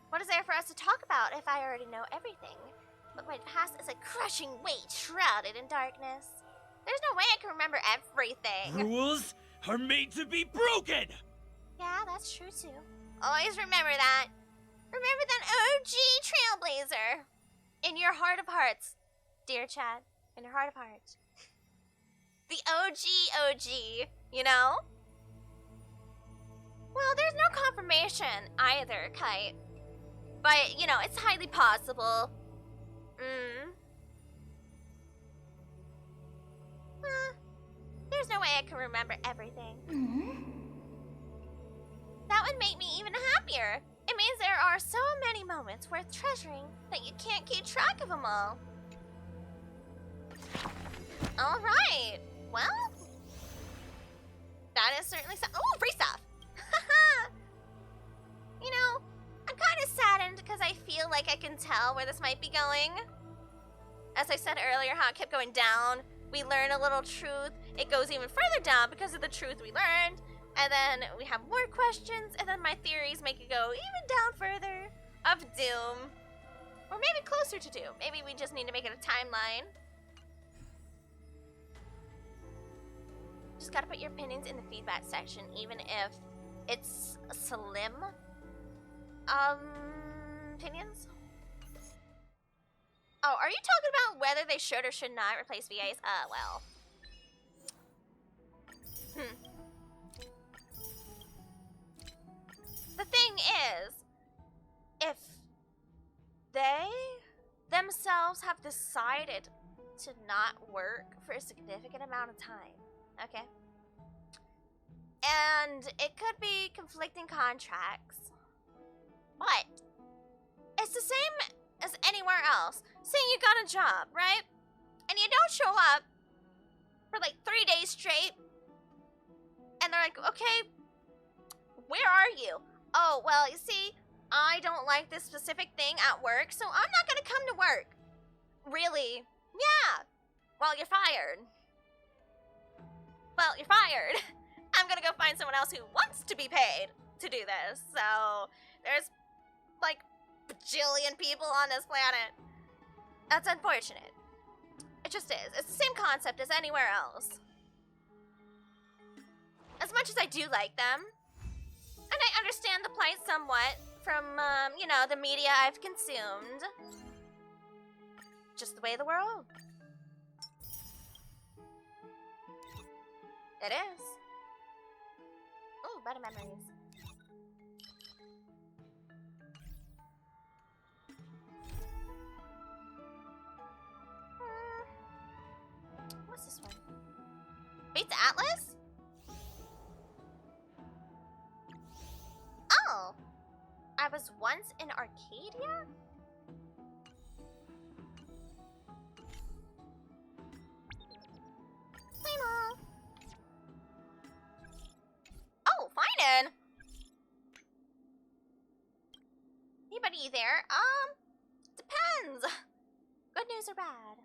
What is there for us to talk about if I already know everything? But my past is a crushing weight shrouded in darkness. There's no way I can remember everything. Rules are made to be broken! Yeah, that's true too. Always remember that. Remember that OG Trailblazer. In your heart of hearts, dear Chad. In your heart of hearts. The OG, you know? Well, there's no confirmation either, Kite. But, you know, it's highly possible. There's no way I can remember everything. That would make me even happier. It means there are so many moments worth treasuring that you can't keep track of them all. Alright, well, that is certainly oh, free stuff! You know, I'm kind of saddened because I feel like I can tell where this might be going. As I said earlier, how it kept going down. We learn a little truth. It goes even further down because of the truth we learned. And then we have more questions, and then my theories make it go even down further of doom. Or maybe closer to doom. Maybe we just need to make it a timeline. Just gotta put your opinions in the feedback section, even if it's slim. Opinions? Oh, are you talking about whether they should or should not replace VAs? Well. The thing is, if they themselves have decided to not work for a significant amount of time, okay? And it could be conflicting contracts, but it's the same as anywhere else. Say you got a job, right? And you don't show up for like 3 days straight, and they're like, okay, where are you? Oh, well, you see, I don't like this specific thing at work, so I'm not gonna come to work. Really? Yeah. Well, you're fired. Well, you're fired. I'm gonna go find someone else who wants to be paid to do this. So, there's like bajillion people on this planet. That's unfortunate. It just is. It's the same concept as anywhere else. As much as I do like them, and I understand the plight somewhat from, you know, the media I've consumed. Just the way of the world. It is. Oh, better memories. What's this one? Fate's Atlas? Oh! I was once in Arcadia? Hey, Mom. Oh, fine. Anybody there? Depends. Good news or bad?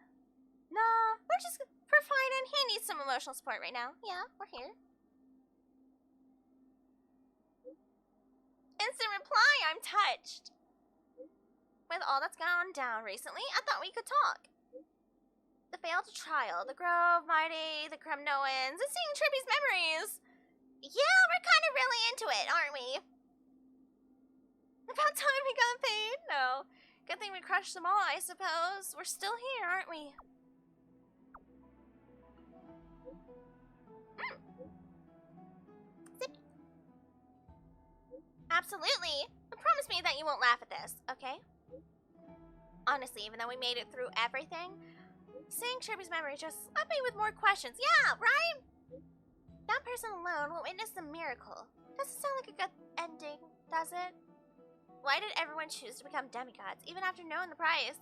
Nah, we're fine and he needs some emotional support right now. Yeah, we're here. Instant reply, I'm touched. With all that's gone down recently, I thought we could talk. The failed trial, the Grove, Mighty, the Kremnoans, and seeing Trippy's memories. Yeah, we're kind of really into it, aren't we? About time we got paid? No. Good thing we crushed them all, I suppose. We're still here, aren't we? Absolutely. But promise me that you won't laugh at this, okay? Honestly, even though we made it through everything, seeing Kirby's memory just left me with more questions. Yeah, right? That person alone will witness the miracle. Doesn't sound like a good ending, does it? Why did everyone choose to become demigods, even after knowing the price?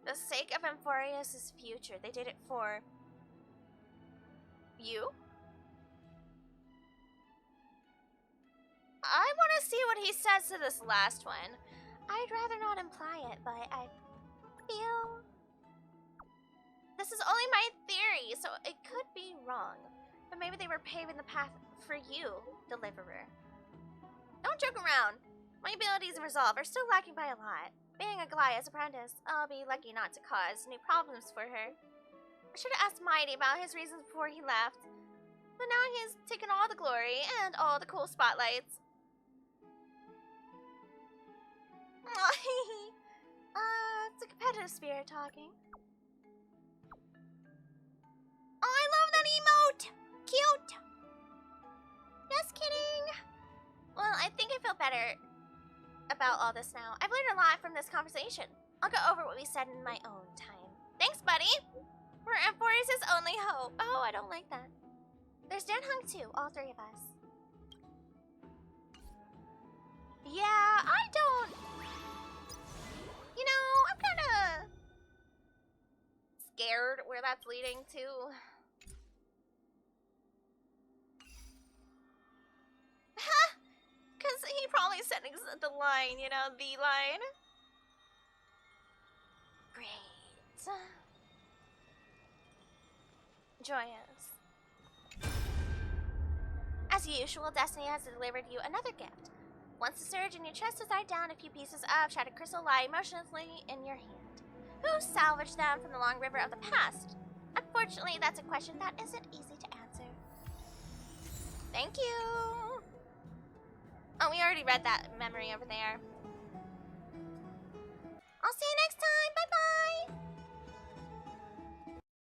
The sake of Amphorius' future, they did it for... you? I want to see what he says to this last one. I'd rather not imply it, but I feel... This is only my theory, so it could be wrong. But maybe they were paving the path for you, Deliverer. Don't joke around. My abilities and resolve are still lacking by a lot. Being a Goliath's apprentice, I'll be lucky not to cause new problems for her. I should have asked Mighty about his reasons before he left. But now he's taken all the glory and all the cool spotlights. It's a competitive spirit talking. Oh, I love that emote! Cute! Just kidding! Well, I think I feel better about all this now. I've learned a lot from this conversation. I'll go over what we said in my own time. Thanks, buddy! We're Amphorius' only hope. Oh, I don't like that. There's Dan Hung too, all three of us. Yeah, I don't... You know, I'm kinda... scared where that's leading to. Because he probably said the line, you know, the line. Great. Joyous. As usual, Destiny has delivered you another gift. Once the surge in your chest has died down, a few pieces of shattered crystal lie emotionlessly in your hand. Who salvaged them from the long river of the past? Unfortunately, that's a question that isn't easy to answer. Thank you! Oh, we already read that memory over there. I'll see you next time! Bye-bye!